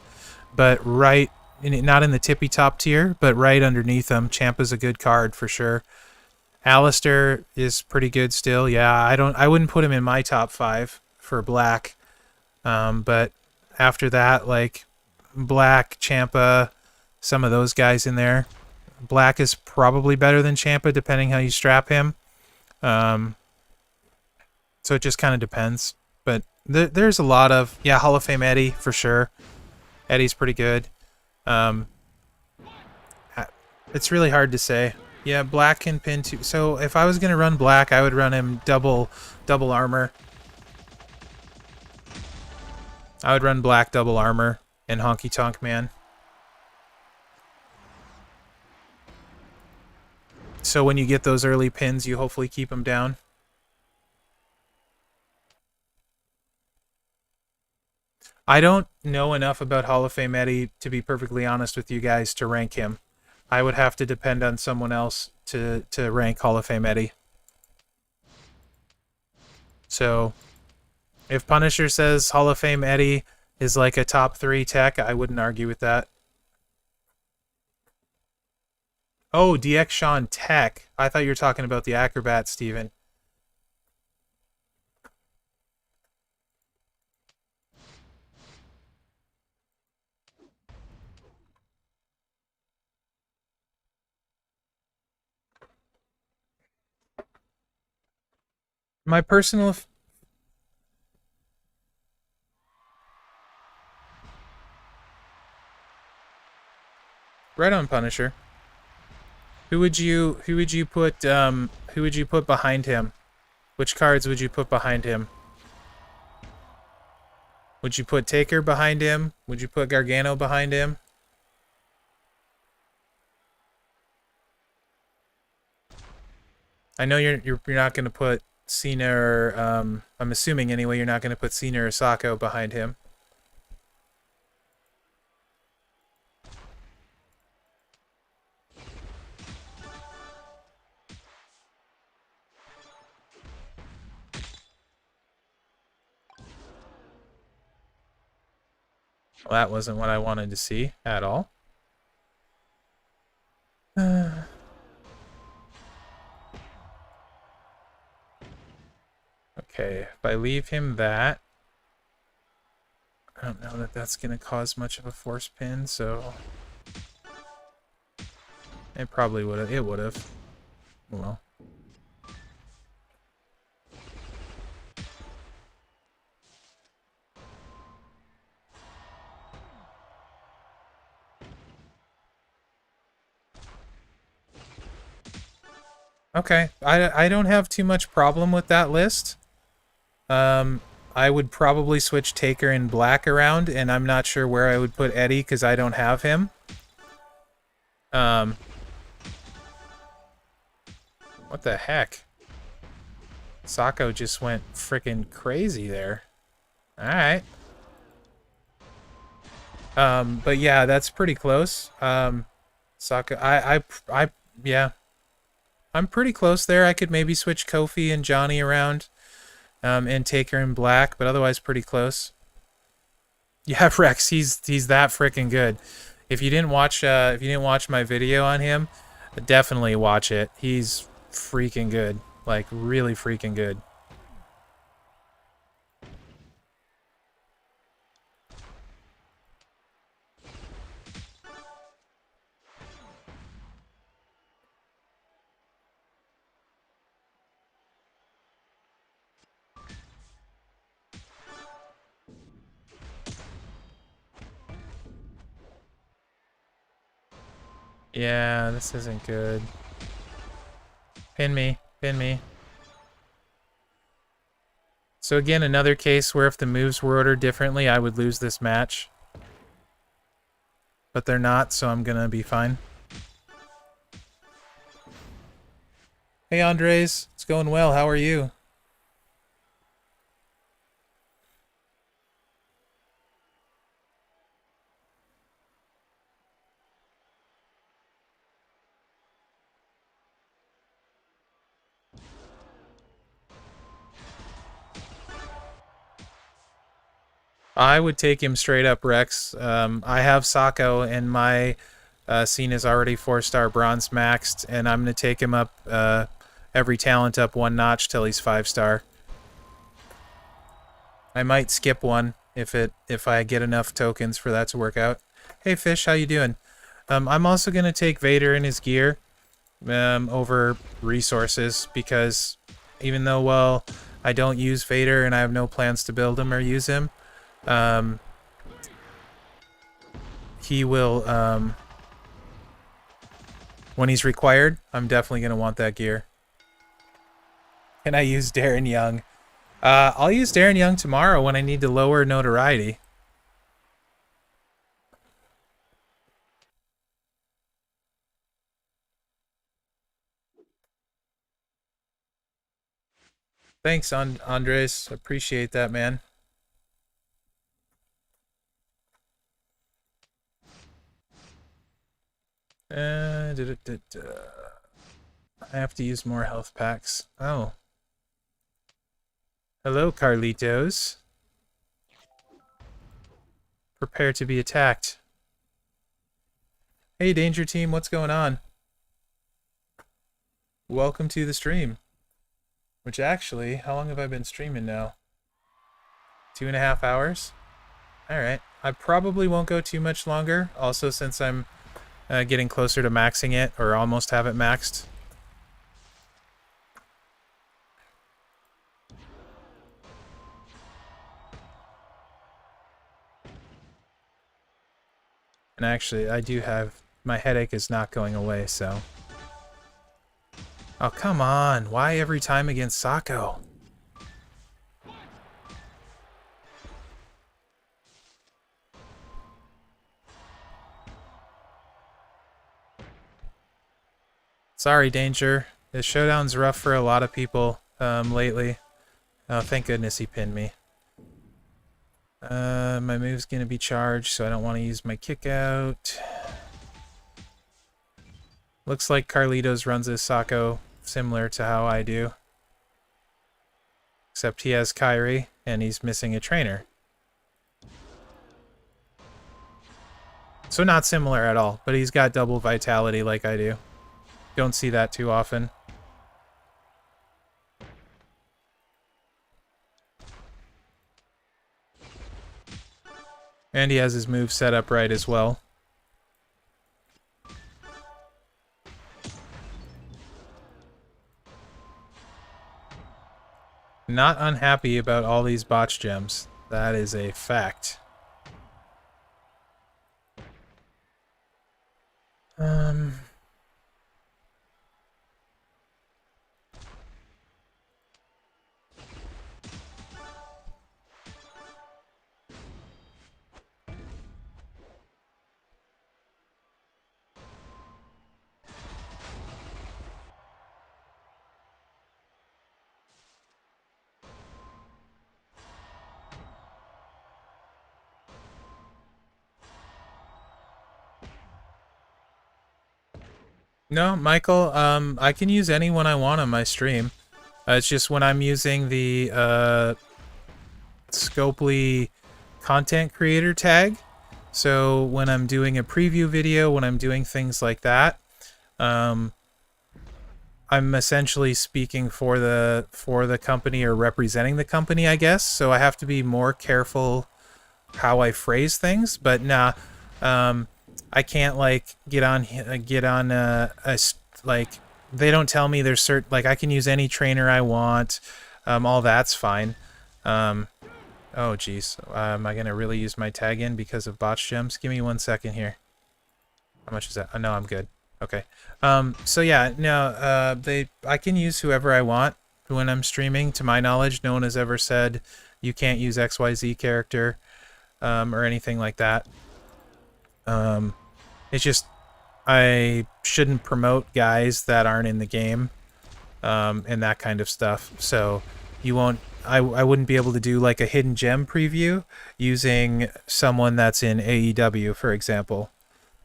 but right, not in the tippy top tier, but right underneath him. Champa's a good card for sure. Alistair is pretty good still. Yeah, I wouldn't put him in my top 5 for black. But after that, like Black, Champa, some of those guys in there. Black is probably better than Champa, depending how you strap him. So it just kind of depends. But there's a lot of, yeah, Hall of Fame Eddie, for sure. Eddie's pretty good. It's really hard to say. Yeah, black can pin too. So if I was gonna run black, I would run him double armor. I would run black double armor and Honky Tonk Man. So when you get those early pins, you hopefully keep them down. I don't know enough about Hall of Fame Eddie, to be perfectly honest with you guys, to rank him. I would have to depend on someone else to rank Hall of Fame Eddie. So if Punisher says Hall of Fame Eddie is like a top 3 tech, I wouldn't argue with that. Oh, DX Sean Tech. I thought you were talking about the Acrobat, Steven. My personal... Right on, Punisher. Who would you put behind him? Which cards would you put behind him? Would you put Taker behind him? Would you put Gargano behind him? I know you're not going to put Cena or I'm assuming anyway you're not going to put Cena or Sacco behind him. Well, that wasn't what I wanted to see at all. Okay, if I leave him that, I don't know that that's going to cause much of a force pin, so... It probably would have. It would have. Well. Okay, I don't have too much problem with that list. I would probably switch Taker and Black around, and I'm not sure where I would put Eddie because I don't have him. What the heck? Sacco just went freaking crazy there. Alright. But yeah, that's pretty close. Sacco, yeah. I'm pretty close there. I could maybe switch Kofi and Johnny around, and Taker and Black, but otherwise pretty close. Yeah, Rex, he's that freaking good. If you didn't watch my video on him, definitely watch it. He's freaking good, like really freaking good. Yeah, this isn't good. Pin me, pin me. So again, another case where if the moves were ordered differently, I would lose this match. But they're not, so I'm gonna be fine. Hey Andres, it's going well, how are you? I would take him straight up, Rex. I have Sacco, and my scene is already 4-star bronze maxed, and I'm going to take him up every talent up 1 notch till he's 5-star. I might skip one if I get enough tokens for that to work out. Hey Fish, how you doing? I'm also going to take Vader and his gear over resources, because even though, well, I don't use Vader and I have no plans to build him or use him, he will When he's required, I'm definitely going to want that gear. Can I use Darren Young? I'll use Darren Young tomorrow when I need to lower notoriety. Thanks, Andres. Appreciate that, man. I have to use more health packs. Oh. Hello, Carlitos. Prepare to be attacked. Hey, Danger Team, what's going on? Welcome to the stream. Which actually, how long have I been streaming now? 2.5 hours? Alright. I probably won't go too much longer, also since I'm getting closer to maxing it, or almost have it maxed. And actually, I do have... My headache is not going away, so... Oh, come on. Why every time against Sako? Sorry, Danger. This showdown's rough for a lot of people lately. Oh, thank goodness he pinned me. My move's gonna be charged, so I don't want to use my kick out. Looks like Carlitos runs his Sako similar to how I do. Except he has Kyrie, and he's missing a trainer. So not similar at all, but he's got double vitality like I do. Don't see that too often. And he has his move set up right as well. Not unhappy about all these botch gems. That is a fact. No, Michael, I can use anyone I want on my stream. It's just when I'm using the Scopely content creator tag. So when I'm doing a preview video, when I'm doing things like that, I'm essentially speaking for the company or representing the company, I guess. So I have to be more careful how I phrase things. But nah, I can't like get on like they don't tell me there's certain like I can use any trainer I want. All that's fine. Oh geez, am I gonna really use my tag in because of botch gems? Give me 1 second here. How much is that? Oh, no, I'm good. Okay. So yeah, no, I can use whoever I want when I'm streaming. To my knowledge, no one has ever said you can't use XYZ character or anything like that. It's just I shouldn't promote guys that aren't in the game and that kind of stuff. So you won't. I wouldn't be able to do like a hidden gem preview using someone that's in AEW, for example.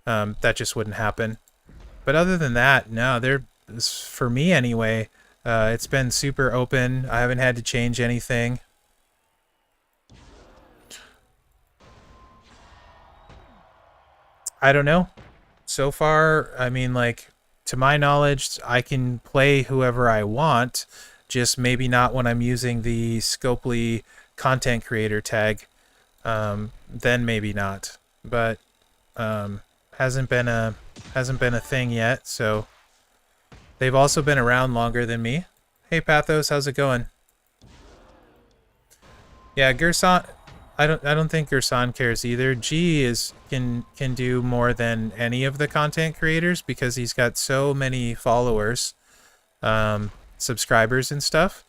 That just wouldn't happen. But other than that, no, for me anyway, it's been super open. I haven't had to change anything. I don't know. So far, I mean, like, to my knowledge, I can play whoever I want, just maybe not when I'm using the Scopely content creator tag. Then maybe not. But hasn't been a thing yet, so they've also been around longer than me. Hey Pathos, how's it going? Yeah, Gerson, I don't think Gerson cares either. G is can do more than any of the content creators because he's got so many followers, subscribers and stuff.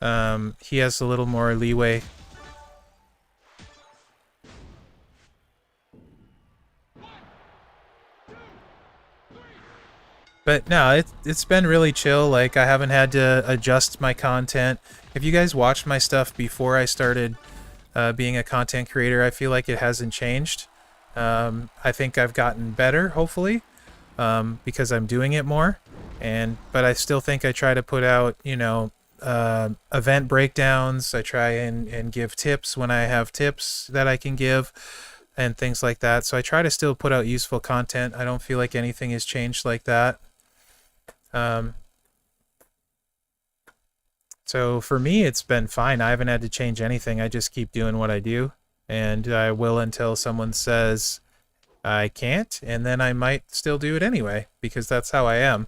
He has a little more leeway. But no, it's been really chill. Like, I haven't had to adjust my content. If you guys watched my stuff before I started being a content creator, I feel like it hasn't changed. I think I've gotten better, hopefully, because I'm doing it more. But I still think I try to put out, event breakdowns. I try and give tips when I have tips that I can give and things like that. So I try to still put out useful content. I don't feel like anything has changed like that. So for me, it's been fine. I haven't had to change anything. I just keep doing what I do, and I will until someone says I can't, and then I might still do it anyway because that's how I am.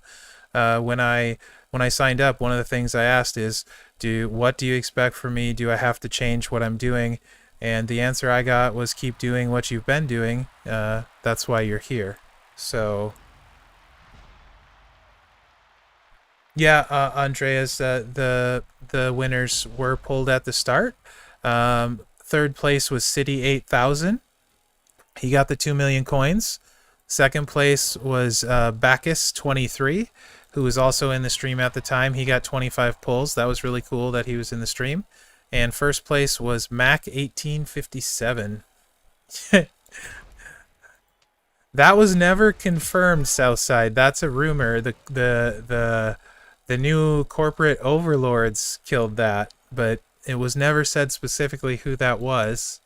When I signed up, one of the things I asked is, what do you expect from me? Do I have to change what I'm doing? And the answer I got was, keep doing what you've been doing. That's why you're here. So yeah, Andreas, the winners were pulled at the start. Third place was City 8000. He got the 2 million coins. Second place was Bacchus 23, who was also in the stream at the time. He got 25 pulls. That was really cool that he was in the stream. And first place was Mac 1857. That was never confirmed, Southside. That's a rumor. The new corporate overlords killed that, but it was never said specifically who that was.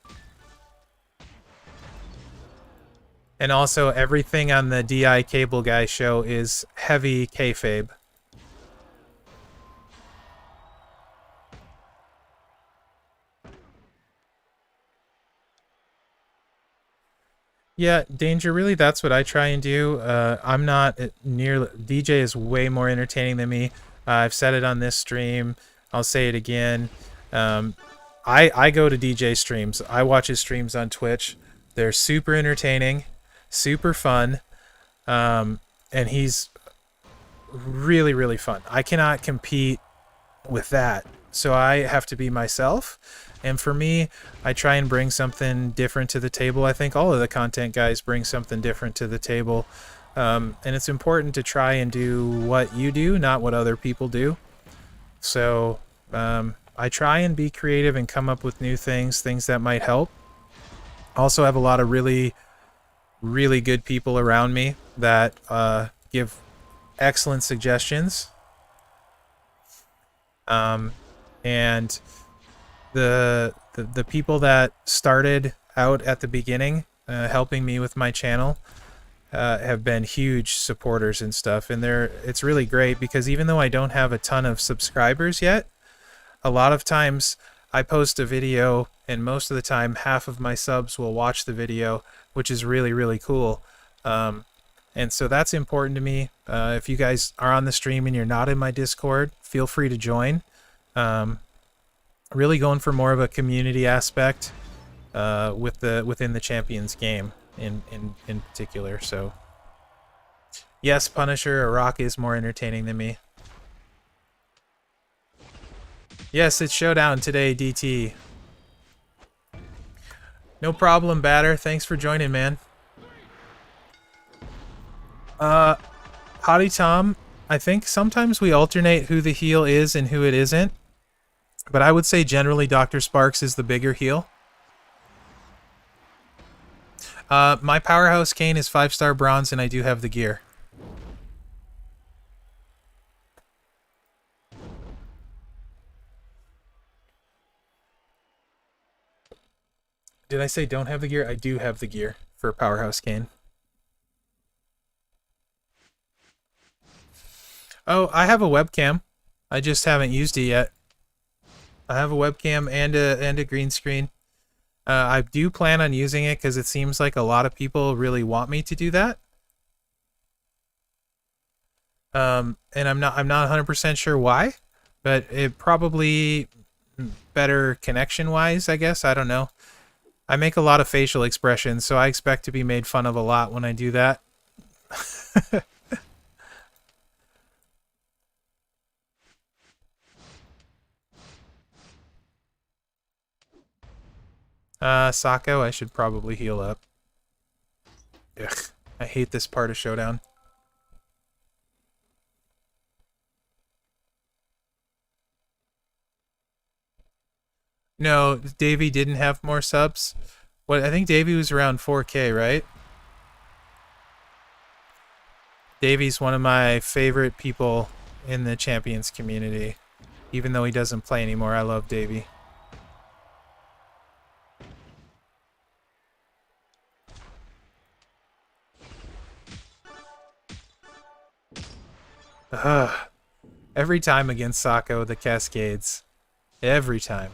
And also, everything on the DI Cable Guy show is heavy kayfabe. Yeah, Danger, really, that's what I try and do. I'm not near... DJ is way more entertaining than me. I've said it on this stream. I'll say it again. I go to DJ streams. I watch his streams on Twitch. They're super entertaining, super fun, and he's really, really fun. I cannot compete with that, so I have to be myself. And for me, I try and bring something different to the table. I think all of the content guys bring something different to the table. And it's important to try and do what you do, not what other people do. So I try and be creative and come up with new things that might help. Also have a lot of really, really good people around me that give excellent suggestions. And the people that started out at the beginning helping me with my channel have been huge supporters and stuff, and it's really great because even though I don't have a ton of subscribers yet, a lot of times I post a video and most of the time half of my subs will watch the video, which is really, really cool. And so that's important to me. If you guys are on the stream and you're not in my Discord, feel free to join. Really going for more of a community aspect within the Champions game in particular. So yes, Punisher, Iraq is more entertaining than me. Yes, it's Showdown today, DT. No problem, Batter. Thanks for joining, man. Hottie Tom, I think sometimes we alternate who the heel is and who it isn't. But I would say generally Dr. Sparks is the bigger heel. My Powerhouse Cane is 5-star bronze, and I do have the gear. Did I say don't have the gear? I do have the gear for Powerhouse Cane. Oh, I have a webcam. I just haven't used it yet. I have a webcam and a green screen. I do plan on using it because it seems like a lot of people really want me to do that. And I'm not 100% sure why, but it probably better connection wise, I guess. I don't know. I make a lot of facial expressions, so I expect to be made fun of a lot when I do that. Sako, I should probably heal up. Ugh, I hate this part of Showdown. No, Davey didn't have more subs. What, I think Davey was around 4K, right? Davey's one of my favorite people in the Champions community. Even though he doesn't play anymore, I love Davey. Ugh. Every time against Sako, the Cascades. Every time.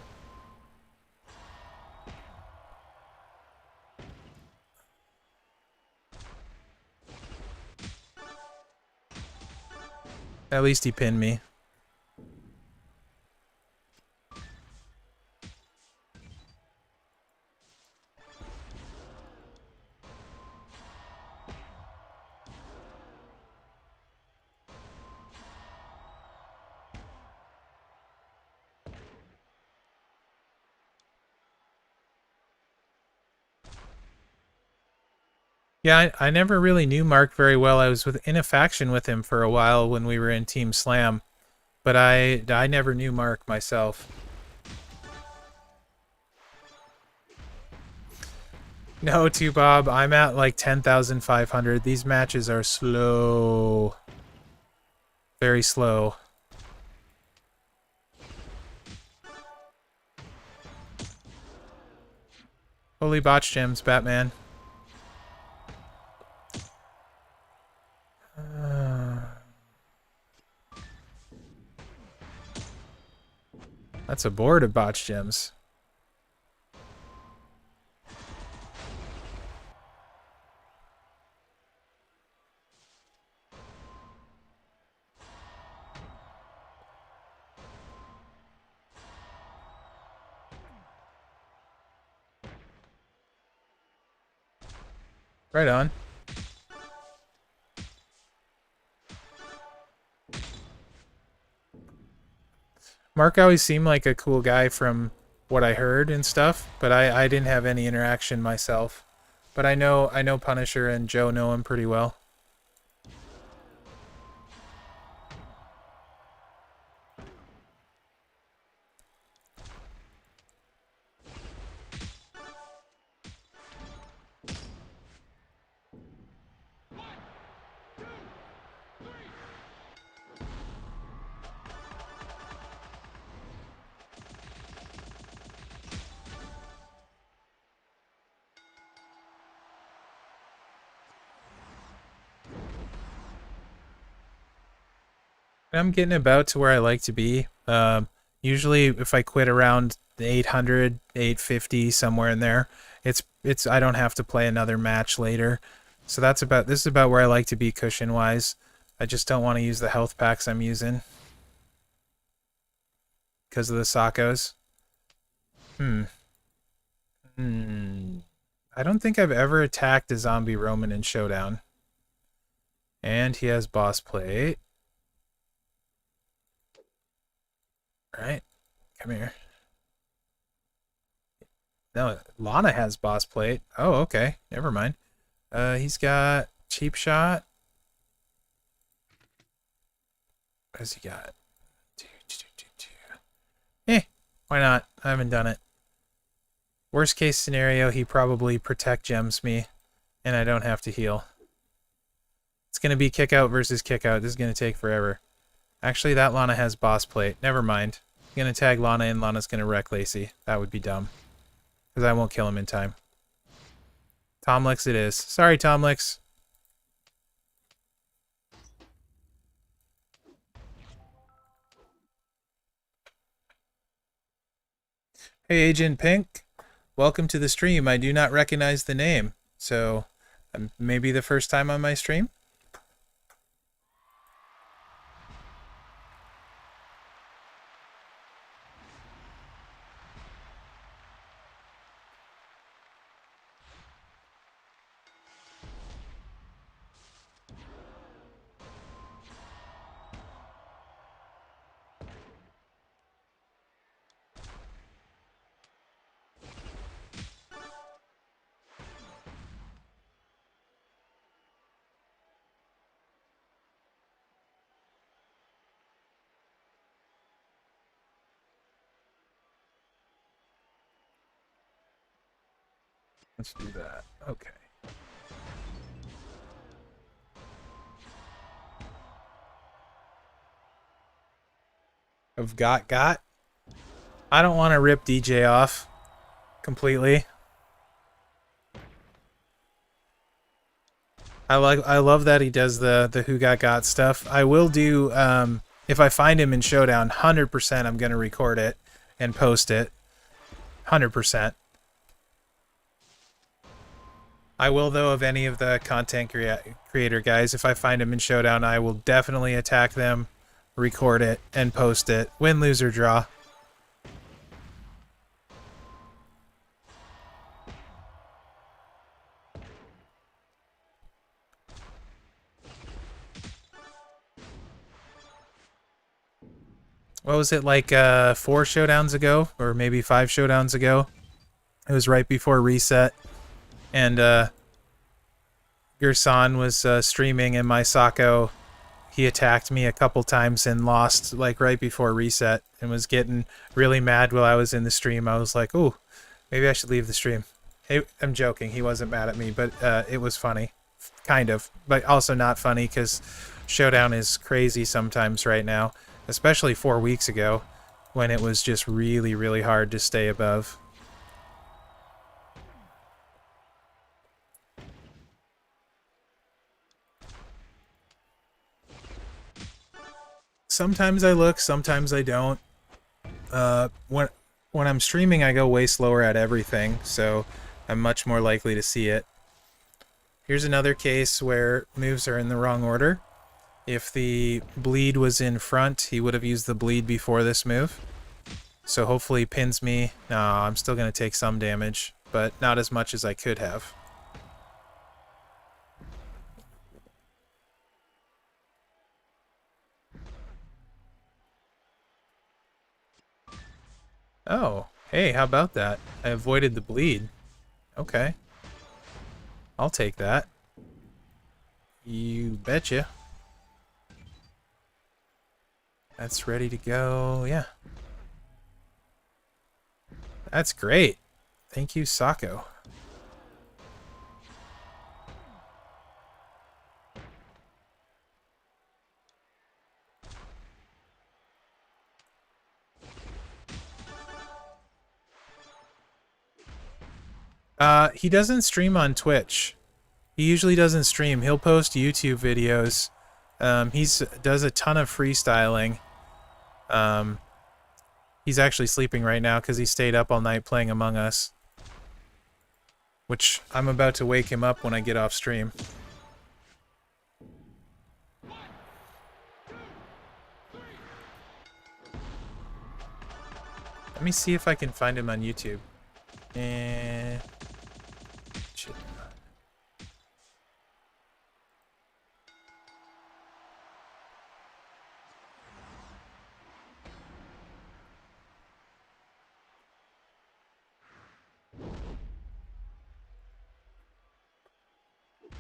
At least he pinned me. Yeah, I never really knew Mark very well. I was in a faction with him for a while when we were in Team Slam, but I never knew Mark myself. No, too, Bob. I'm at like 10,500. These matches are slow. Very slow. Holy botch gems, Batman. That's a board of botch gems. Right on. Mark always seemed like a cool guy from what I heard and stuff, but I didn't have any interaction myself. But I know Punisher and Joe know him pretty well. I'm getting about to where I like to be. Usually, if I quit around the 800, 850, somewhere in there, it's I don't have to play another match later. So this is about where I like to be cushion wise. I just don't want to use the health packs I'm using because of the Sakos. Hmm. Hmm. I don't think I've ever attacked a zombie Roman in Showdown. And he has boss plate. Right? Come here. No, Lana has boss plate. Oh, okay. Never mind. He's got cheap shot. What has he got? Eh, why not? I haven't done it. Worst case scenario, he probably protect gems me, and I don't have to heal. It's gonna be kick out versus kick out. This is gonna take forever. Actually, that Lana has boss plate. Never mind. I'm gonna tag Lana and Lana's gonna wreck Lacey. That would be dumb. Because I won't kill him in time. Tomlix it is. Sorry, Tomlix. Hey, Agent Pink. Welcome to the stream. I do not recognize the name. So, maybe the first time on my stream? Let's do that. Okay. Of got. I don't want to rip DJ off completely. I love that he does the who got stuff. I will do if I find him in Showdown, 100% I'm gonna record it and post it. 100%. I will though of any of the content creator guys. If I find him in Showdown, I will definitely attack them, record it, and post it. Win, lose, or draw. What was it, like 4 Showdowns ago? Or maybe 5 Showdowns ago? It was right before reset. And Gerson was streaming, and my Sako, he attacked me a couple times and lost like right before reset and was getting really mad while I was in the stream. I was like, ooh, maybe I should leave the stream. Hey, I'm joking. He wasn't mad at me, but it was funny. Kind of. But also not funny because Showdown is crazy sometimes right now. Especially 4 weeks ago when it was just really, really hard to stay above. Sometimes I look, sometimes I don't. When I'm streaming, I go way slower at everything, so I'm much more likely to see it. Here's another case where moves are in the wrong order. If the bleed was in front, he would have used the bleed before this move. So hopefully he pins me. No, I'm still going to take some damage, but not as much as I could have. Oh, hey, how about that? I avoided the bleed. Okay. I'll take that. You betcha. That's ready to go, yeah. That's great. Thank you, Sako. He doesn't stream on Twitch. He usually doesn't stream. He'll post YouTube videos. Does a ton of freestyling. He's actually sleeping right now because he stayed up all night playing Among Us. Which I'm about to wake him up when I get off stream. Let me see if I can find him on YouTube. Shit.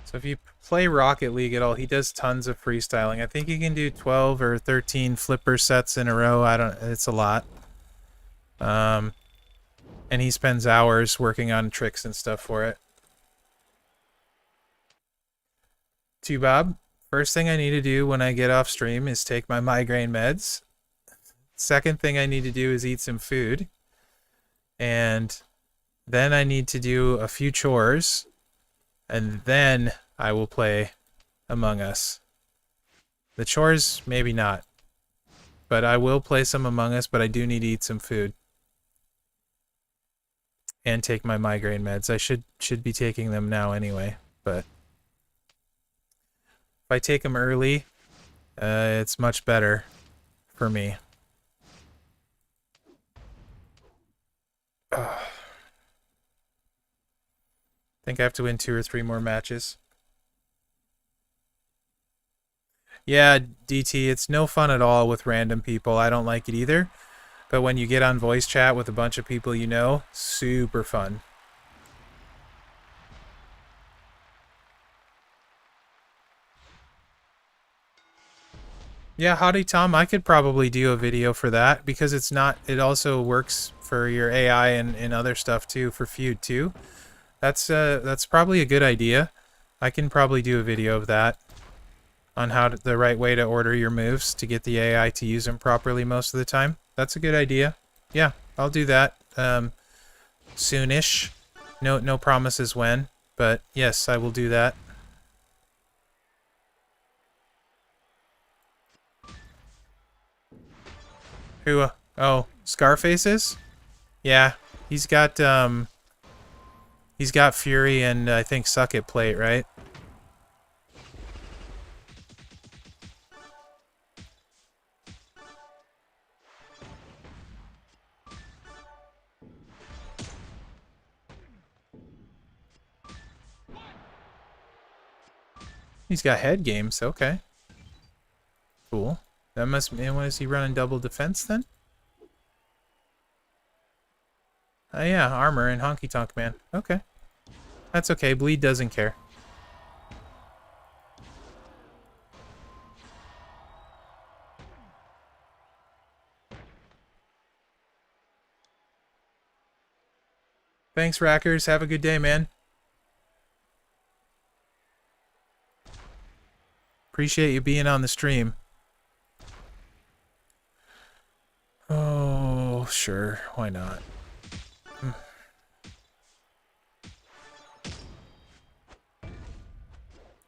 So if you play Rocket League at all, he does tons of freestyling. I think he can do 12 or 13 flipper sets in a row. It's a lot. And he spends hours working on tricks and stuff for it. Bob, first thing I need to do when I get off stream is take my migraine meds. Second thing I need to do is eat some food. And then I need to do a few chores. And then I will play Among Us. The chores, maybe not. But I will play some Among Us, but I do need to eat some food. And take my migraine meds. I should be taking them now anyway, but if I take them early, it's much better for me. I think I have to win 2 or 3 more matches. Yeah, DT, it's no fun at all with random people. I don't like it either. But when you get on voice chat with a bunch of people you know, super fun. Yeah, Howdy Tom, I could probably do a video for that because it also works for your AI and other stuff too, for Feud too. That's probably a good idea. I can probably do a video of that on the right way to order your moves to get the AI to use them properly most of the time. That's a good idea. Yeah, I'll do that soonish. No promises when, but yes, I will do that. Who? Oh, Scarface's? Yeah, he's got Fury and I think Suck It Plate, right? He's got head games. Okay, cool. That must mean, what is he running double defense then? Oh yeah, armor and Honky Tonk Man. Okay. That's okay, Bleed doesn't care. Thanks, Rackers. Have a good day, man. Appreciate you being on the stream. Oh, sure. Why not?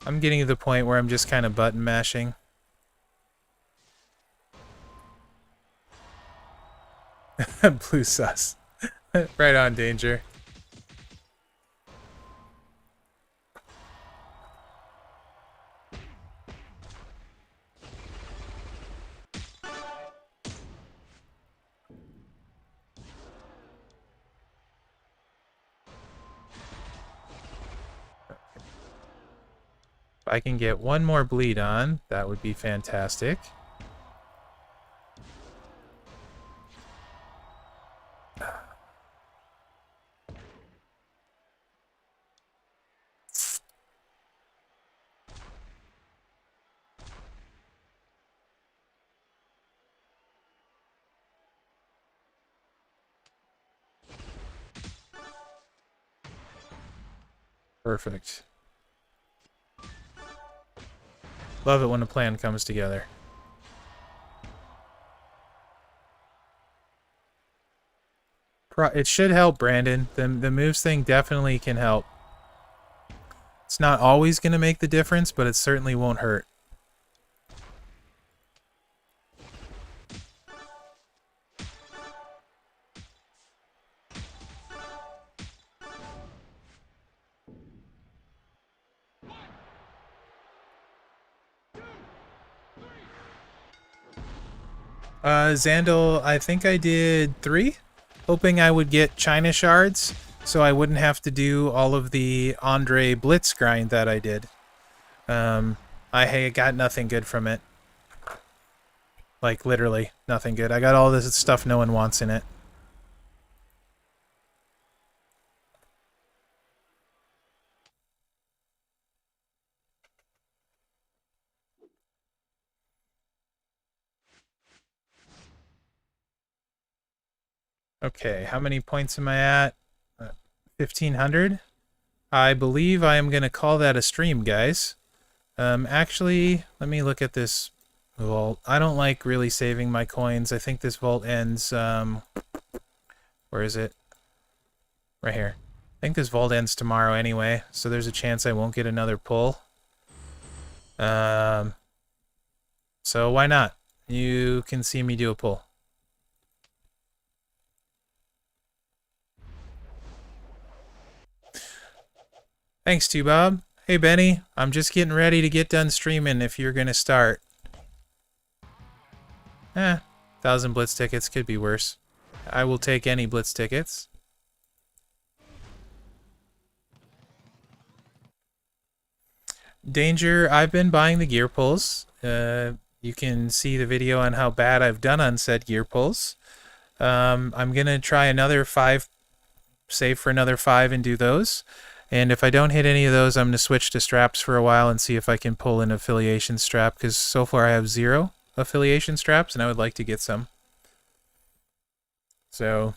I'm getting to the point where I'm just kind of button mashing. Blue sus. Right on, Danger. If I can get one more bleed on, that would be fantastic. Perfect. Love it when a plan comes together. It should help, Brandon. The moves thing definitely can help. It's not always going to make the difference, but it certainly won't hurt. Xandal, I think I did 3, hoping I would get China shards, so I wouldn't have to do all of the Andre Blitz grind that I did. I got nothing good from it. Like, literally, nothing good. I got all this stuff no one wants in it. Okay, how many points am I at? 1,500? I believe I am going to call that a stream, guys. Actually, let me look at this vault. I don't like really saving my coins. I think this vault ends, where is it? Right here. I think this vault ends tomorrow anyway, so there's a chance I won't get another pull. So why not? You can see me do a pull. Thanks, T-Bob. Hey, Benny. I'm just getting ready to get done streaming if you're going to start. 1,000 Blitz tickets could be worse. I will take any Blitz tickets. Danger, I've been buying the gear pulls. You can see the video on how bad I've done on said gear pulls. I'm going to try another 5, save for another 5 and do those. And if I don't hit any of those, I'm going to switch to straps for a while and see if I can pull an affiliation strap, because so far I have 0 affiliation straps, and I would like to get some. So,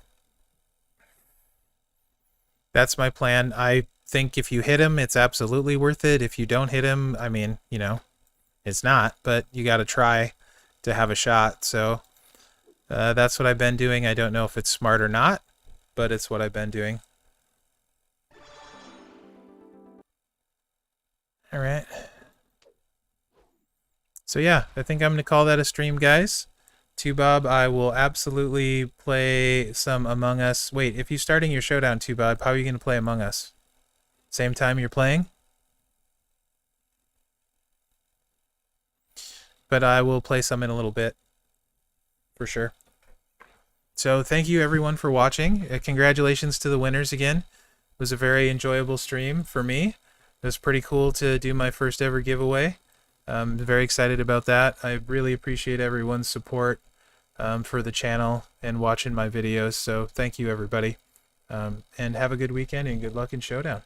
That's my plan. I think if you hit him, it's absolutely worth it. If you don't hit him, I mean, you know, it's not, but you got to try to have a shot. So that's what I've been doing. I don't know if it's smart or not, but it's what I've been doing. All right. So yeah, I think I'm going to call that a stream, guys. Bob, I will absolutely play some Among Us. Wait, if you're starting your Showdown, Bob, how are you going to play Among Us? Same time you're playing? But I will play some in a little bit, for sure. So thank you everyone for watching. Congratulations to the winners again. It was a very enjoyable stream for me. It was pretty cool to do my first ever giveaway. I'm very excited about that. I really appreciate everyone's support for the channel and watching my videos. So thank you everybody. And have a good weekend and good luck in Showdown.